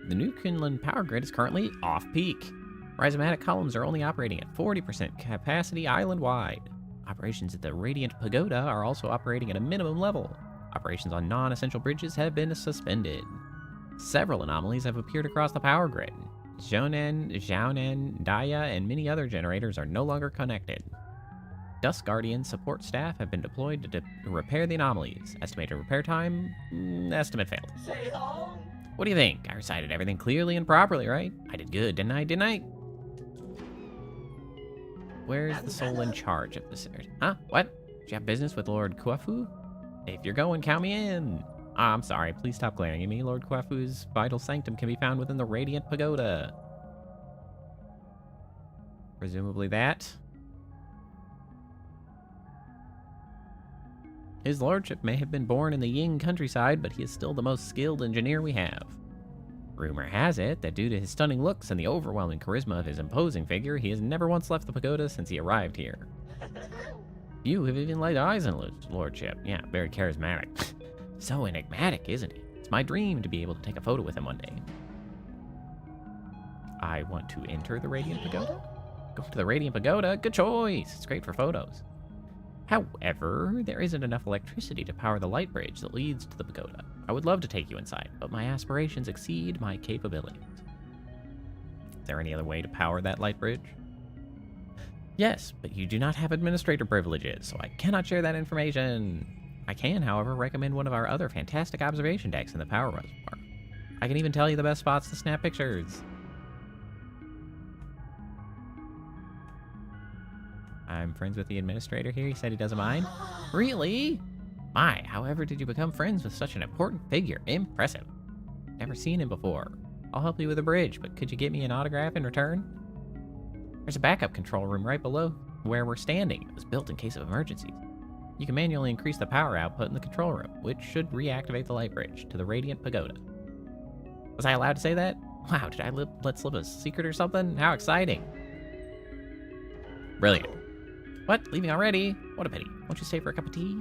The New Kunlun power grid is currently off-peak. Rhizomatic columns are only operating at 40% capacity island-wide. Operations at the Radiant Pagoda are also operating at a minimum level. Operations on non-essential bridges have been suspended. Several anomalies have appeared across the power grid. Xiaonan, Daya, and many other generators are no longer connected. Dusk Guardian support staff have been deployed to repair the anomalies. Estimated repair time? Estimate failed. What do you think? I recited everything clearly and properly, right? I did good, didn't I? Where's the soul in charge of this? Huh? What? Do you have business with Lord Kuafu? If you're going, count me in. I'm sorry, please stop glaring at me. Lord Kuafu's vital sanctum can be found within the Radiant Pagoda. Presumably that. His lordship may have been born in the Ying countryside, but he is still the most skilled engineer we have. Rumor has it that due to his stunning looks and the overwhelming charisma of his imposing figure, he has never once left the pagoda since he arrived here. Few have even laid eyes on his lordship. Yeah, very charismatic. So enigmatic, isn't he? It's my dream to be able to take a photo with him one day. I want to enter the Radiant Pagoda? Go to the Radiant Pagoda? Good choice! It's great for photos. However, there isn't enough electricity to power the light bridge that leads to the pagoda. I would love to take you inside, but my aspirations exceed my capabilities. Is there any other way to power that light bridge? Yes, but you do not have administrator privileges, so I cannot share that information. I can, however, recommend one of our other fantastic observation decks in the power reservoir. I can even tell you the best spots to snap pictures. I'm friends with the administrator here. He said he doesn't mind. Really? My, however did you become friends with such an important figure? Impressive. Never seen him before. I'll help you with a bridge, but could you get me an autograph in return? There's a backup control room right below where we're standing. It was built in case of emergencies. You can manually increase the power output in the control room, which should reactivate the light bridge to the Radiant Pagoda. Was I allowed to say that? Wow, did I let slip a secret or something? How exciting. Brilliant. What? Leaving already? What a pity. Won't you stay for a cup of tea?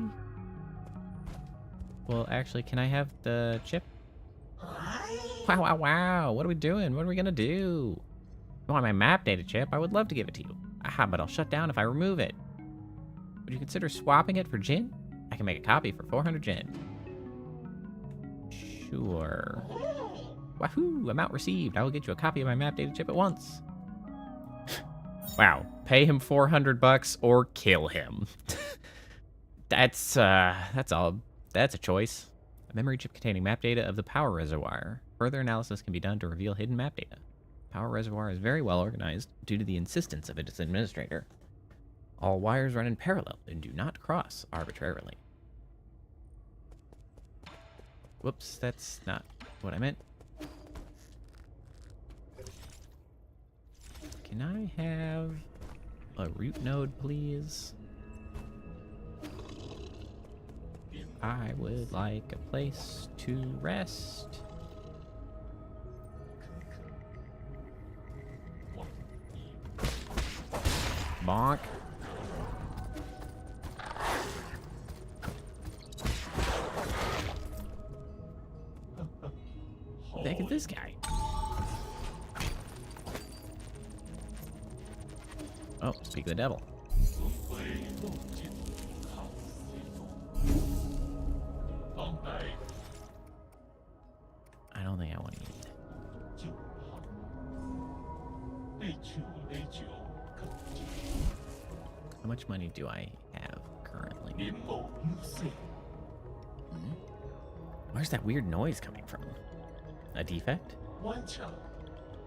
Well, actually, can I have the chip? Wow. What are we doing? What are we gonna do? You want my map data chip? I would love to give it to you. Aha, but I'll shut down if I remove it. Would you consider swapping it for gin? I can make a copy for 400 gin. Sure. Wahoo! Amount received. I will get you a copy of my map data chip at once. Wow. Pay him $400 or kill him. That's all. That's a choice. A memory chip containing map data of the power reservoir. Further analysis can be done to reveal hidden map data. Power reservoir is very well organized due to the insistence of its administrator. All wires run in parallel and do not cross arbitrarily. Whoops, that's not what I meant. Can I have a root node, please? I would like a place to rest. Bonk. The heck is this guy? Oh, speak of the devil. I don't think I want to eat it. How much money do I have currently? Where's that weird noise coming from? A defect?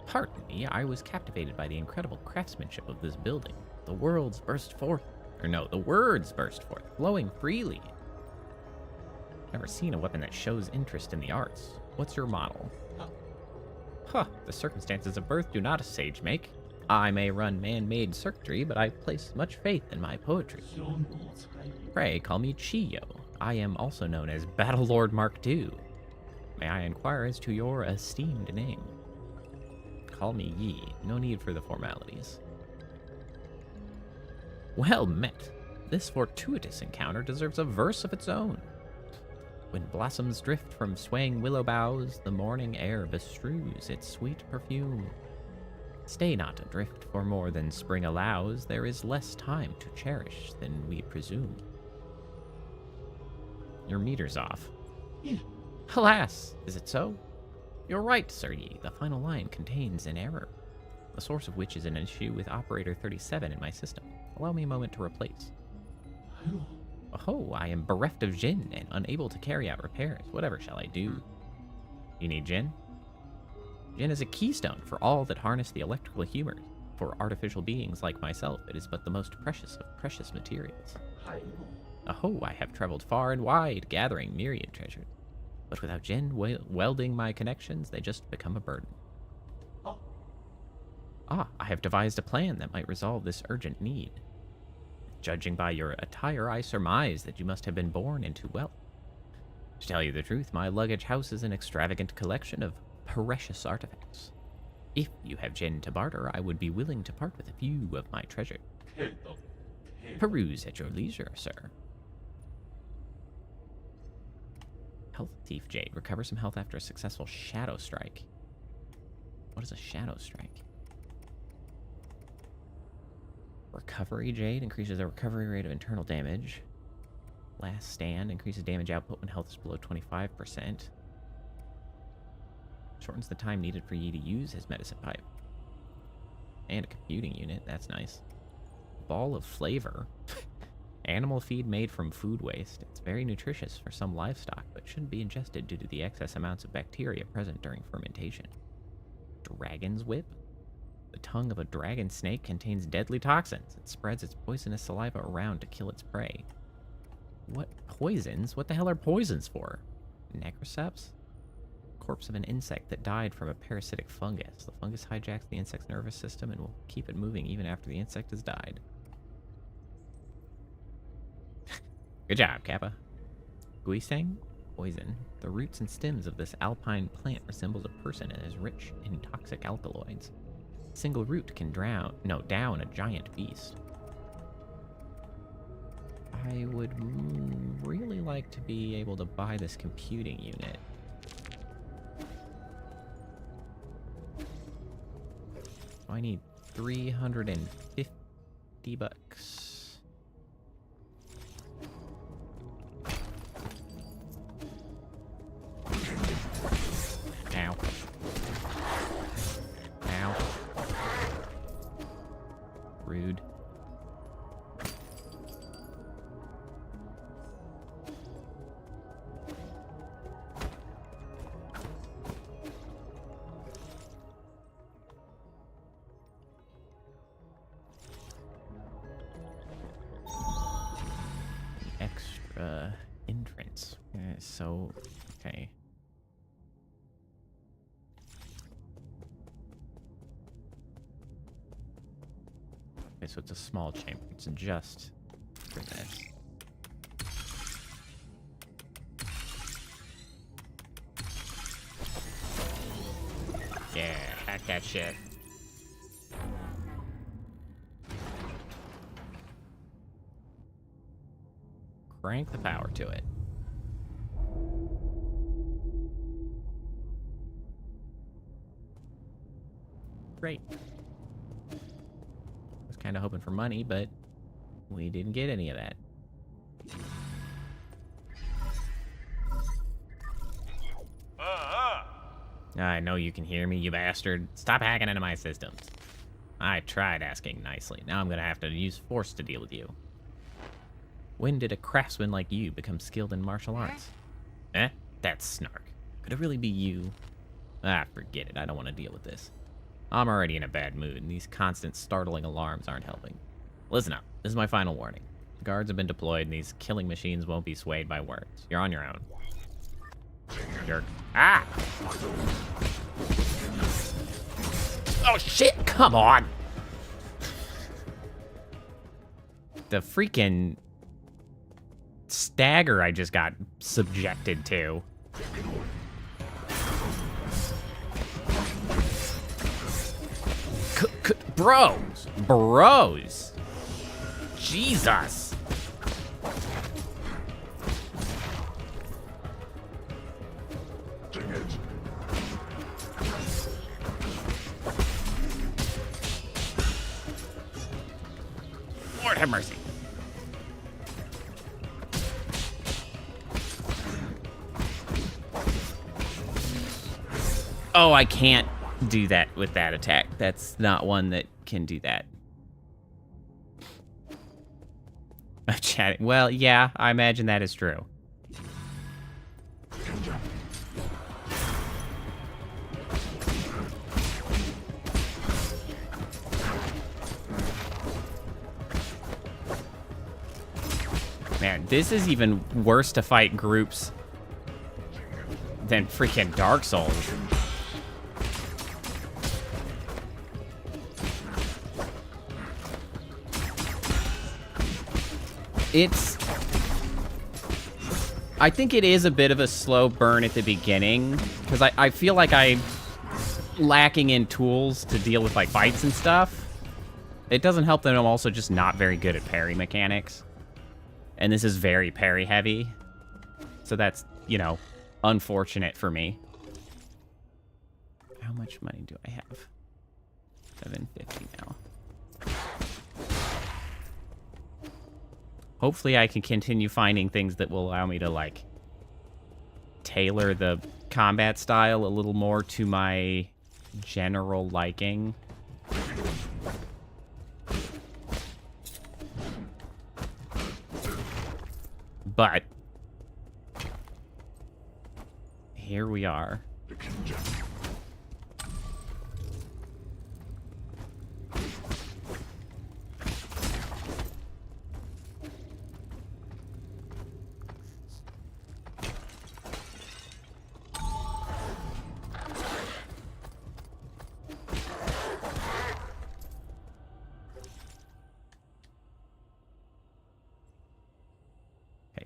Pardon me, I was captivated by the incredible craftsmanship of this building. The words burst forth, flowing freely. Never seen a weapon that shows interest in the arts. What's your model? Huh, the circumstances of birth do not a sage make. I may run man-made circuitry, but I place much faith in my poetry. Pray call me Chiyo. I am also known as Battlelord Mark II. May I inquire as to your esteemed name? Call me Yi. No need for the formalities. Well met. This fortuitous encounter deserves a verse of its own. When blossoms drift from swaying willow boughs, the morning air bestrews its sweet perfume. Stay not adrift for more than spring allows. There is less time to cherish than we presume. Your meter's off. Alas, is it so? You're right, Sir Yi. The final line contains an error, the source of which is an issue with operator 37 in my system. Allow me a moment to replace. Oh, I am bereft of Jin and unable to carry out repairs. Whatever shall I do? You need Jin? Jin is a keystone for all that harness the electrical humors. For artificial beings like myself, it is but the most precious of precious materials. Oh, I have traveled far and wide, gathering myriad treasures. But without Jin welding my connections, they just become a burden. Ah, I have devised a plan that might resolve this urgent need. Judging by your attire, I surmise that you must have been born into wealth. To tell you the truth, my luggage houses an extravagant collection of precious artifacts. If you have Jin to barter, I would be willing to part with a few of my treasure. Peruse at your leisure, sir. Health Thief Jade. Recover some health after a successful Shadow Strike. What is a Shadow Strike? Recovery Jade increases the recovery rate of internal damage. Last Stand increases damage output when health is below 25%. Shortens the time needed for Yi to use his medicine pipe. And a computing unit, that's nice. Ball of Flavor. Animal feed made from food waste. It's very nutritious for some livestock, but shouldn't be ingested due to the excess amounts of bacteria present during fermentation. Dragon's Whip. The tongue of a dragon snake contains deadly toxins. It spreads its poisonous saliva around to kill its prey. What poisons? What the hell are poisons for? Necroceps? Corpse of an insect that died from a parasitic fungus. The fungus hijacks the insect's nervous system and will keep it moving even after the insect has died. Good job, Kappa. Guisang? Poison. The roots and stems of this alpine plant resembles a person and is rich in toxic alkaloids. A single root can down a giant beast. I would really like to be able to buy this computing unit. I need 350 bucks. Ow. Ow. Rude. Extra entrance. So, okay. Okay, so it's a small chamber. It's just for this. Yeah, hack that shit. Crank the power to it. Great. Was kind of hoping for money, but we didn't get any of that. I know you can hear me, you bastard. Stop hacking into my systems. I tried asking nicely. Now I'm gonna have to use force to deal with you. When did a craftsman like you become skilled in martial arts? Eh? That's snark. Could it really be you? Ah, forget it. I don't want to deal with this. I'm already in a bad mood, and these constant startling alarms aren't helping. Listen up. This is my final warning. The guards have been deployed, and these killing machines won't be swayed by words. You're on your own. Jerk. Ah! Oh, shit! Come on! The freaking stagger I just got subjected to. Bros! Bros! Jesus! Lord have mercy. Oh, I can't do that with that attack. That's not one that can do that. I'm chatting. Well, yeah, I imagine that is true. Man, this is even worse to fight groups than freaking Dark Souls. I think it is a bit of a slow burn at the beginning, because I feel like I'm lacking in tools to deal with, like, fights and stuff. It doesn't help that I'm also just not very good at parry mechanics. And this is very parry heavy. So that's, you know, unfortunate for me. How much money do I have? 750 now. Hopefully I can continue finding things that will allow me to, like, tailor the combat style a little more to my general liking. But here we are.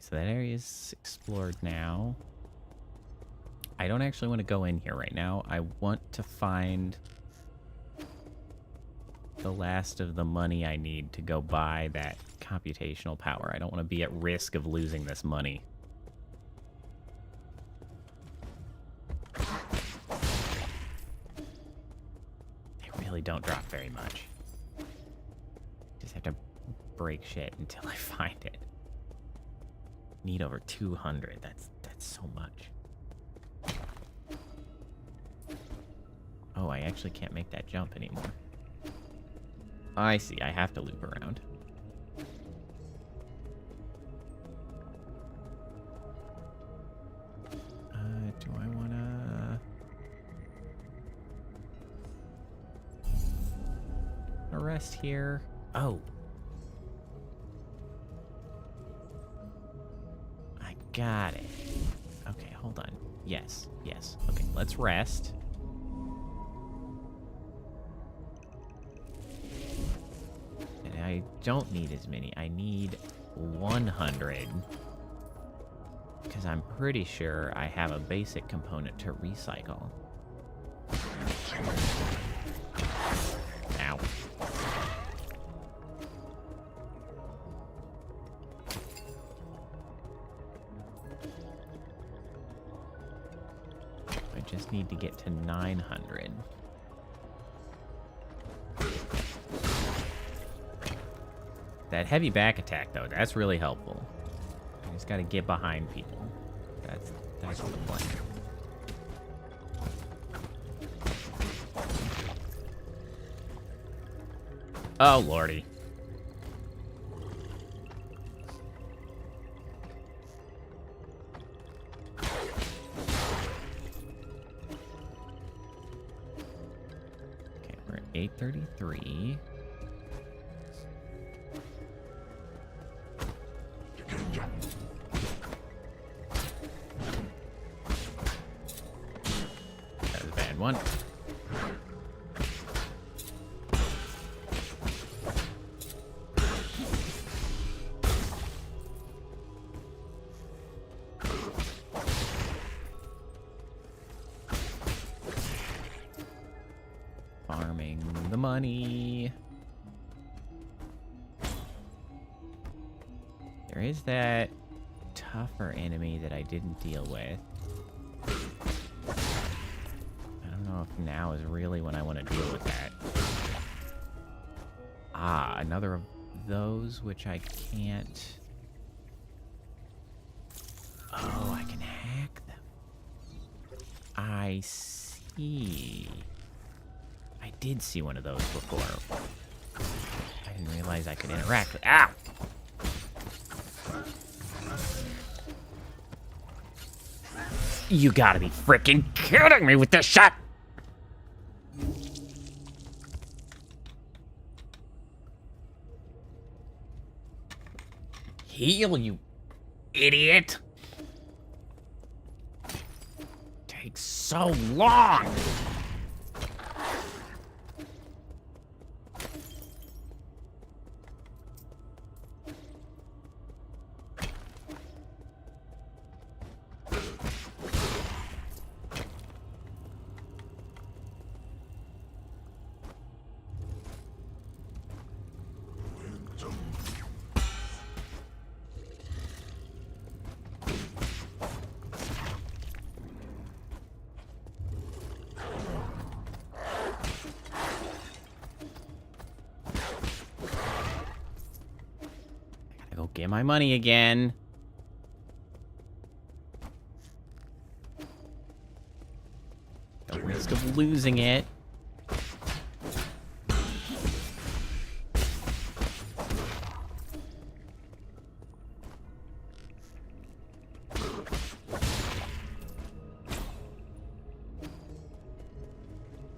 So that area is explored now. I don't actually want to go in here right now. I want to find the last of the money I need to go buy that computational power. I don't want to be at risk of losing this money. They really don't drop very much. Just have to break shit until I find it. Need over 200. That's so much. Oh, I actually can't make that jump anymore. I see. I have to loop around. Do I wanna rest here? Oh. Got it. Okay, hold on. Yes, yes. Okay, let's rest. And I don't need as many. I need 100. Because I'm pretty sure I have a basic component to recycle. Ow. Just need to get to 900. That heavy back attack, though, that's really helpful. I just gotta get behind people. That's the plan. Oh, lordy. Okay, we're at 833. That was a bad one. Farming the money. There is that tougher enemy that I didn't deal with. I don't know if now is really when I want to deal with that. Ah, another of those which I can't. Oh, I can hack them. I see. I did see one of those before. I didn't realize I could interact with. Ow! You gotta be freaking kidding me with this shot! Heal, you idiot! Takes so long! Go get my money again. The risk of losing it.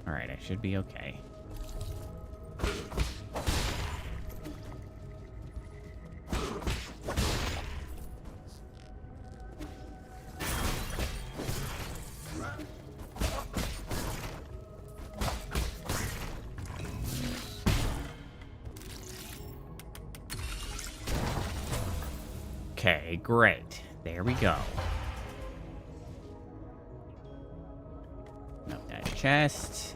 All right, I should be okay. Okay, great. There we go. Up that chest.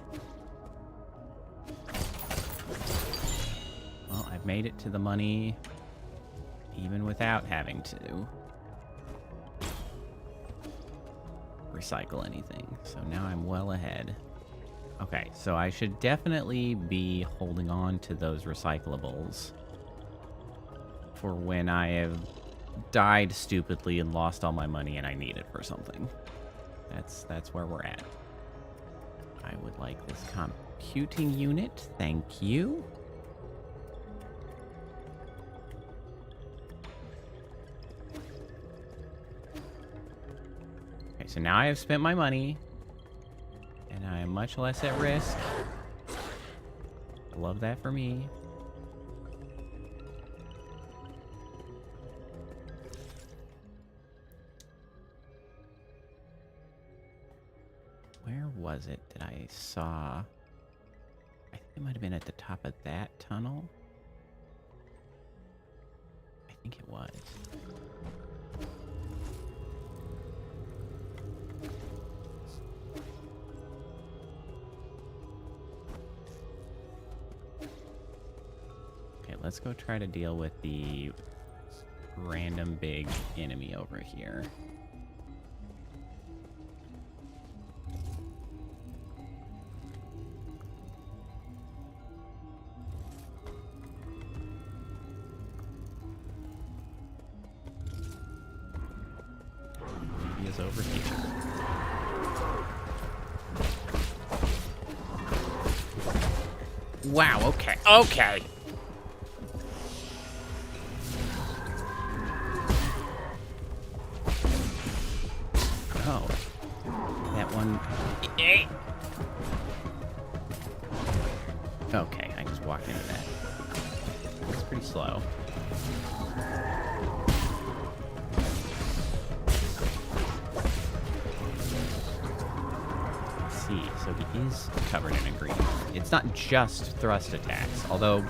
Well, I've made it to the money, even without having to recycle anything. So now I'm well ahead. Okay, so I should definitely be holding on to those recyclables for when I have died stupidly and lost all my money and I need it for something. That's where we're at. I would like this computing unit. Thank you. Okay, so now I have spent my money and I am much less at risk. I love that for me. Where was it that I saw? I think it might have been at the top of that tunnel. I think it was. Okay, let's go try to deal with the random big enemy over here. over here. Wow, okay. Okay. Oh. That one. Okay, I just walked into that. It's pretty slow. Let's see, so he is covered in a green. It's not just thrust attacks, although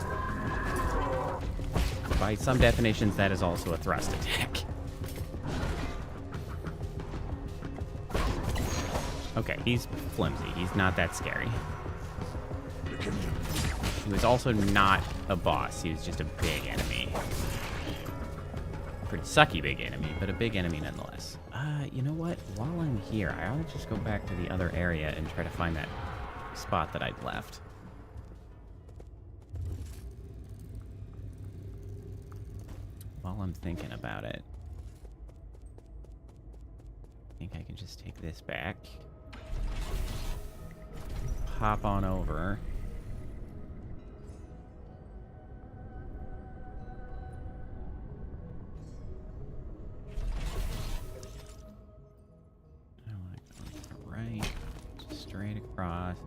by some definitions that is also a thrust attack. Okay, he's flimsy. He's not that scary. He was also not a boss. He was just a big enemy. Pretty sucky big enemy, but a big enemy nonetheless. You know what? While I'm here, I ought to just go back to the other area and try to find that spot that I'd left. While I'm thinking about it, I think I can just take this back. Hop on over. I want to go to the right, just straight across.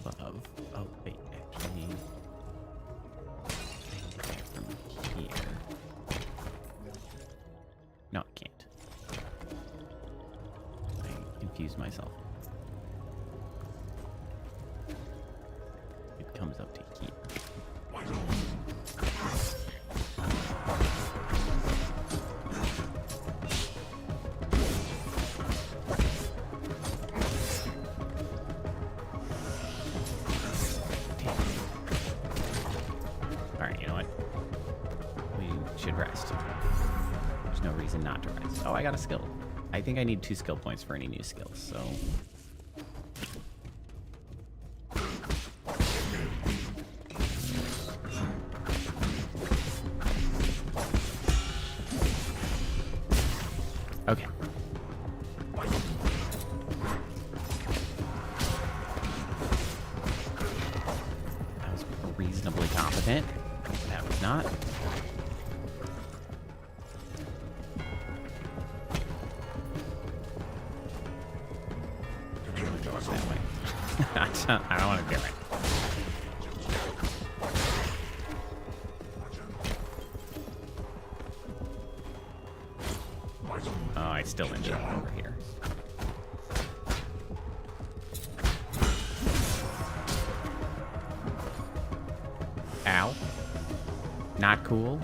Above. Oh, wait, actually. I can get that from here. No, I can't. I confused myself. It comes up to here. Alright, you know what? We should rest. There's no reason not to rest. Oh, I got a skill. I think I need 2 skill points for any new skills, so... Okay. That was reasonably competent. That was not. Go that way. I don't want to do it. Oh, I still ended up over here. Ow. Not cool.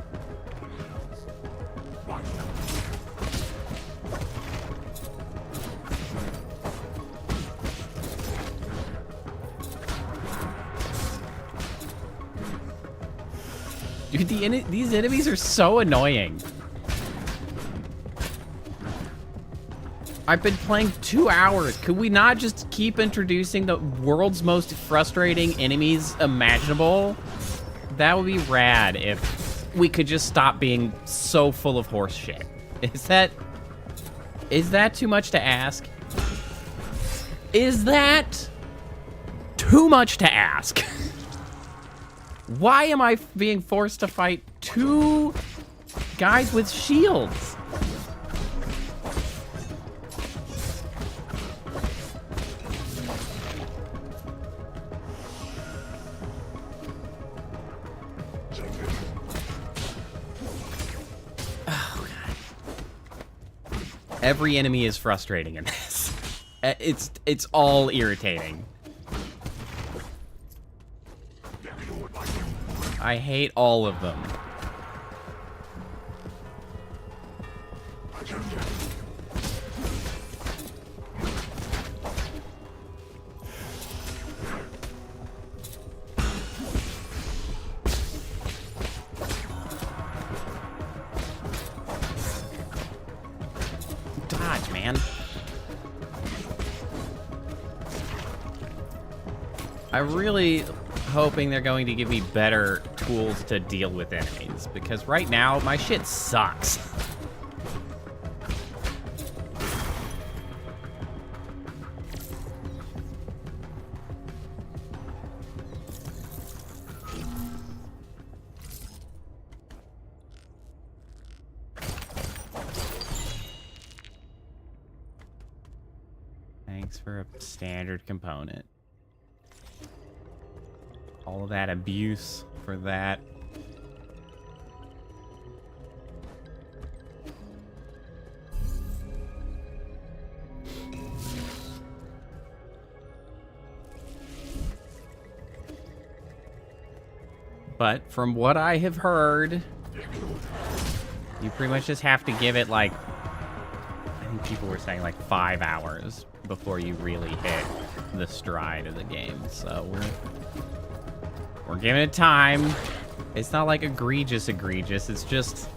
Dude, these enemies are so annoying. I've been playing 2 hours. Could we not just keep introducing the world's most frustrating enemies imaginable? That would be rad if we could just stop being so full of horse shit. Is that too much to ask? Is that too much to ask? Why am I being forced to fight 2 guys with shields? Every enemy is frustrating in this. It's all irritating. I hate all of them. Dodge, man. I'm really hoping they're going to give me better tools to deal with enemies, because right now, my shit sucks. Thanks for a standard component. All of that abuse for that. But from what I have heard, you pretty much just have to give it like, I think people were saying like 5 hours before you really hit the stride of the game. So we're giving it time. It's not like egregious. It's just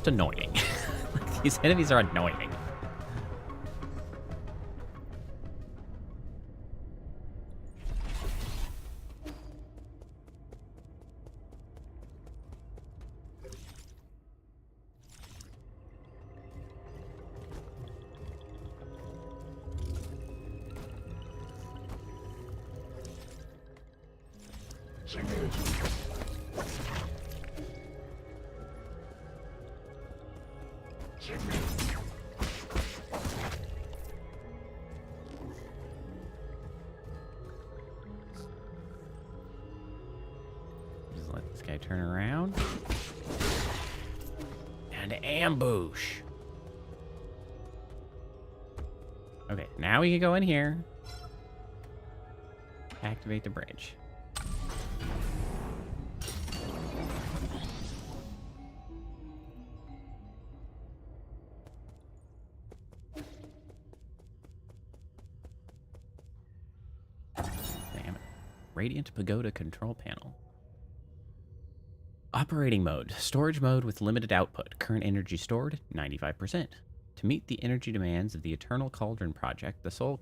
annoying. These enemies are annoying. Just let this guy turn around. And ambush. Okay, now we can go in here. Activate the bridge. Damn it. Radiant Pagoda control panel. Operating mode. Storage mode with limited output. Current energy stored, 95%. To meet the energy demands of the Eternal Cauldron project, the Soul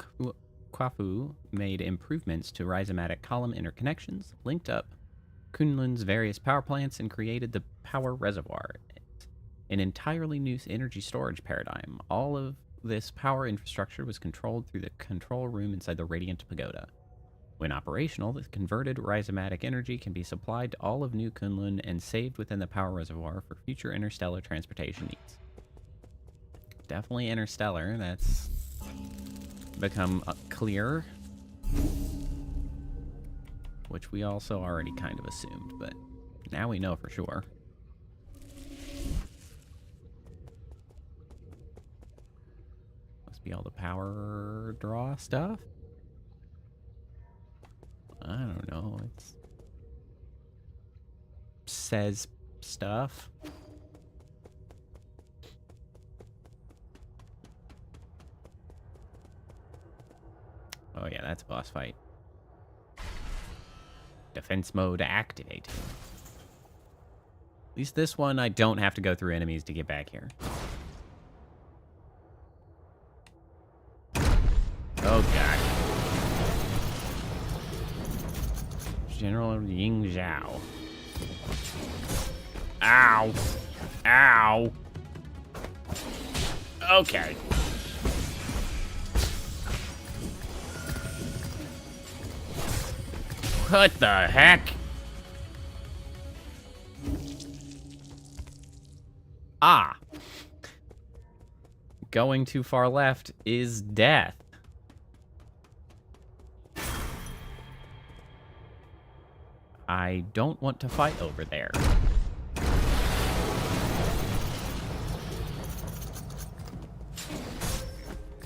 Kwafu made improvements to rhizomatic column interconnections, linked up Kunlun's various power plants, and created the power reservoir, an entirely new energy storage paradigm. All of this power infrastructure was controlled through the control room inside the Radiant Pagoda. When operational, the converted rhizomatic energy can be supplied to all of New Kunlun and saved within the power reservoir for future interstellar transportation needs. Definitely interstellar, that's become clear. Which we also already kind of assumed, but now we know for sure. Must be all the power draw stuff? I don't know, it's says stuff. Oh yeah, that's a boss fight. Defense mode activated. At least this one, I don't have to go through enemies to get back here. Oh god. General Ying Zhao. Ow. Ow. Okay. What the heck? Ah. Going too far left is death. I don't want to fight over there.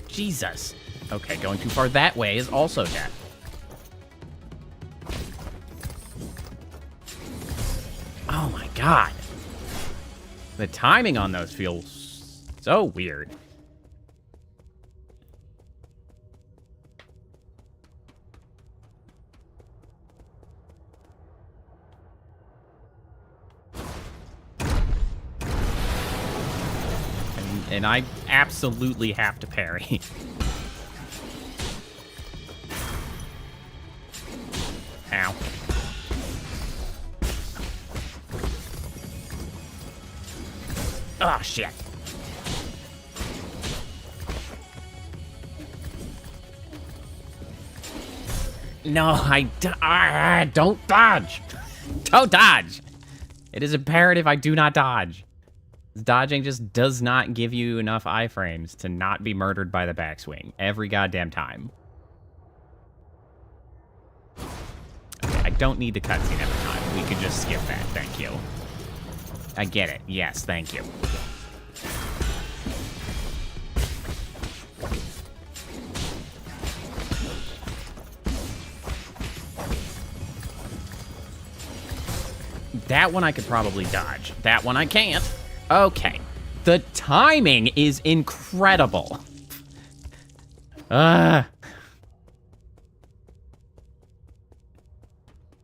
Jesus. Okay, going too far that way is also death. Oh my god. The timing on those feels so weird. and I absolutely have to parry. Ow. Oh, shit. No, don't dodge. Don't dodge. It is imperative I do not dodge. Dodging just does not give you enough iframes to not be murdered by the backswing every goddamn time. Okay, I don't need the cutscene every time. We could just skip that. Thank you. I get it. Yes, thank you. That one I could probably dodge. That one I can't. Okay. The timing is incredible.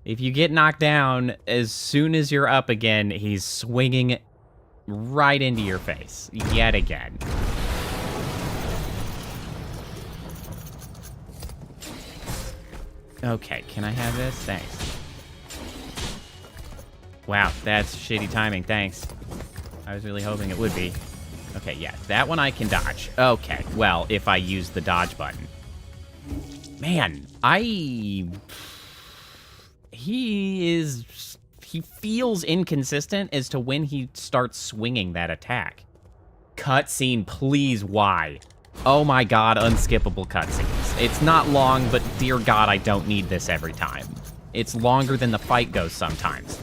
If you get knocked down, as soon as you're up again, he's swinging right into your face. Yet again. Okay, can I have this? Thanks. Wow, that's shitty timing, thanks. I was really hoping it would be. Okay, yeah, that one I can dodge. Okay, well, if I use the dodge button. Man, he feels inconsistent as to when he starts swinging that attack. Cutscene, please, why? Oh my god, unskippable cutscenes. It's not long, but dear god, I don't need this every time. It's longer than the fight goes sometimes.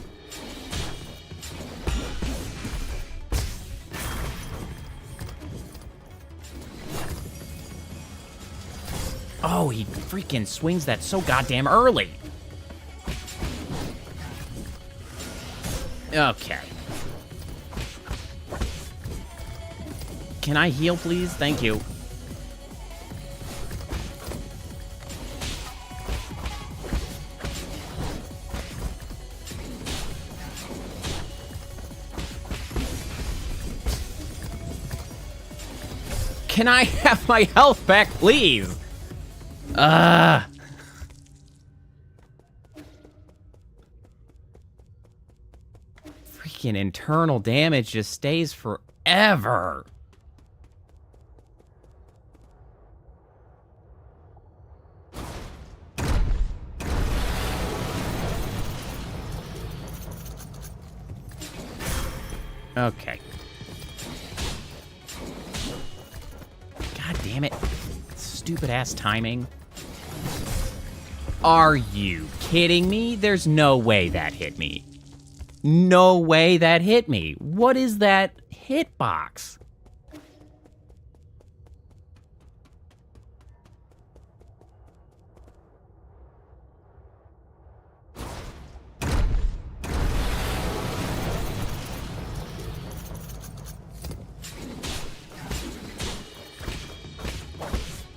Oh, he freaking swings that so goddamn early. Okay. Can I heal, please? Thank you. Can I have my health back, please? Freaking internal damage just stays forever. Okay. God damn it. Stupid ass timing. Are you kidding me? There's no way that hit me. No way that hit me. What is that hitbox?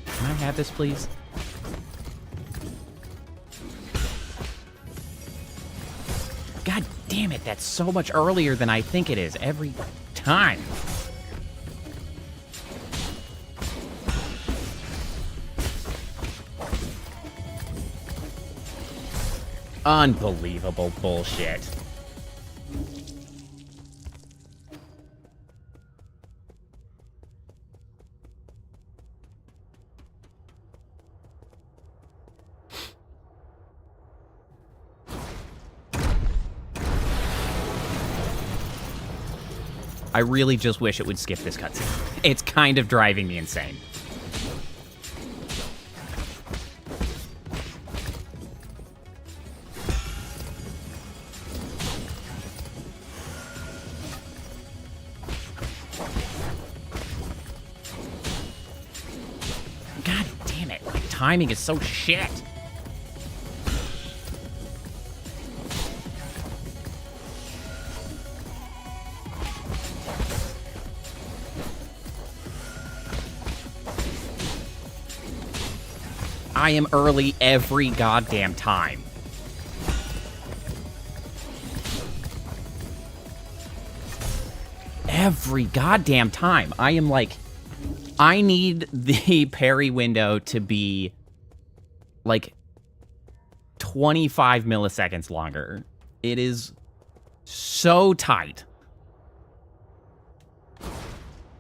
Can I have this, please? God damn it, that's so much earlier than I think it is every time. Unbelievable bullshit. I really just wish it would skip this cutscene. It's kind of driving me insane. God damn it, my timing is so shit. I am early every goddamn time. every goddamn time. I am like, I need the parry window to be like 25 milliseconds longer. It is so tight.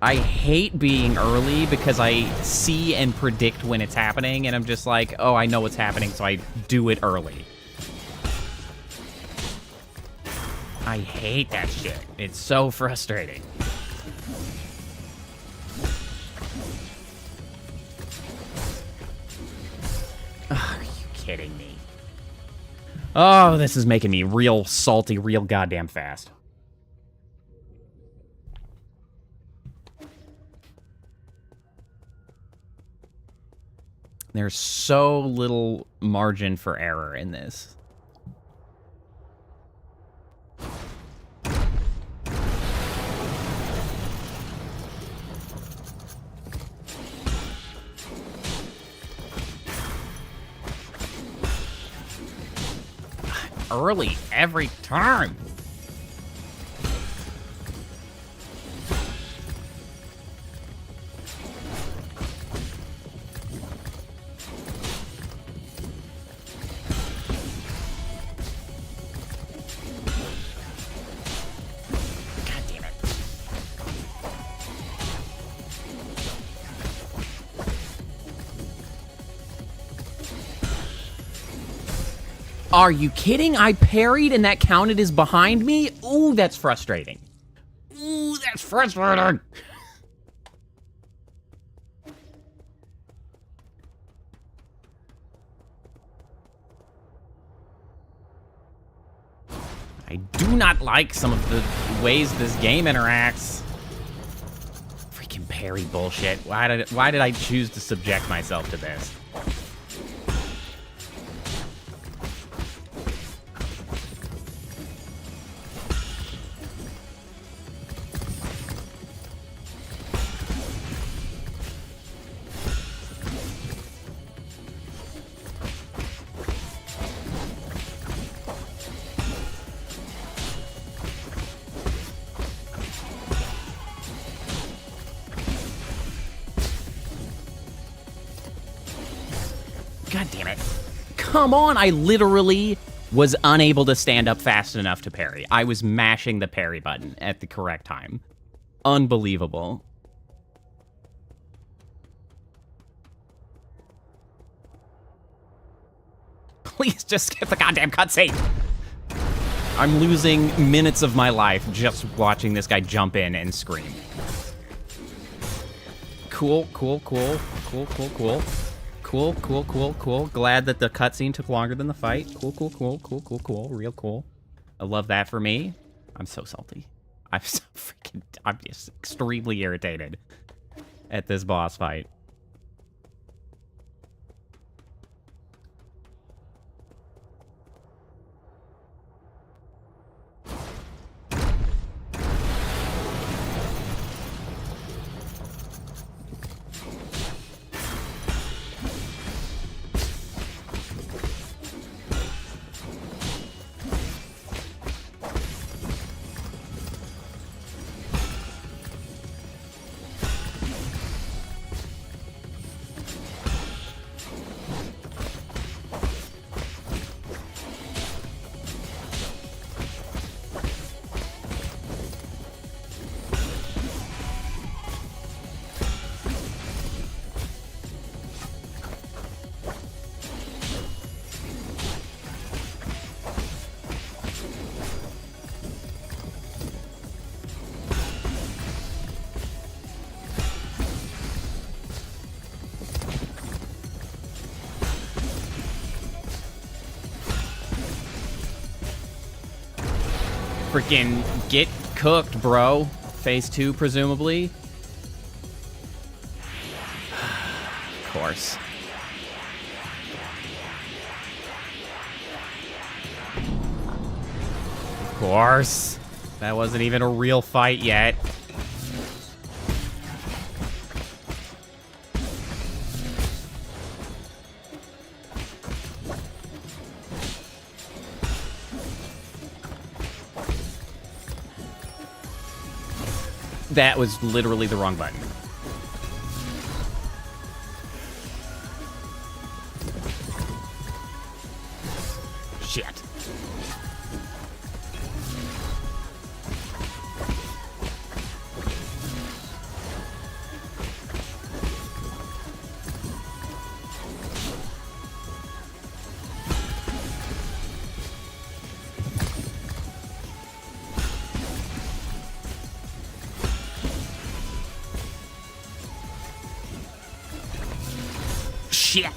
I hate being early because I see and predict when it's happening, and I'm just like, oh, I know what's happening, so I do it early. I hate that shit. It's so frustrating. Ugh, are you kidding me? Oh, this is making me real salty, real goddamn fast. There's so little margin for error in this. Early every time. Are you kidding? I parried and that counted as behind me? Ooh, that's frustrating. Ooh, that's frustrating. I do not like some of the ways this game interacts. Freaking parry bullshit. Why did I choose to subject myself to this? God damn it. Come on, I literally was unable to stand up fast enough to parry. I was mashing the parry button at the correct time. Unbelievable. Please just skip the goddamn cutscene. I'm losing minutes of my life just watching this guy jump in and scream. Cool, cool, cool. Cool, cool, cool. Cool, cool, cool, cool. Glad that the cutscene took longer than the fight. Cool, cool, cool, cool, cool, cool. Real cool. I love that for me. I'm so salty. I'm just extremely irritated at this boss fight. Freaking get cooked, bro. Phase 2, presumably. Of course. Of course. That wasn't even a real fight yet. That was literally the wrong button. Shit. Shit.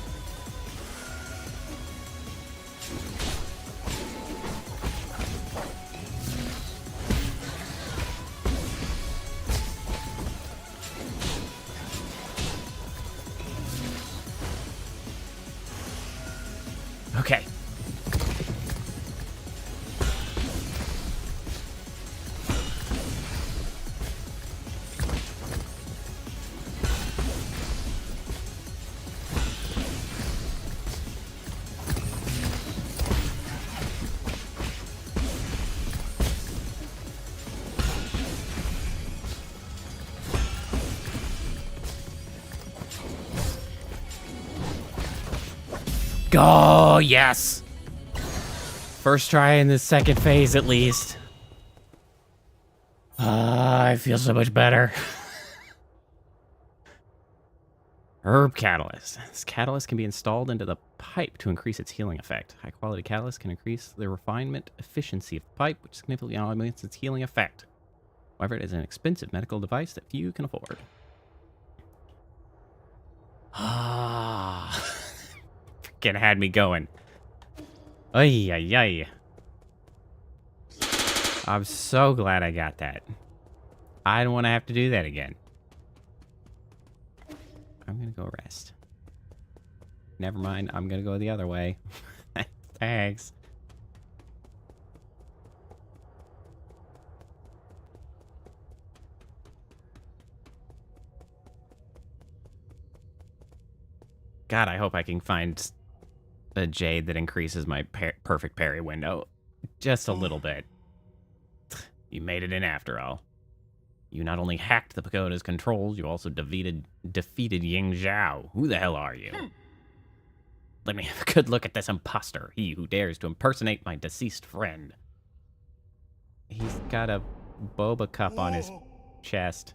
Okay. Go, yes. First try in the second phase, at least. I feel so much better. Herb catalyst. This catalyst can be installed into the pipe to increase its healing effect. High quality catalyst can increase the refinement efficiency of the pipe, which significantly augments its healing effect. However, it is an expensive medical device that few can afford. Ah. Freaking had me going. Ay, ay, ay. I'm so glad I got that. I don't want to have to do that again. I'm going to go rest. Never mind. I'm going to go the other way. Thanks. God, I hope I can find a jade that increases my perfect parry window just a little bit. You made it in after all. You not only hacked the pagoda's controls, you also defeated Ying Zhao. Who the hell are you? Let me have a good look at this imposter, he who dares to impersonate my deceased friend. He's got a boba cup on his chest.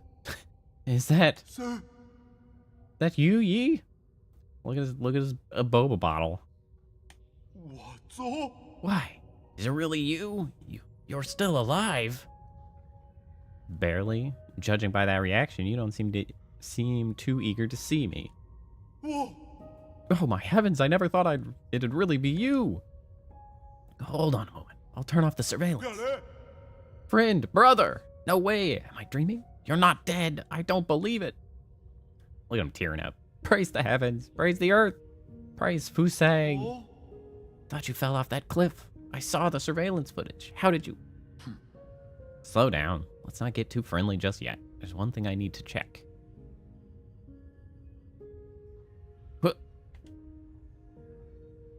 Is that you, Yi? Look at his boba bottle. Why? Is it really you? You're still alive. Barely. Judging by that reaction, you don't seem too eager to see me. Oh my heavens, I never thought it'd really be you. Hold on a moment. I'll turn off the surveillance. Friend, brother. No way. Am I dreaming? You're not dead. I don't believe it. Look at him tearing up. Praise the heavens. Praise the earth. Praise Fusang. Thought you fell off that cliff. I saw the surveillance footage. How did you... Slow down. Let's not get too friendly just yet. There's one thing I need to check.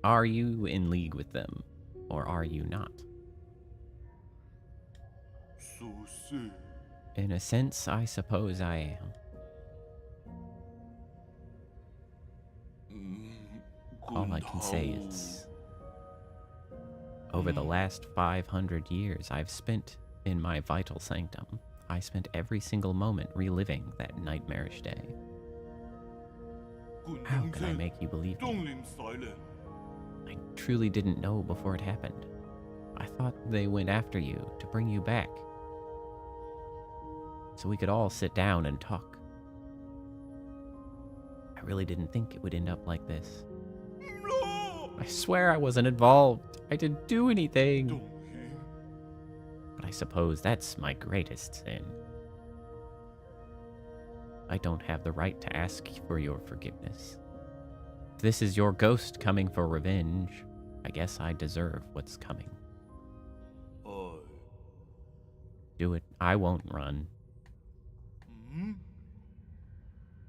Are you in league with them, or are you not? In a sense, I suppose I am. All I can say is, over the last 500 years I've spent in my vital sanctum, I spent every single moment reliving that nightmarish day. How can I make you believe me? I truly didn't know before it happened. I thought they went after you to bring you back, so we could all sit down and talk. I really didn't think it would end up like this. I swear I wasn't involved. I didn't do anything. But I suppose that's my greatest sin. I don't have the right to ask for your forgiveness. If this is your ghost coming for revenge, I guess I deserve what's coming. Do it. I won't run.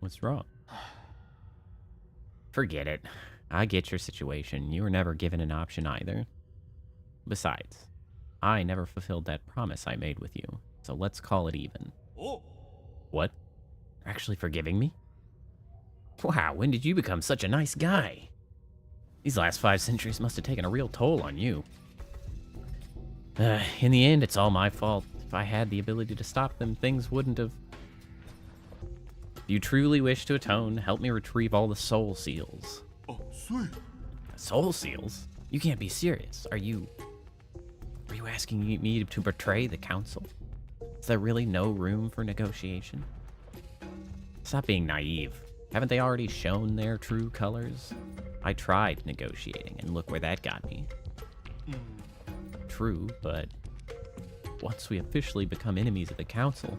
What's wrong? Forget it. I get your situation. You were never given an option either. Besides, I never fulfilled that promise I made with you, so let's call it even. What? You're actually forgiving me? Wow, when did you become such a nice guy? These last 5 centuries must have taken a real toll on you. In the end, it's all my fault. If I had the ability to stop them, things wouldn't have... If you truly wish to atone, help me retrieve all the soul seals. Oh, sweet. Soul seals? You can't be serious. Are you asking me to betray the council? Is there really no room for negotiation? Stop being naive. Haven't they already shown their true colors? I tried negotiating, and look where that got me. True, but once we officially become enemies of the council,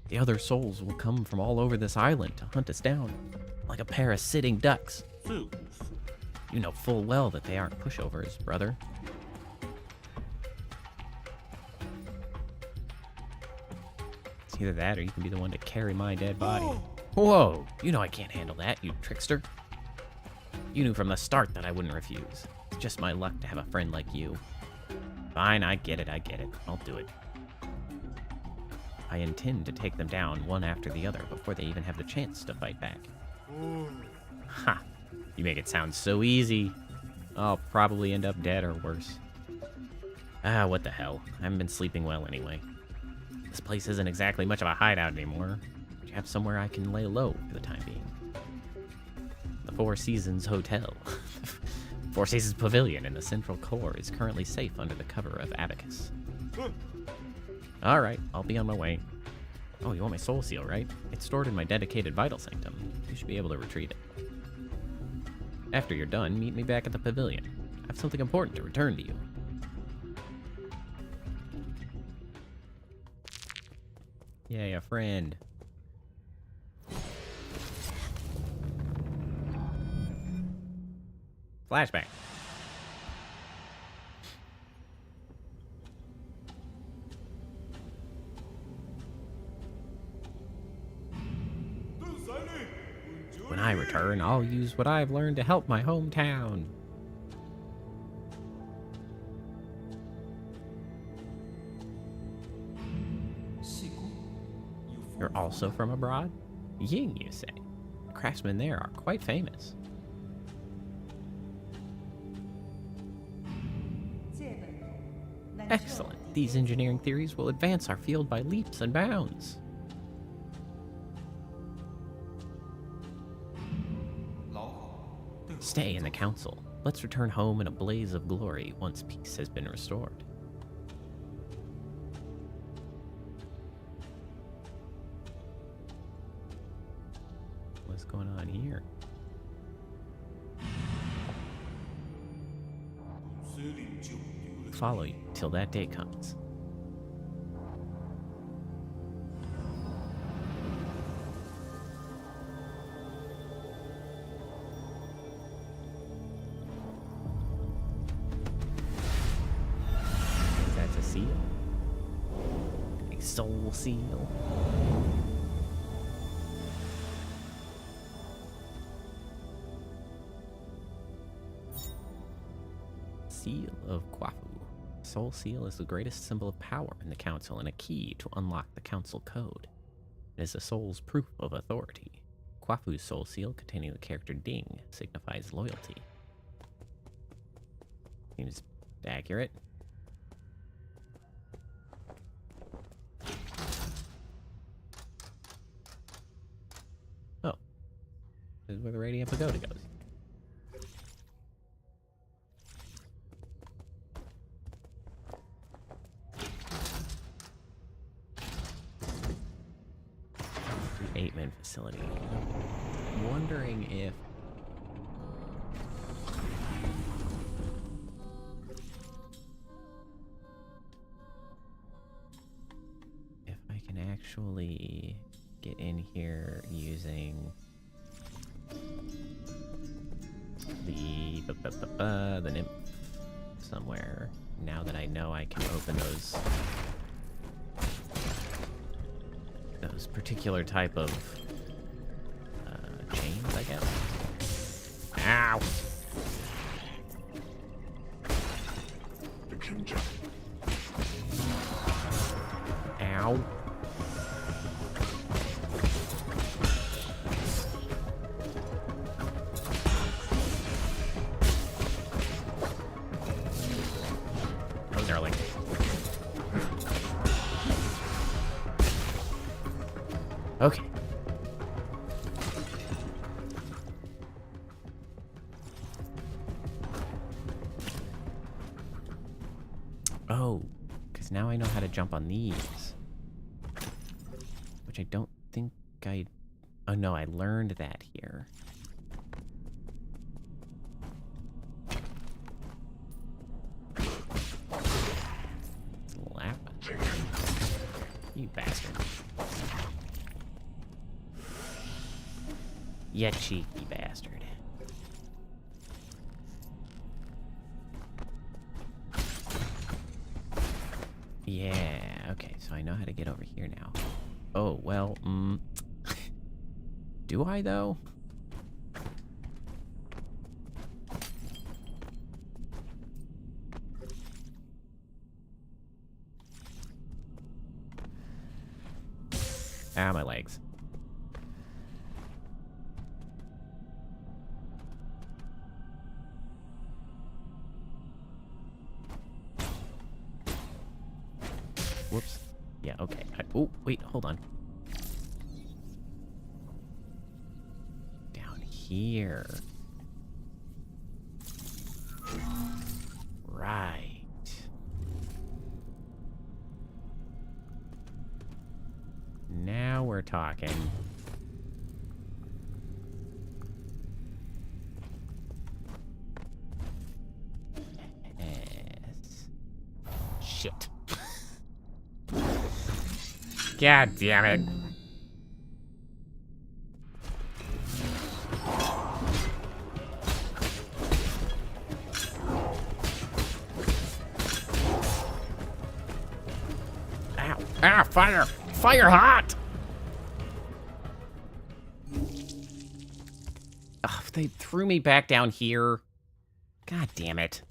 the other souls will come from all over this island to hunt us down, like a pair of sitting ducks. You know full well that they aren't pushovers, brother. It's either that or you can be the one to carry my dead body. Whoa, you know I can't handle that, you trickster. You knew from the start that I wouldn't refuse. It's just my luck to have a friend like you. Fine, I get it. I'll do it. I intend to take them down one after the other before they even have the chance to fight back. Ha! You make it sound so easy. I'll probably end up dead or worse. Ah, what the hell. I haven't been sleeping well anyway. This place isn't exactly much of a hideout anymore. But you have somewhere I can lay low for the time being. The Four Seasons Hotel. Four Seasons Pavilion in the central core is currently safe under the cover of Abacus. Alright, I'll be on my way. Oh, you want my soul seal, right? It's stored in my dedicated vital sanctum. You should be able to retrieve it. After you're done, meet me back at the pavilion. I have something important to return to you. Yay, a friend. Flashback. When I return, I'll use what I've learned to help my hometown. You're also from abroad? Ying, you say? Craftsmen there are quite famous. Excellent. These engineering theories will advance our field by leaps and bounds. Stay in the council. Let's return home in a blaze of glory once peace has been restored. What's going on here? Follow you till that day comes. That's a seal. A soul seal. Seal of Quafu. Soul seal is the greatest symbol of power in the council and a key to unlock the council code. It is the soul's proof of authority. Quafu's soul seal, containing the character Ding, signifies loyalty. Seems accurate. Oh. This is where the Radiant Pagoda goes. Eight-man facility. I'm wondering if I can actually get in here using the nymph somewhere. Now that I know I can open those particular type of chains, I guess. Ow! Ow. Okay. Oh, because now I know how to jump on these. Which I don't think I... Oh, no, I learned that here. Slap. You bastard. You cheeky bastard. Yeah, okay, so I know how to get over here now. Oh, well, do I, though? Ah, my legs. Whoops. Yeah, okay. Oh, wait, hold on. Down here. Right. Now we're talking. Yes. Shit. God damn it. Ow. Ah, fire! Fire hot! Ugh, they threw me back down here. God damn it.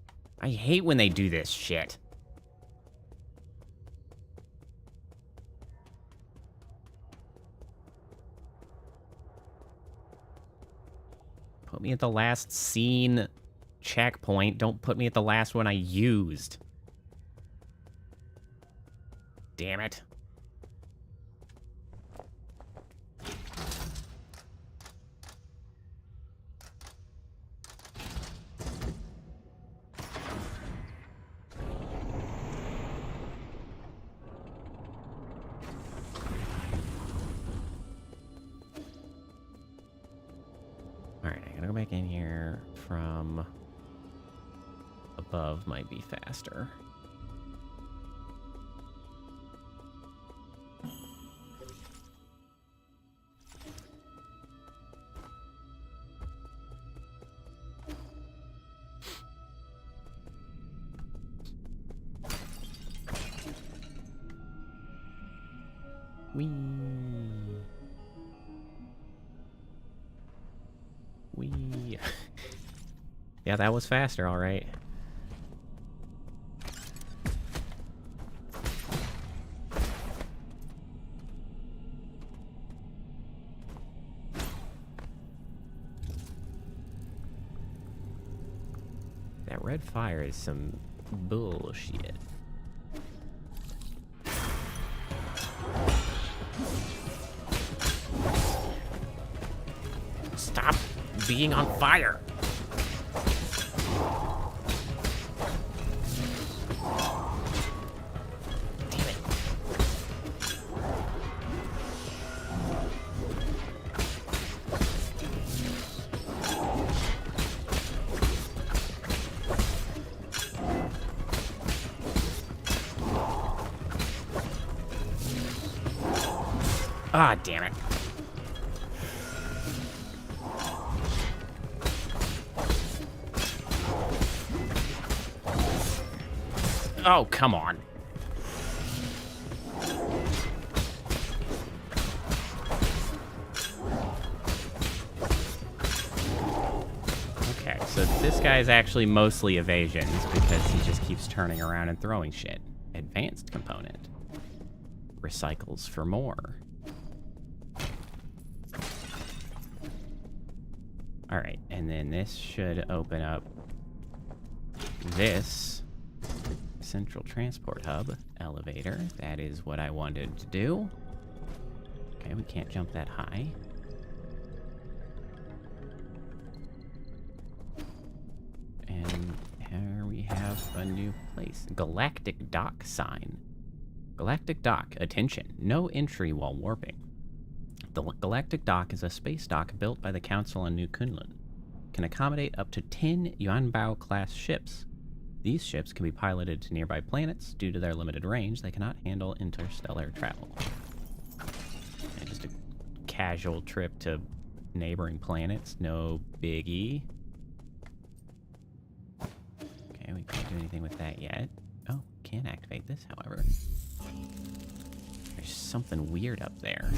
I hate when they do this shit. Put me at the last scene checkpoint. Don't put me at the last one I used. Damn it. Alright, I gotta go back in here from above might be faster. Whee! Whee! Yeah, that was faster, all right. That red fire is some bullshit. Stop being on fire. Damn it. Ah, damn it. Oh, come on. Okay, so this guy's actually mostly evasions because he just keeps turning around and throwing shit. Advanced component. Recycles for more. Alright, and then this should open up this central transport hub elevator. That is what I wanted to do. Okay, we can't jump that high. And here we have a new place. Galactic Dock sign. Galactic Dock, attention, no entry while warping. The Galactic Dock is a space dock built by the Council on New Kunlun. Can accommodate up to 10 Yuanbao class ships. These ships can be piloted to nearby planets. Due to their limited range, they cannot handle interstellar travel. And just a casual trip to neighboring planets, no biggie. Okay, we can't do anything with that yet. Oh, can activate this, however. There's something weird up there.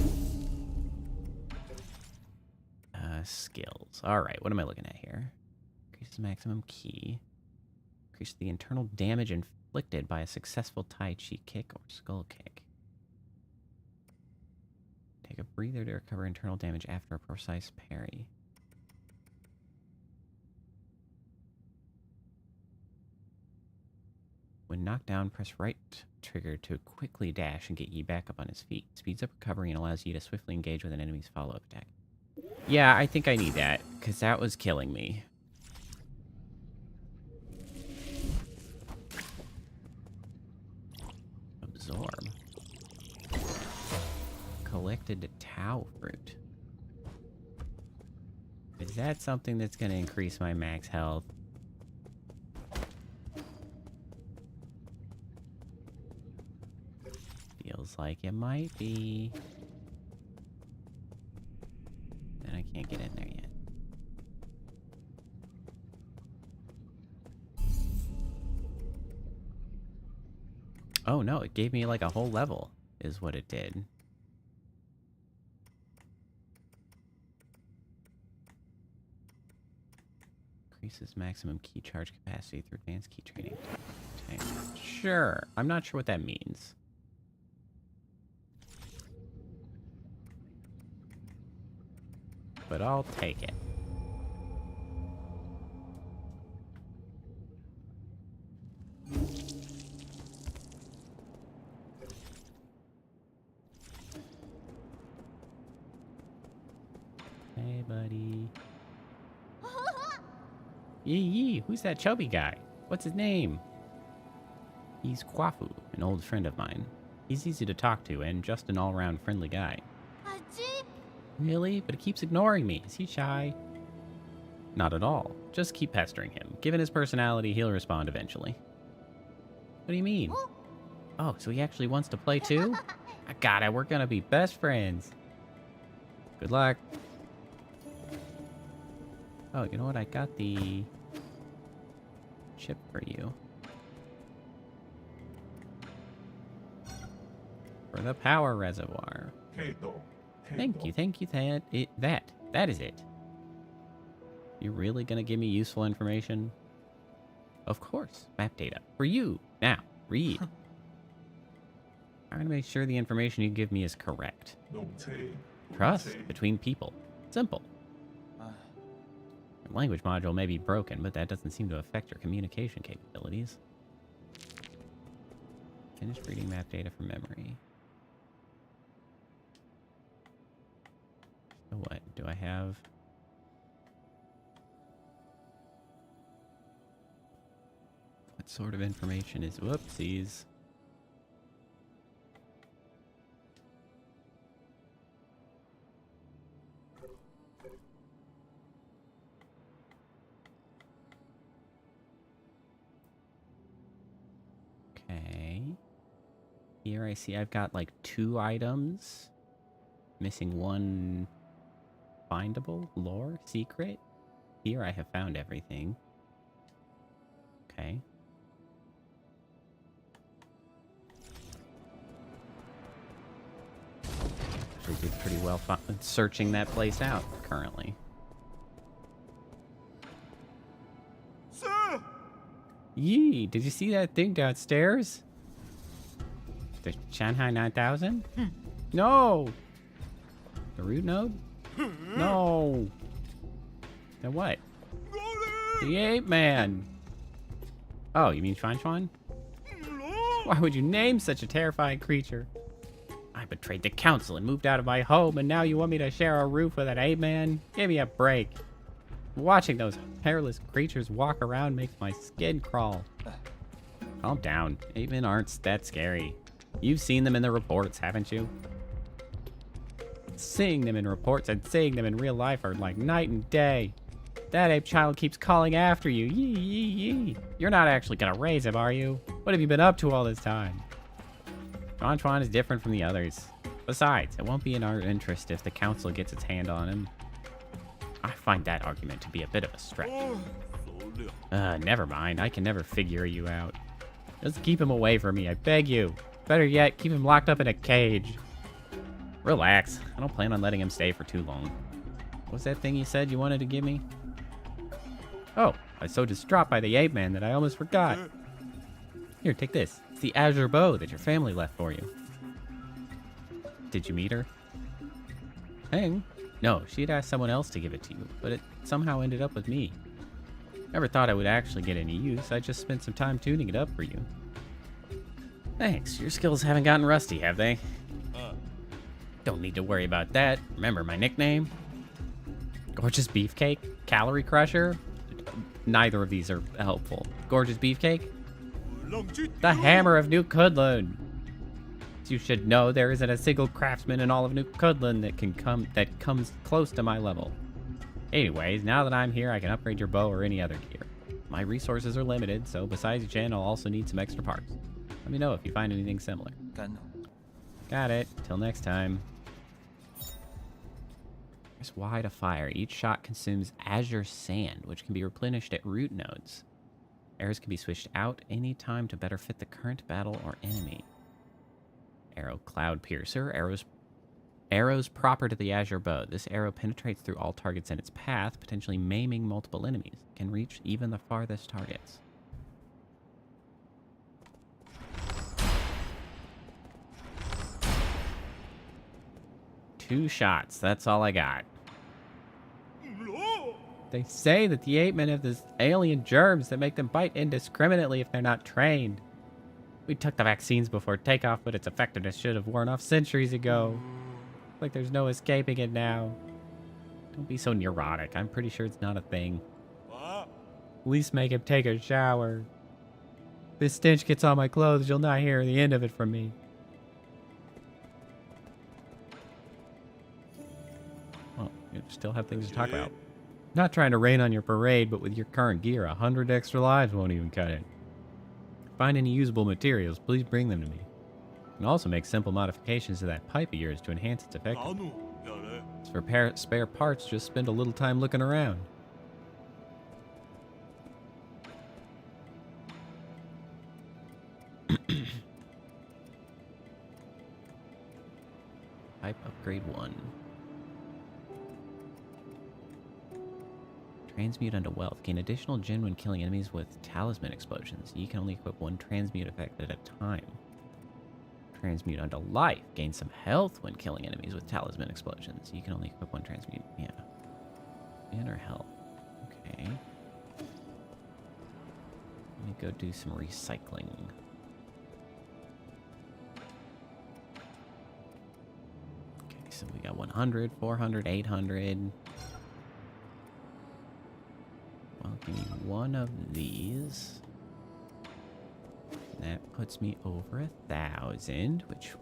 Skills. Alright, what am I looking at here? Increases maximum ki. Increases the internal damage inflicted by a successful Tai Chi kick or skull kick. Take a breather to recover internal damage after a precise parry. When knocked down, press right trigger to quickly dash and get Yi back up on his feet. Speeds up recovery and allows Yi to swiftly engage with an enemy's follow-up attack. Yeah, I think I need that, because that was killing me. Absorb. Collected Tau fruit. Is that something that's going to increase my max health? Feels like it might be. And I can't get in there yet. Oh no, it gave me like a whole level, is what it did. Increases maximum key charge capacity through advanced key training. Okay. Sure, I'm not sure what that means. But I'll take it. Hey, buddy. Yee, who's that chubby guy? What's his name? He's Kwafu, an old friend of mine. He's easy to talk to and just an all-around friendly guy. Really? But he keeps ignoring me. Is he shy? Not at all. Just keep pestering him. Given his personality, he'll respond eventually. What do you mean? Oh, so he actually wants to play too? God, we're gonna be best friends. Good luck. Oh, you know what? I got the chip for you. For the power reservoir. Thank you, that is it. You're really gonna give me useful information? Of course, map data. For you. Now, read. I'm gonna make sure the information you give me is correct. Trust between people. Simple. Your language module may be broken, but that doesn't seem to affect your communication capabilities. Finish reading map data from memory. So what? Do I have... What sort of information is... Whoopsies. Okay. Here I see I've got like 2 items. Missing 1 findable lore secret. Here I have found everything. Okay. Actually did pretty well searching that place out currently. Sir! Yee, did you see that thing downstairs? The Shanghai 9000? No! The root node? No! Then what? The ape man! Oh, you mean Shuan? Why would you name such a terrifying creature? I betrayed the council and moved out of my home, and now you want me to share a roof with an ape man? Give me a break. Watching those hairless creatures walk around makes my skin crawl. Calm down. Ape men aren't that scary. You've seen them in the reports, haven't you? Seeing them in reports and seeing them in real life are like night and day. That ape child keeps calling after you. Yee, yee, yee. You're not actually gonna raise him, are you? What have you been up to all this time? Antoine is different from the others. Besides, it won't be in our interest if the council gets its hand on him. I find that argument to be a bit of a stretch. Never mind. I can never figure you out. Just keep him away from me, I beg you. Better yet, keep him locked up in a cage. Relax. I don't plan on letting him stay for too long. What's that thing you said you wanted to give me? Oh, I was so distraught by the ape man that I almost forgot. Here, take this. It's the azure bow that your family left for you. Did you meet her? Hang? No, she had asked someone else to give it to you, but it somehow ended up with me. Never thought I would actually get any use. I just spent some time tuning it up for you. Thanks. Your skills haven't gotten rusty, have they? Don't need to worry about that. Remember my nickname? Gorgeous Beefcake? Calorie Crusher? Neither of these are helpful. Gorgeous Beefcake? The Hammer of New Kudlun. As you should know, there isn't a single craftsman in all of New Kudlun that comes close to my level. Anyways, now that I'm here, I can upgrade your bow or any other gear. My resources are limited, so besides Jen, I'll also need some extra parts. Let me know if you find anything similar. Got it. Till next time. Press Y to fire. Each shot consumes azure sand, which can be replenished at root nodes. Arrows can be switched out any time to better fit the current battle or enemy. Arrow Cloud Piercer. Arrows proper to the azure bow. This arrow penetrates through all targets in its path, potentially maiming multiple enemies. Can reach even the farthest targets. Two shots. That's all I got. They say that the ape men have this alien germs that make them bite indiscriminately if they're not trained. We took the vaccines before takeoff, but its effectiveness should have worn off centuries ago. Like there's no escaping it now. Don't be so neurotic. I'm pretty sure it's not a thing. At least make him take a shower. If this stench gets on my clothes, you'll not hear the end of it from me. Well, you still have things to talk about. Not trying to rain on your parade, but with your current gear, 100 extra lives won't even cut it. Find any usable materials, please bring them to me. You can also make simple modifications to that pipe of yours to enhance its effectiveness. As for spare parts, just spend a little time looking around. Pipe upgrade 1. Transmute unto wealth. Gain additional gen when killing enemies with talisman explosions. You can only equip one transmute effect at a time. Transmute unto life. Gain some health when killing enemies with talisman explosions. You can only equip one transmute. Yeah. Inner health. Okay. Let me go do some recycling. Okay, so we got 100, 400, 800. Well, give me one of these. That puts me over 1,000, which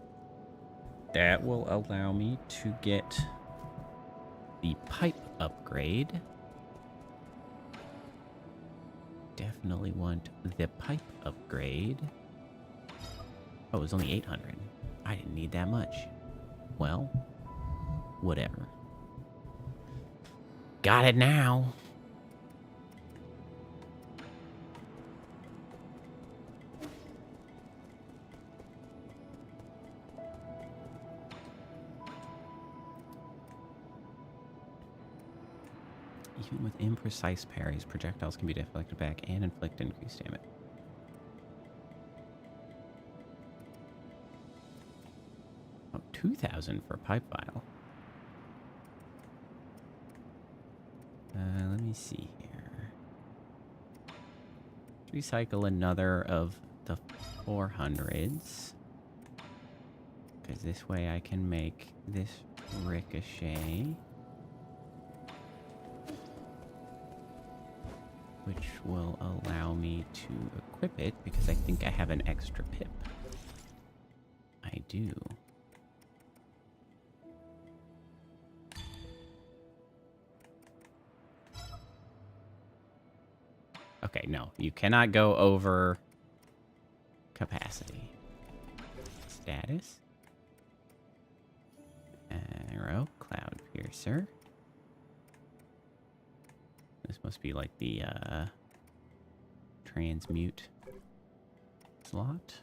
that will allow me to get the pipe upgrade. Definitely want the pipe upgrade. Oh, it was only 800. I didn't need that much. Well, whatever. Got it now. Even with imprecise parries, projectiles can be deflected back and inflict increased damage. Oh, 2,000 for a pipe vial. Let me see here. Recycle another of the 400s. Because this way I can make this ricochet. Which will allow me to equip it because I think I have an extra pip. I do. Okay, no. You cannot go over capacity. Status. Arrow. Cloud Piercer. This must be like the transmute slot.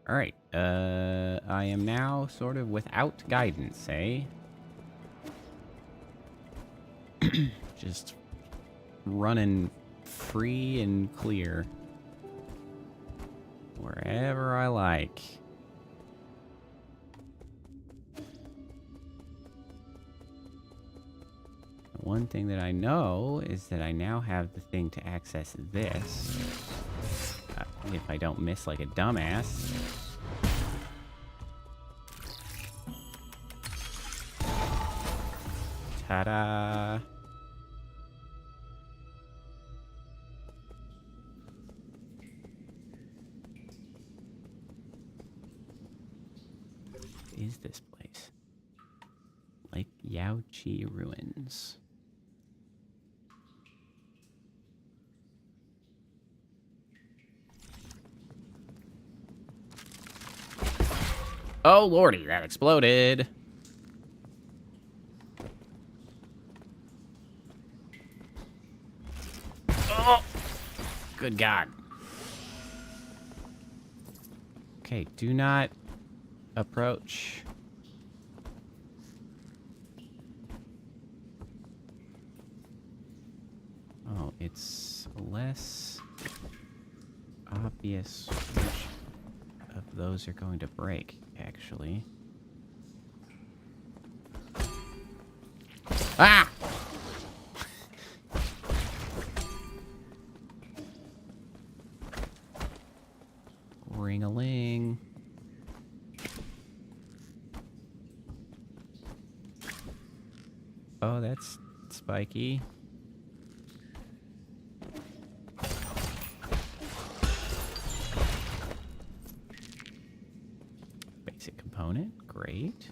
All right. I am now sort of without guidance, eh? Just running free and clear wherever I like. One thing that I know is that I now have the thing to access this. If I don't miss like a dumbass. Ta-da! What is this place? Like Yaochi Ruins. Oh lordy, that exploded. Oh! Good God. Okay, do not approach. Oh, it's less obvious which of those are going to break, actually. Ah! Ring-a-ling. Oh, that's spiky. Basic component, great.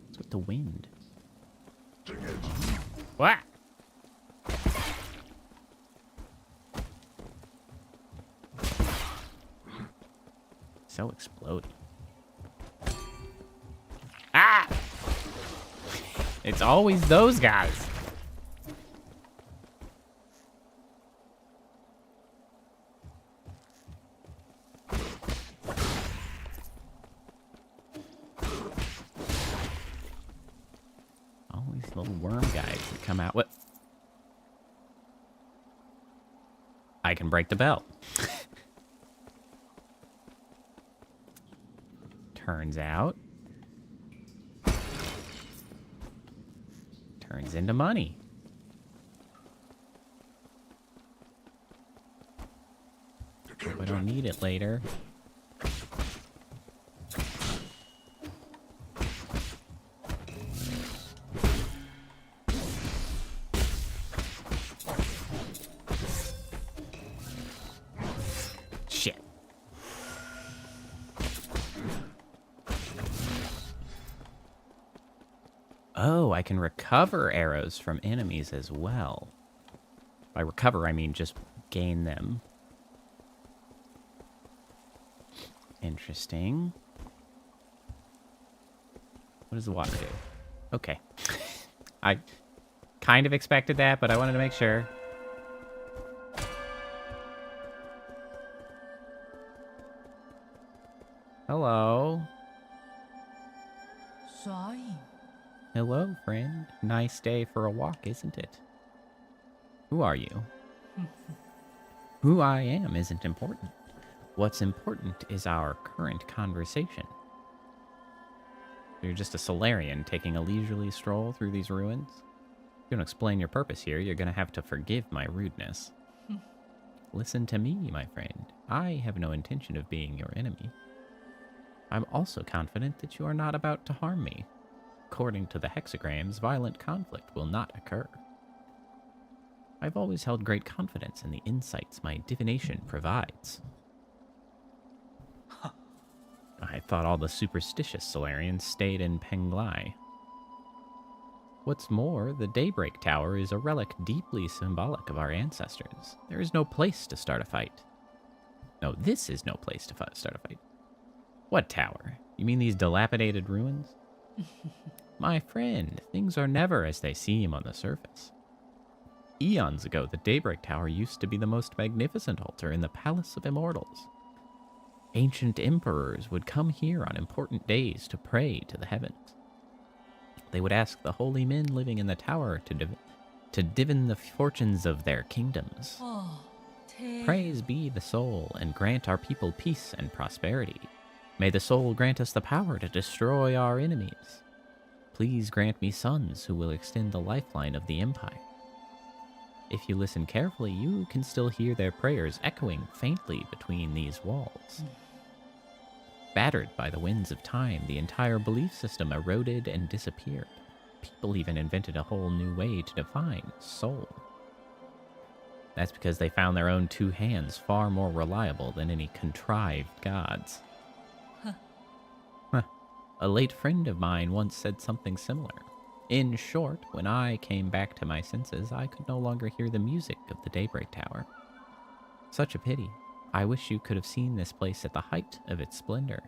What's with the wind? What? So exploding. Ah! It's always those guys. Always little worm guys that come out. What? I can break the bell. Turns out. Turns into money. Hope I don't need it later. Shit. Oh, I can recover arrows from enemies as well. By recover, I mean just gain them. Interesting. What does the water do? Okay. I kind of expected that, but I wanted to make sure. Hello. Hello, friend. Nice day for a walk, isn't it? Who are you? Who I am isn't important. What's important is our current conversation. You're just a Solarian taking a leisurely stroll through these ruins. If you're going to explain your purpose here, you're going to have to forgive my rudeness. Listen to me, my friend. I have no intention of being your enemy. I'm also confident that you are not about to harm me. According to the hexagrams, violent conflict will not occur. I've always held great confidence in the insights my divination provides. I thought all the superstitious Solarians stayed in Penglai. What's more, the Daybreak Tower is a relic deeply symbolic of our ancestors. There is no place to start a fight. No, this is no place to start a fight. What tower? You mean these dilapidated ruins? My friend, things are never as they seem on the surface. Eons ago, the Daybreak Tower used to be the most magnificent altar in the Palace of Immortals. Ancient emperors would come here on important days to pray to the heavens. They would ask the holy men living in the tower to divine the fortunes of their kingdoms. Praise be the soul, and grant our people peace and prosperity. May the soul grant us the power to destroy our enemies. Please grant me sons who will extend the lifeline of the empire. If you listen carefully, you can still hear their prayers echoing faintly between these walls. Battered by the winds of time, the entire belief system eroded and disappeared. People even invented a whole new way to define soul. That's because they found their own two hands far more reliable than any contrived gods. A late friend of mine once said something similar. In short, when I came back to my senses, I could no longer hear the music of the Daybreak Tower. Such a pity. I wish you could have seen this place at the height of its splendor.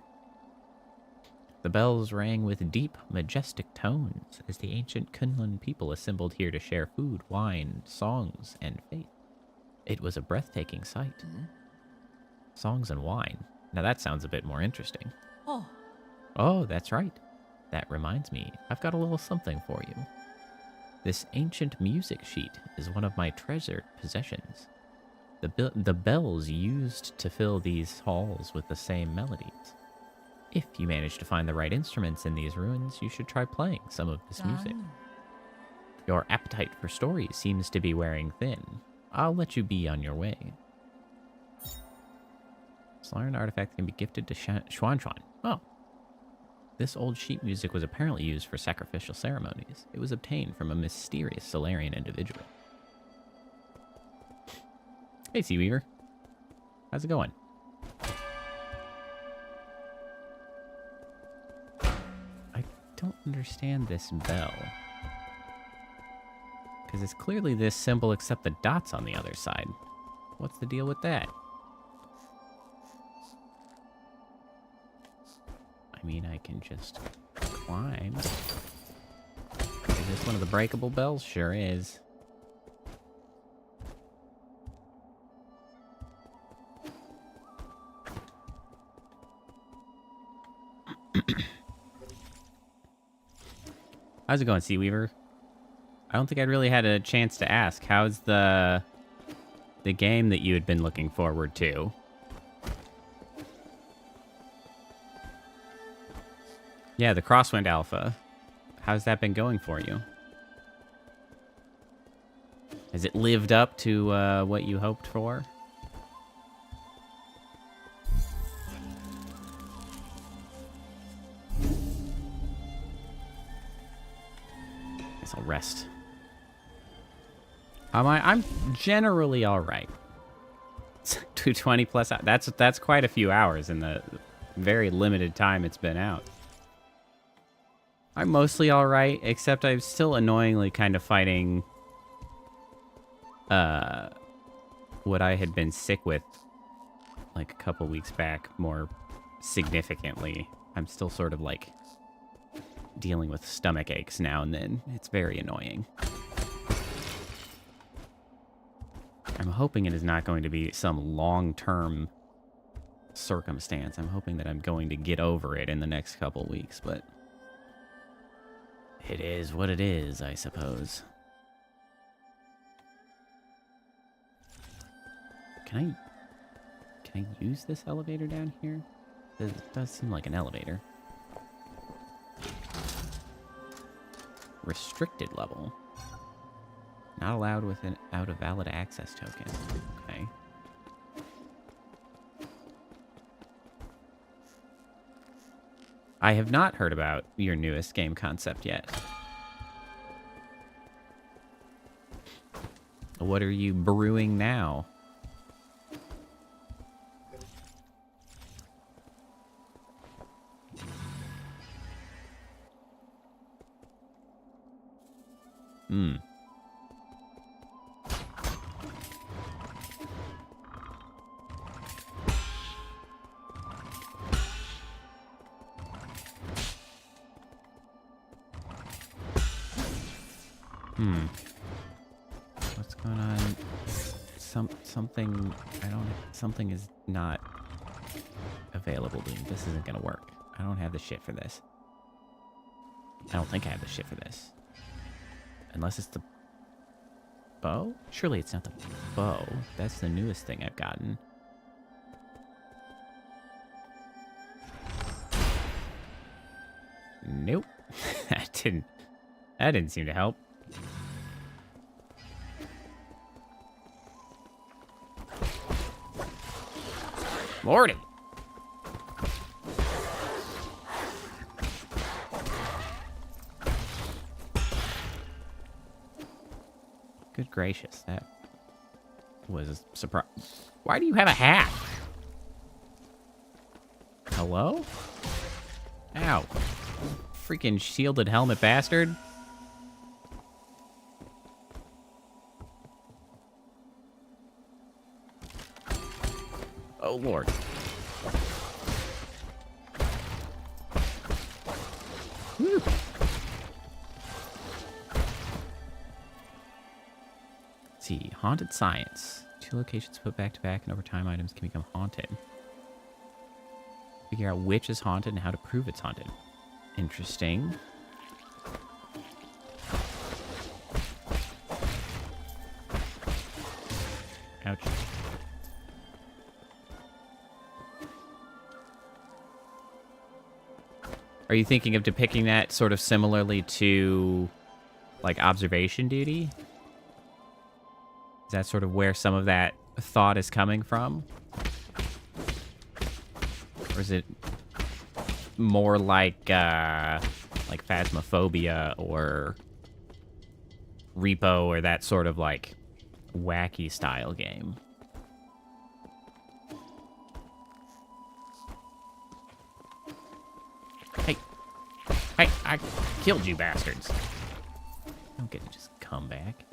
The bells rang with deep, majestic tones as the ancient Kunlun people assembled here to share food, wine, songs, and faith. It was a breathtaking sight. Songs and wine. Now that sounds a bit more interesting. Oh, that's right. That reminds me, I've got a little something for you. This ancient music sheet is one of my treasured possessions. The bells used to fill these halls with the same melodies. If you manage to find the right instruments in these ruins, you should try playing some of this music. Your appetite for stories seems to be wearing thin. I'll let you be on your way. Solarian artifact can be gifted to Xuanchuan. Oh. This old sheet music was apparently used for sacrificial ceremonies. It was obtained from a mysterious Solarian individual. Hey, Sea Weaver. How's it going? I don't understand this bell. Because it's clearly this symbol except the dots on the other side. What's the deal with that? I mean, I can just climb. Is this one of the breakable bells? Sure is. How's it going, Sea Weaver? I don't think I'd really had a chance to ask. How's the game that you had been looking forward to? Yeah, the Crosswind Alpha. How's that been going for you? Has it lived up to what you hoped for? Guess I'll rest. I'm generally all right. 220 plus. That's quite a few hours in the very limited time it's been out. I'm mostly all right, except I'm still annoyingly kind of fighting what I had been sick with like a couple weeks back more significantly. I'm still sort of like dealing with stomach aches now and then. It's very annoying. I'm hoping it is not going to be some long-term circumstance. I'm hoping that I'm going to get over it in the next couple weeks, but it is what it is, I suppose. Can I use this elevator down here? It does seem like an elevator. Restricted level. Not allowed without a valid access token. Okay. I have not heard about your newest game concept yet. What are you brewing now? Hmm. What's going on? Something is not available to me. This isn't gonna work. I don't have the shit for this. I don't think I have the shit for this. Unless it's the bow? Surely it's not the bow. That's the newest thing I've gotten. Nope. That didn't seem to help. Lordy. Good gracious, that was a surprise. Why do you have a hat? Hello? Ow. Freaking shielded helmet bastard. Oh, Lord. Whew. Let's see. Haunted science. 2 locations put back to back, and over time items can become haunted. Figure out which is haunted and how to prove it's haunted. Interesting. Ouch. Are you thinking of depicting that sort of similarly to, like, observation duty? Is that sort of where some of that thought is coming from? Or is it more like Phasmophobia or Repo or that sort of, like, wacky style game? Hey, I killed you bastards. Don't get to just come back.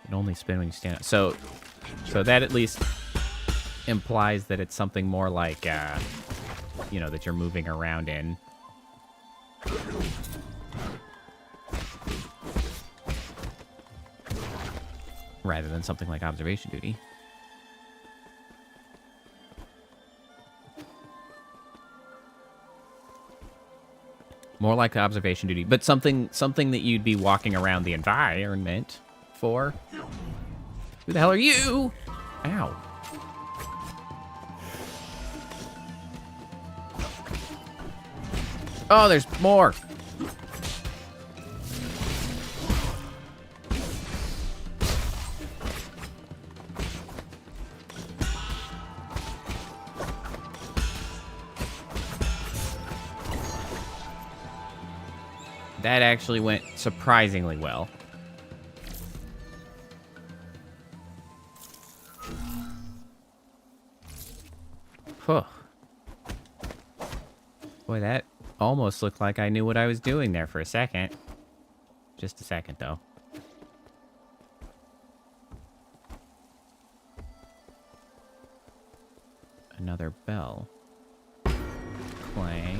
It only spin when you stand up. So that at least implies that it's something more like, you know, that you're moving around in. Rather than something like observation duty. More like observation duty, but something that you'd be walking around the environment for. Who the hell are you? Ow. Oh, there's more. That actually went surprisingly well. Huh. Boy, that almost looked like I knew what I was doing there for a second. Just a second, though. another bell. Clang.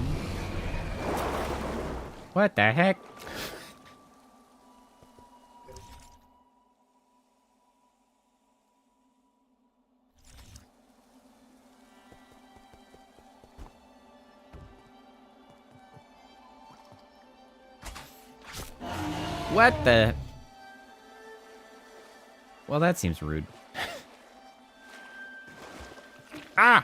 What the heck? What the? Well, that seems rude. Ah!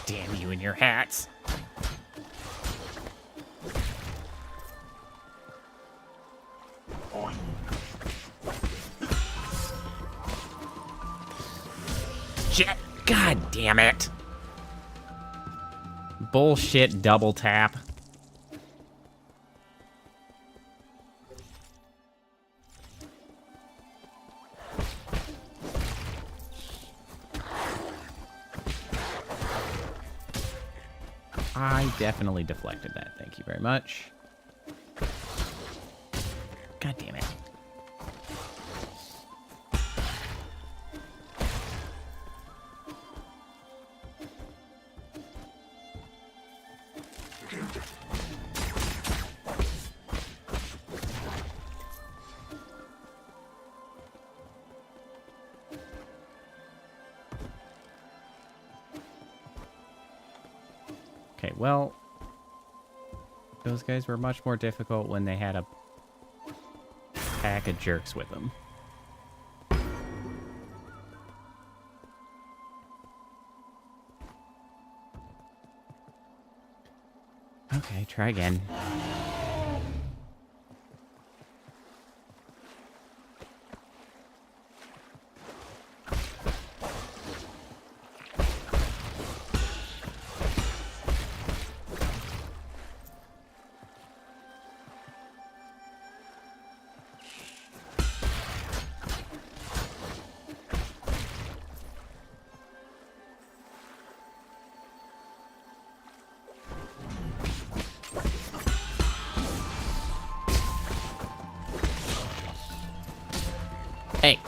Damn you and your hats. Shit. God damn it. Bullshit double tap. I definitely deflected that. Thank you very much. God damn it. Okay, well, those guys were much more difficult when they had a pack of jerks with them. Okay, try again. Hey.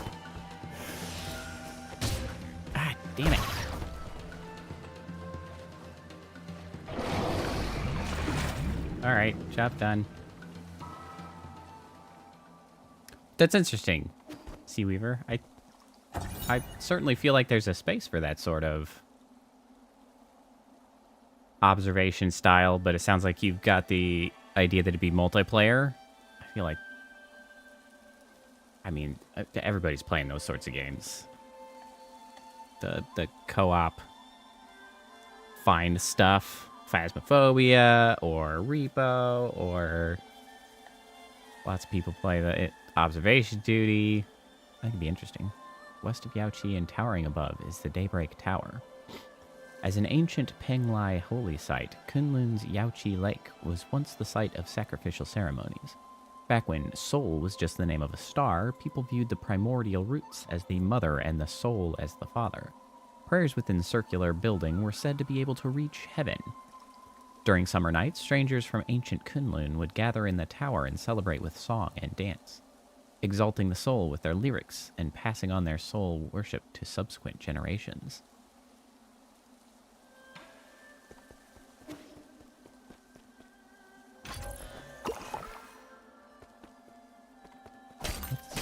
Ah, damn it. All right, job done. That's interesting, Sea Weaver. I certainly feel like there's a space for that sort of observation style, but it sounds like you've got the idea that it'd be multiplayer. I feel like, I mean, everybody's playing those sorts of games. The co-op find stuff, Phasmophobia or Repo, or lots of people play the observation duty. That could be interesting. West of Yaoqi and towering above is the Daybreak Tower. As an ancient Penglai holy site, Kunlun's Yaoqi Lake was once the site of sacrificial ceremonies. Back when Sol was just the name of a star, people viewed the primordial roots as the mother and the soul as the father. Prayers within the circular building were said to be able to reach heaven. During summer nights, strangers from ancient Kunlun would gather in the tower and celebrate with song and dance, exalting the soul with their lyrics and passing on their soul worship to subsequent generations.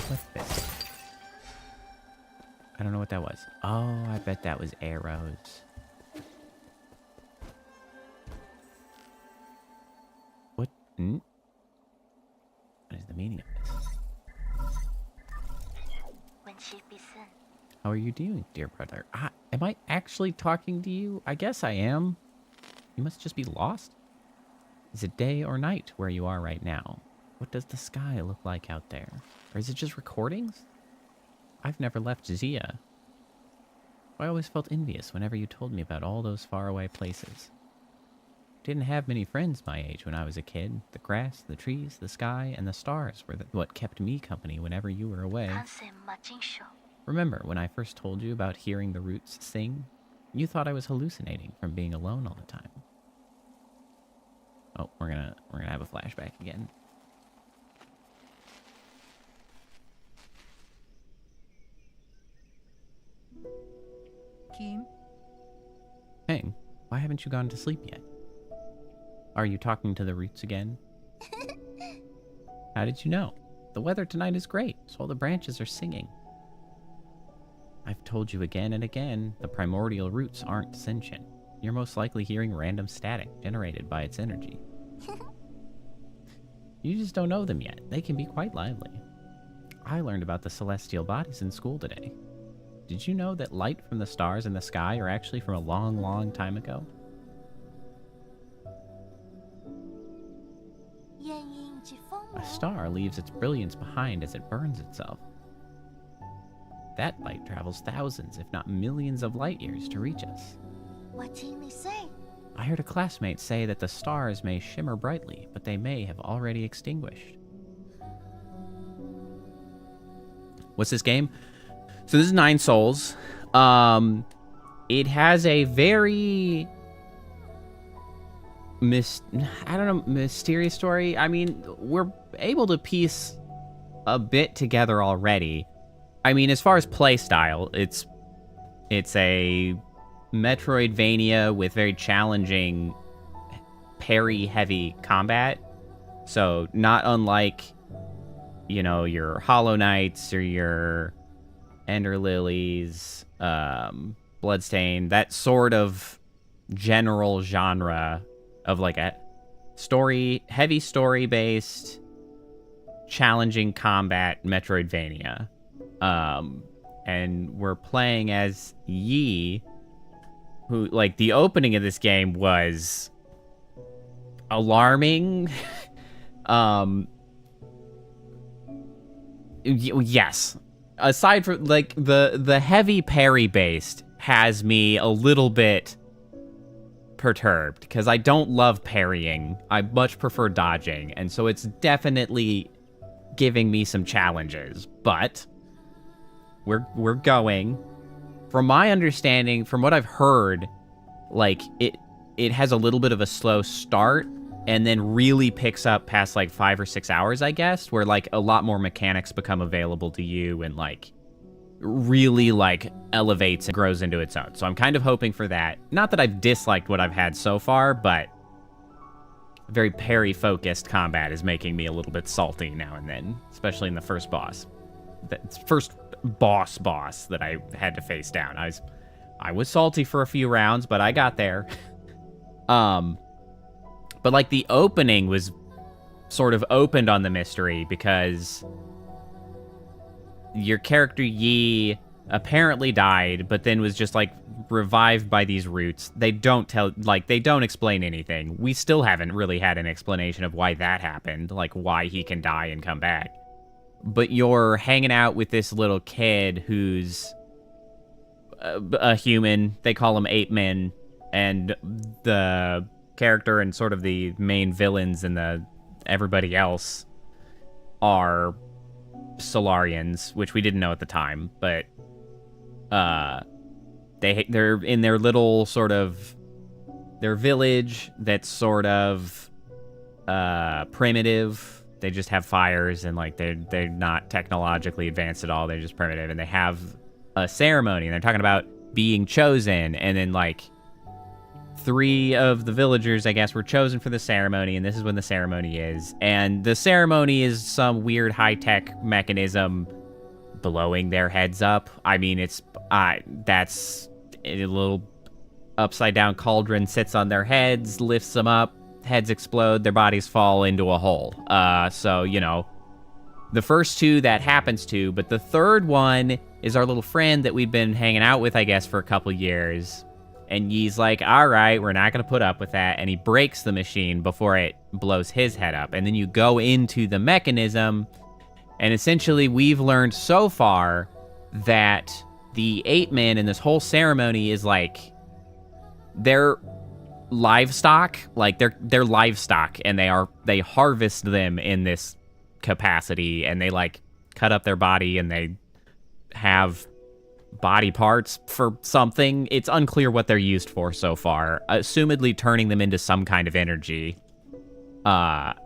What's this? I don't know what that was. Oh, I bet that was arrows. What? What is the meaning of this? How are you doing, dear brother? Am I actually talking to you? I guess I am. You must just be lost. Is it day or night where you are right now? What does the sky look like out there? Or is it just recordings? I've never left Zia. I always felt envious whenever you told me about all those faraway places. Didn't have many friends my age when I was a kid. The grass, the trees, the sky, and the stars were what kept me company whenever you were away. Remember when I first told you about hearing the roots sing? You thought I was hallucinating from being alone all the time. Oh, we're gonna have a flashback again. Kim? Hey, why haven't you gone to sleep yet? Are you talking to the roots again? How did you know? The weather tonight is great, so all the branches are singing. I've told you again and again, the primordial roots aren't sentient. You're most likely hearing random static generated by its energy. You just don't know them yet. They can be quite lively. I learned about the celestial bodies in school today. Did you know that light from the stars in the sky are actually from a long, long time ago? A star leaves its brilliance behind as it burns itself. That light travels thousands, if not millions of light years to reach us. What can they say? I heard a classmate say that the stars may shimmer brightly, but they may have already extinguished. What's this game? So this is Nine Souls. It has a very mysterious story. I mean, we're able to piece a bit together already. I mean, as far as play style, it's a Metroidvania with very challenging parry-heavy combat. So not unlike, you know, your Hollow Knights or your Ender Lilies, Bloodstained, that sort of general genre of like a heavy story-based, challenging combat Metroidvania. And we're playing as Yi, who, like, the opening of this game was alarming. Yes. Aside from, like, the heavy parry-based has me a little bit perturbed, because I don't love parrying. I much prefer dodging, and so it's definitely giving me some challenges, but we're going. From my understanding, from what I've heard, like, it has a little bit of a slow start, and then really picks up past, like, 5 or 6 hours, I guess, where, like, a lot more mechanics become available to you, and, like, really, like, elevates and grows into its own. So I'm kind of hoping for that. Not that I've disliked what I've had so far, but very parry-focused combat is making me a little bit salty now and then, especially in the first boss. That first boss that I had to face down. I was salty for a few rounds, but I got there. But, like, the opening was sort of opened on the mystery because your character Yi apparently died, but then was just, like, revived by these roots. They don't explain anything. We still haven't really had an explanation of why that happened, like why he can die and come back. But you're hanging out with this little kid who's a human. They call him Ape Men, and the character and sort of the main villains and everybody else are Solarians, which we didn't know at the time, but they're in their little sort of their village that's sort of primitive. They just have fires, and, like, they're not technologically advanced at all. They're just primitive, and they have a ceremony, and they're talking about being chosen, and then, like, 3 of the villagers, I guess, were chosen for the ceremony, and this is when the ceremony is. And the ceremony is some weird high-tech mechanism blowing their heads up. I mean, that's a little upside-down cauldron sits on their heads, lifts them up, heads explode, their bodies fall into a hole. So, you know, the first 2 that happens to, but the third one is our little friend that we've been hanging out with, I guess, for a couple years. And Yi's like, all right, we're not going to put up with that. And he breaks the machine before it blows his head up. And then you go into the mechanism, and essentially we've learned so far that the Ape Men in this whole ceremony is, like, they're livestock. Like, they're livestock, and they harvest them in this capacity, and they, like, cut up their body, and they have body parts for something. It's unclear what they're used for so far. Assumedly turning them into some kind of energy. And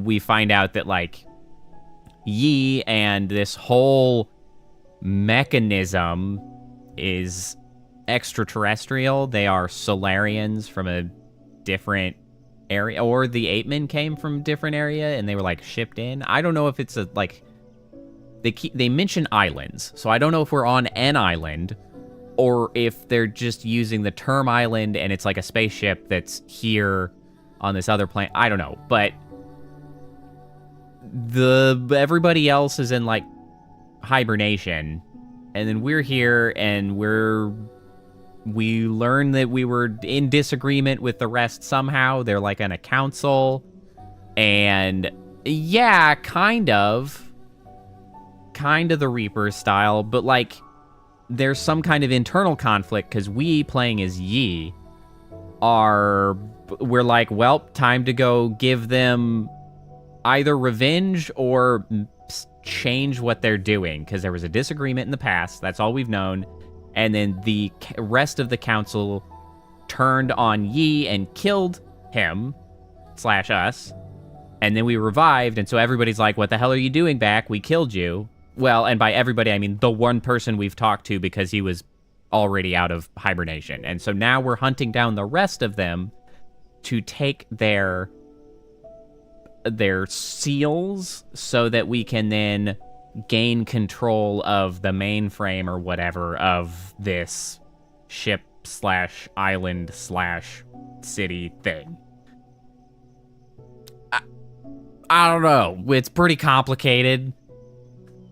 we find out that, like, Yi and this whole mechanism is extraterrestrial. They are Solarians from a different area, or the Ape Men came from a different area and they were, like, shipped in. I don't know if it's a, like, they mention islands, so I don't know if we're on an island or if they're just using the term island and it's like a spaceship that's here on this other planet. I don't know, but everybody else is in, like, hibernation, and then we're here and we learn that we were in disagreement with the rest somehow. They're, like, in a council, and yeah, kind of the Reaper style, but, like, there's some kind of internal conflict because we, playing as Yi, we're like, well, time to go give them either revenge or change what they're doing, because there was a disagreement in the past. That's all we've known. And then the rest of the council turned on Yi and killed him / us. And then we revived, and so everybody's like, what the hell are you doing back? We killed you. Well, and by everybody, I mean the one person we've talked to, because he was already out of hibernation. And so now we're hunting down the rest of them to take their seals so that we can then gain control of the mainframe or whatever of this ship / island / city thing. I don't know. It's pretty complicated.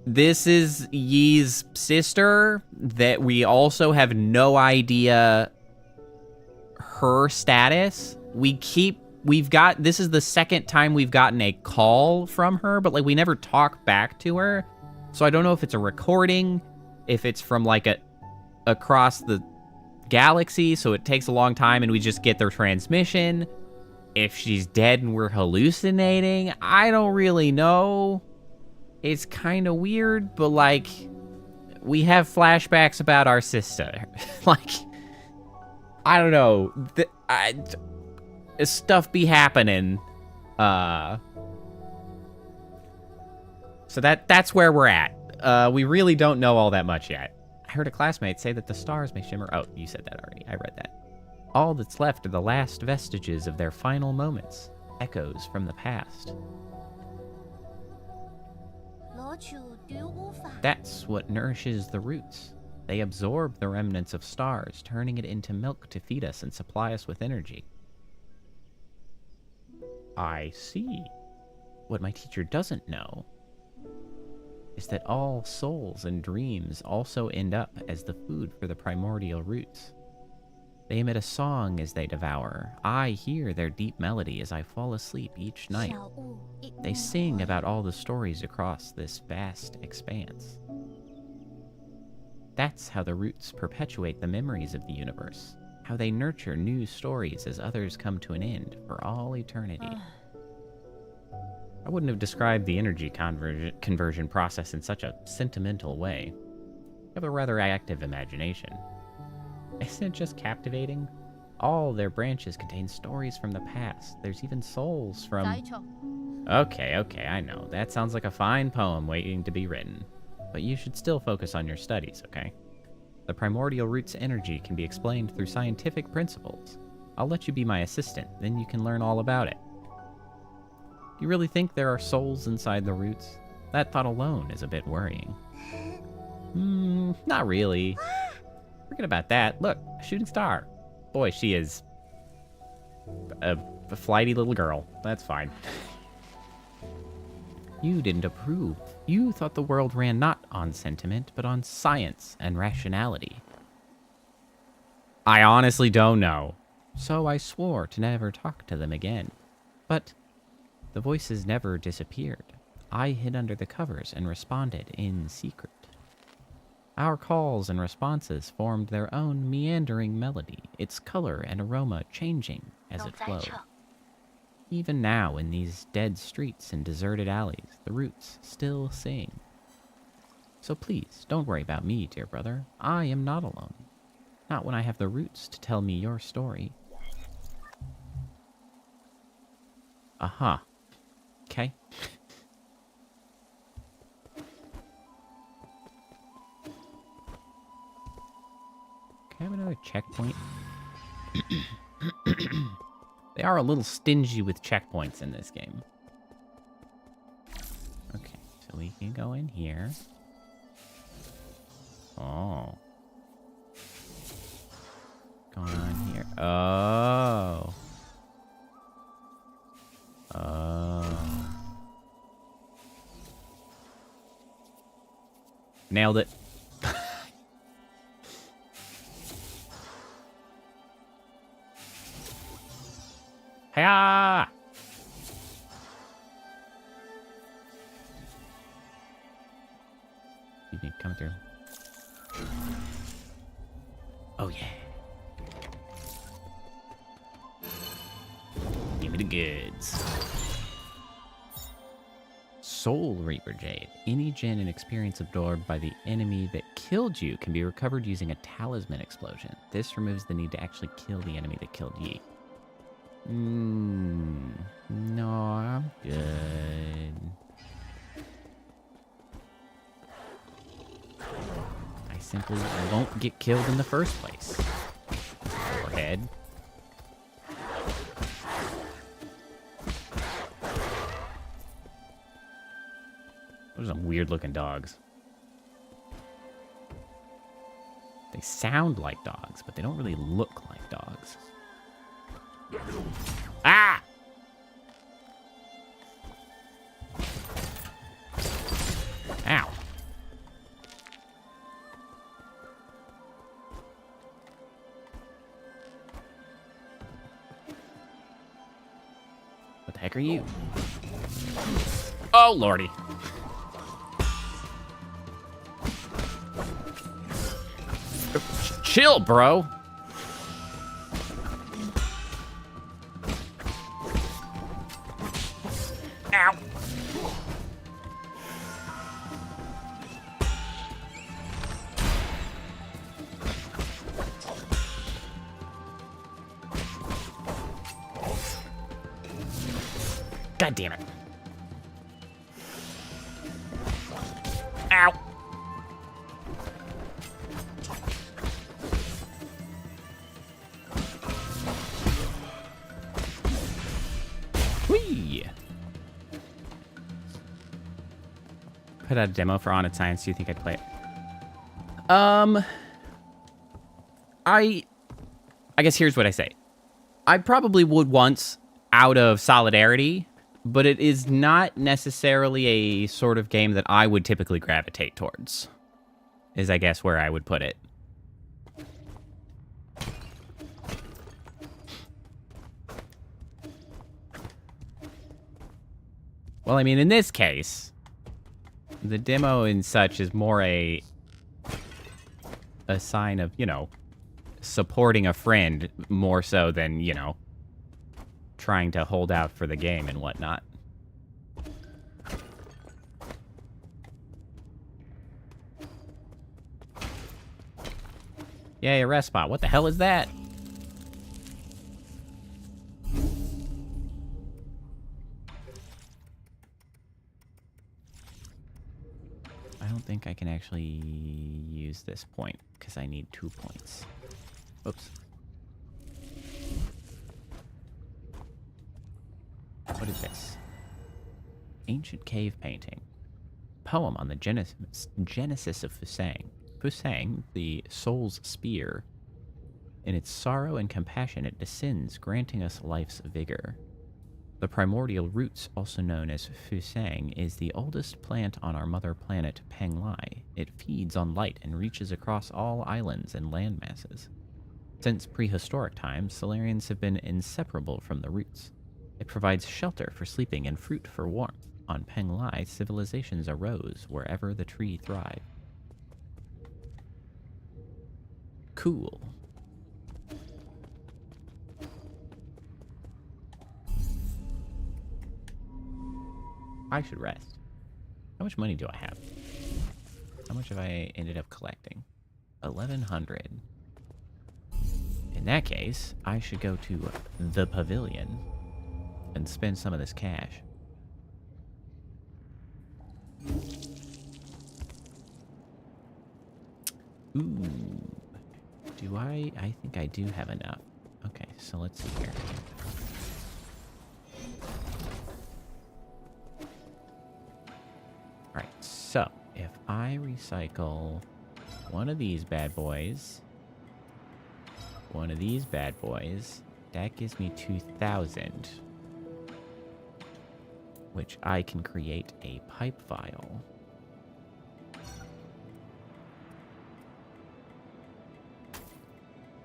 This is Yi's sister that we also have no idea her status. This is the second time we've gotten a call from her, but, like, we never talk back to her. So I don't know if it's a recording, if it's from, like, across the galaxy, so it takes a long time and we just get their transmission. If she's dead and we're hallucinating, I don't really know. It's kind of weird, but, like, we have flashbacks about our sister. Like, I don't know. Stuff be happening. So that's where we're at. We really don't know all that much yet. I heard a classmate say that the stars may shimmer. Oh, you said that already. I read that. All that's left are the last vestiges of their final moments, echoes from the past. That's what nourishes the roots. They absorb the remnants of stars, turning it into milk to feed us and supply us with energy. I see. What my teacher doesn't know is that all souls and dreams also end up as the food for the primordial roots. They emit a song as they devour. I hear their deep melody as I fall asleep each night. They sing about all the stories across this vast expanse. That's how the roots perpetuate the memories of the universe, how they nurture new stories as others come to an end for all eternity. I wouldn't have described the energy conversion process in such a sentimental way. You have a rather active imagination. Isn't it just captivating? All their branches contain stories from the past. There's even souls from... Okay, I know. That sounds like a fine poem waiting to be written. But you should still focus on your studies, okay? The primordial root's energy can be explained through scientific principles. I'll let you be my assistant, then you can learn all about it. Do you really think there are souls inside the roots? That thought alone is a bit worrying. Not really. Forget about that. Look, a shooting star. Boy, she is a flighty little girl. That's fine. You didn't approve. You thought the world ran not on sentiment, but on science and rationality. I honestly don't know. So I swore to never talk to them again. But the voices never disappeared. I hid under the covers and responded in secret. Our calls and responses formed their own meandering melody, its color and aroma changing as it flowed. Even now, in these dead streets and deserted alleys, the roots still sing. So please, don't worry about me, dear brother. I am not alone. Not when I have the roots to tell me your story. Uh-huh. Okay. Can I have another checkpoint? They are a little stingy with checkpoints in this game. Okay, so we can go in here. Oh. Going on here. Oh. Oh. Nailed it. Hiya! You need to come through. Oh yeah. Give me the goods. Soul Reaper Jade. Any gen and experience absorbed by the enemy that killed you can be recovered using a talisman explosion. This removes the need to actually kill the enemy that killed ye. No, I'm good. I simply won't get killed in the first place. Forehead. Those are some weird looking dogs. They sound like dogs, but they don't really look like dogs. Ah! Ow. What the heck are you? Oh, lordy. Chill, bro. Ow. God damn it. Ow. Whee! Put out a demo for Honest Science. Do you think I'd play it? I guess here's what I say. I probably would once out of solidarity, but it is not necessarily a sort of game that I would typically gravitate towards, is I guess where I would put it. Well, I mean, in this case, the demo and such is more a sign of, you know, supporting a friend more so than, you know, trying to hold out for the game and whatnot. Yay, a rest spot. What the hell is that? I don't think I can actually use this point because I need 2 points. Oops. What is this? Ancient cave painting. Poem on the Genesis of Fusang. Fusang, the soul's spear. In its sorrow and compassion, it descends, granting us life's vigor. The primordial roots, also known as Fusang, is the oldest plant on our mother planet, Penglai. It feeds on light and reaches across all islands and land masses. Since prehistoric times, Solarians have been inseparable from the roots. It provides shelter for sleeping and fruit for warmth. On Penglai, civilizations arose wherever the tree thrived. Cool. I should rest. How much money do I have? How much have I ended up collecting? 1,100. In that case, I should go to the pavilion and spend some of this cash. Ooh. Do I think I do have enough. Okay, so let's see here. Alright, so if I recycle one of these bad boys, one of these bad boys, that gives me 2,000. Which I can create a pipe file.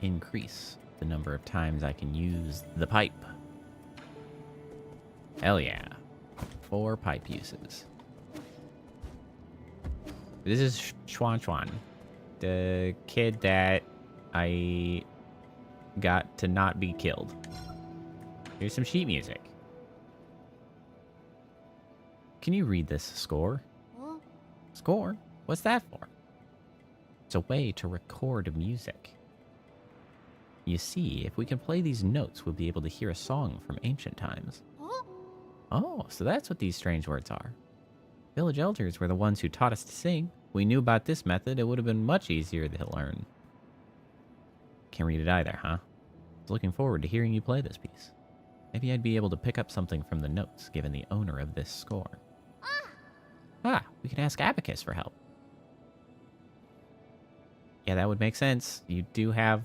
Increase the number of times I can use the pipe. Hell yeah. 4 pipe uses. This is Schwan, the kid that I got to not be killed. Here's some sheet music. Can you read this score? Huh? Score? What's that for? It's a way to record music. You see, if we can play these notes, we'll be able to hear a song from ancient times. Huh? Oh, so that's what these strange words are. Village elders were the ones who taught us to sing. If we knew about this method, it would have been much easier to learn. Can't read it either, huh? I was looking forward to hearing you play this piece. Maybe I'd be able to pick up something from the notes given the owner of this score. Ah, we can ask Abacus for help. Yeah, that would make sense. You do have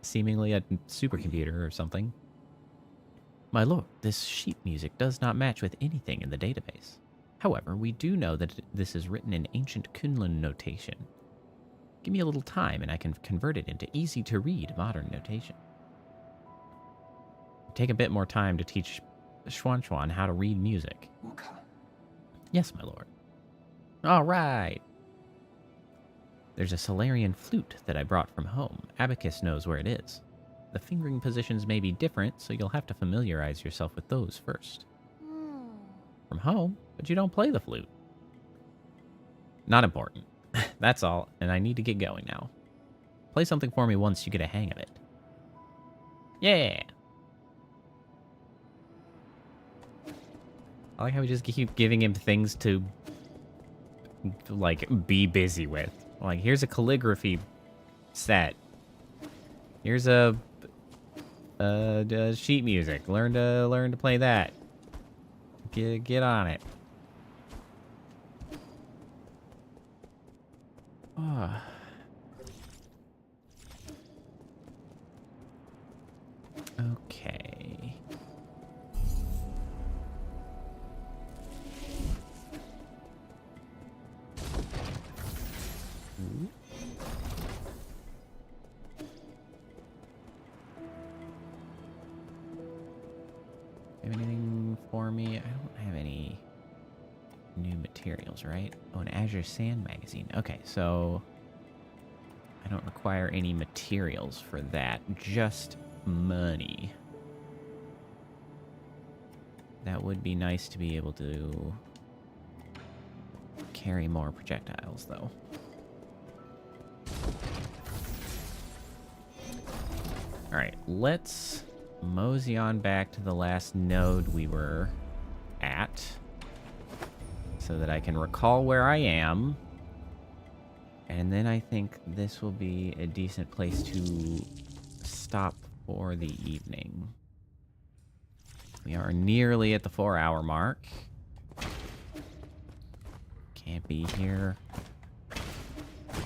seemingly a supercomputer or something. My lord, this sheet music does not match with anything in the database. However, we do know that this is written in ancient Kunlun notation. Give me a little time and I can convert it into easy-to-read modern notation. Take a bit more time to teach Schwan how to read music. Yes, my lord. All right. There's a Solarian flute that I brought from home. Abacus knows where it is. The fingering positions may be different, so you'll have to familiarize yourself with those first. From home? But you don't play the flute. Not important. That's all, and I need to get going now. Play something for me once you get a hang of it. Yeah! I like how we just keep giving him things to, like, be busy with. Like, here's a calligraphy set. Here's a sheet music. Learn to play that. Get on it. Oh. Okay. Ooh. Have anything for me? I don't have any new materials, right? Oh, an Azure Sand magazine. Okay, so I don't require any materials for that, just money. That would be nice to be able to carry more projectiles, though. All right, let's mosey on back to the last node we were at so that I can recall where I am. And then I think this will be a decent place to stop for the evening. We are nearly at the 4-hour mark. Can't be here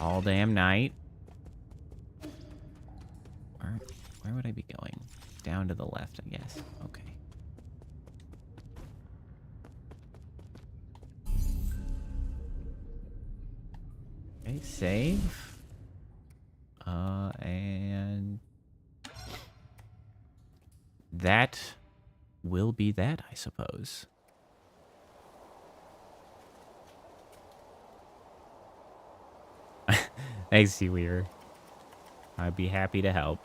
all damn night. Where would I be going? Down to the left, I guess. Okay. Okay, save. And that will be that, I suppose. Thanks, Seaweaver. I'd be happy to help.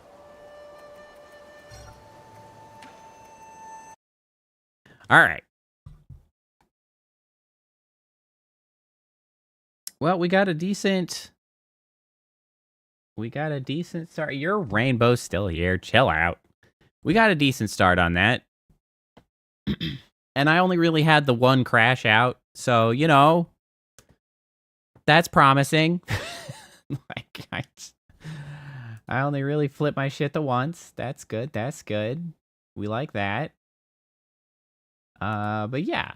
All right. Well, we got a decent start. Your rainbow's still here. Chill out. We got a decent start on that. And I only really had the one crash out, so, you know, that's promising. Like, I only really flipped my shit the once. That's good. That's good. We like that. But yeah,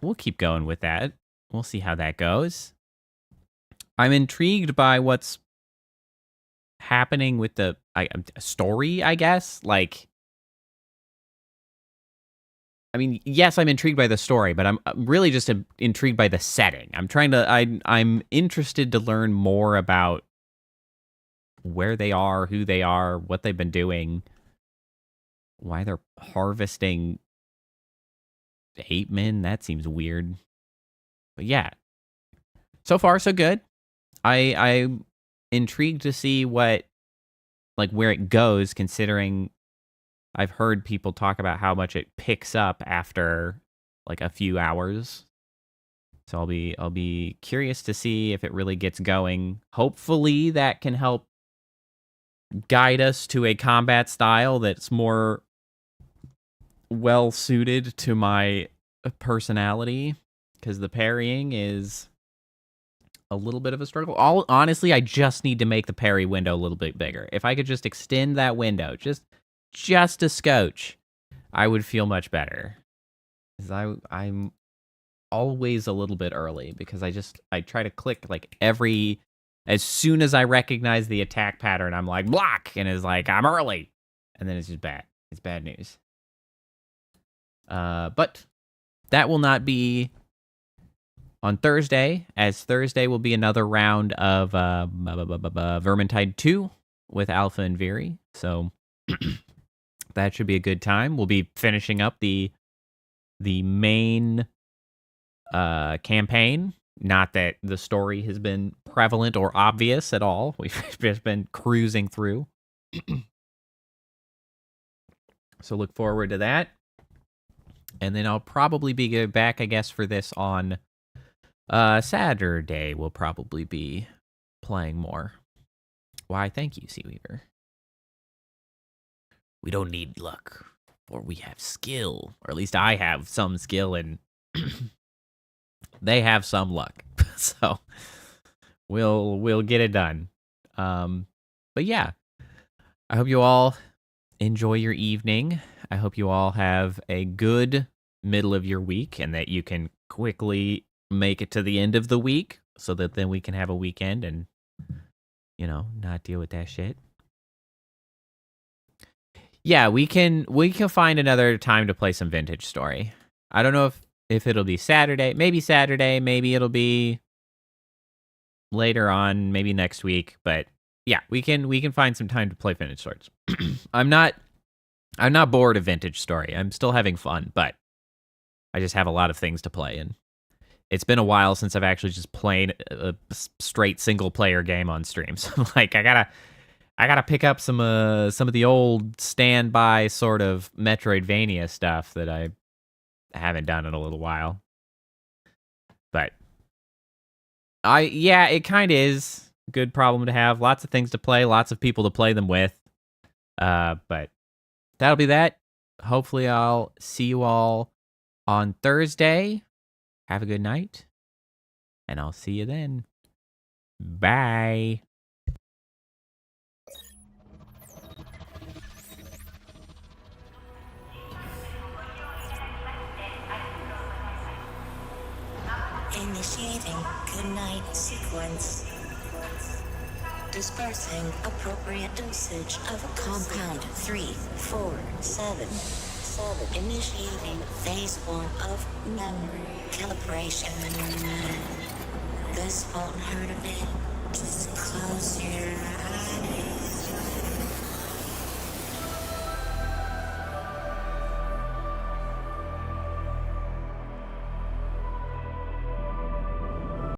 we'll keep going with that. We'll see how that goes. I'm intrigued by what's happening with the story, I guess. Like, I mean, yes, I'm intrigued by the story, but I'm really just intrigued by the setting. I'm interested to learn more about where they are, who they are, what they've been doing, why they're harvesting ape men. That seems weird. But yeah, so far so good. I'm intrigued to see where it goes, considering I've heard people talk about how much it picks up after like a few hours. So I'll be curious to see if it really gets going. Hopefully that can help guide us to a combat style that's more well suited to my personality, because the parrying is a little bit of a struggle. Honestly, I just need to make the parry window a little bit bigger. If I could just extend that window just a scotch, I would feel much better. Because I'm always a little bit early, because I try to click like as soon as I recognize the attack pattern, I'm like, block, and it's like, I'm early. And then it's just bad. It's bad news. But that will not be on Thursday, as Thursday will be another round of Vermintide 2 with Alpha and Viri. So that should be a good time. We'll be finishing up the main campaign. Not that the story has been prevalent or obvious at all. We've just been cruising through. So look forward to that. And then I'll probably be back, I guess, for this on Saturday. We'll probably be playing more. Why, thank you, Seaweaver. We don't need luck, for we have skill. Or at least I have some skill, and they have some luck. So we'll get it done. But yeah, I hope you all enjoy your evening. I hope you all have a good middle of your week, and that you can quickly make it to the end of the week, so that then we can have a weekend and, you know, not deal with that shit. Yeah, we can find another time to play some Vintage Story. I don't know if it'll be Saturday. Maybe it'll be later on, maybe next week. But yeah, we can find some time to play Vintage Stories. I'm not bored of Vintage Story. I'm still having fun, but I just have a lot of things to play, and it's been a while since I've actually just played a straight single player game on stream. So like, I gotta pick up some of the old standby sort of Metroidvania stuff that I haven't done in a little while. But it kind of is a good problem to have. Lots of things to play, lots of people to play them with. But that'll be that. Hopefully I'll see you all on Thursday. Have a good night, and I'll see you then. Bye. Initiating goodnight sequence. Dispersing appropriate dosage of compound 347. Initiating phase 1 of memory calibration. This won't hurt a bit. Just close your eyes.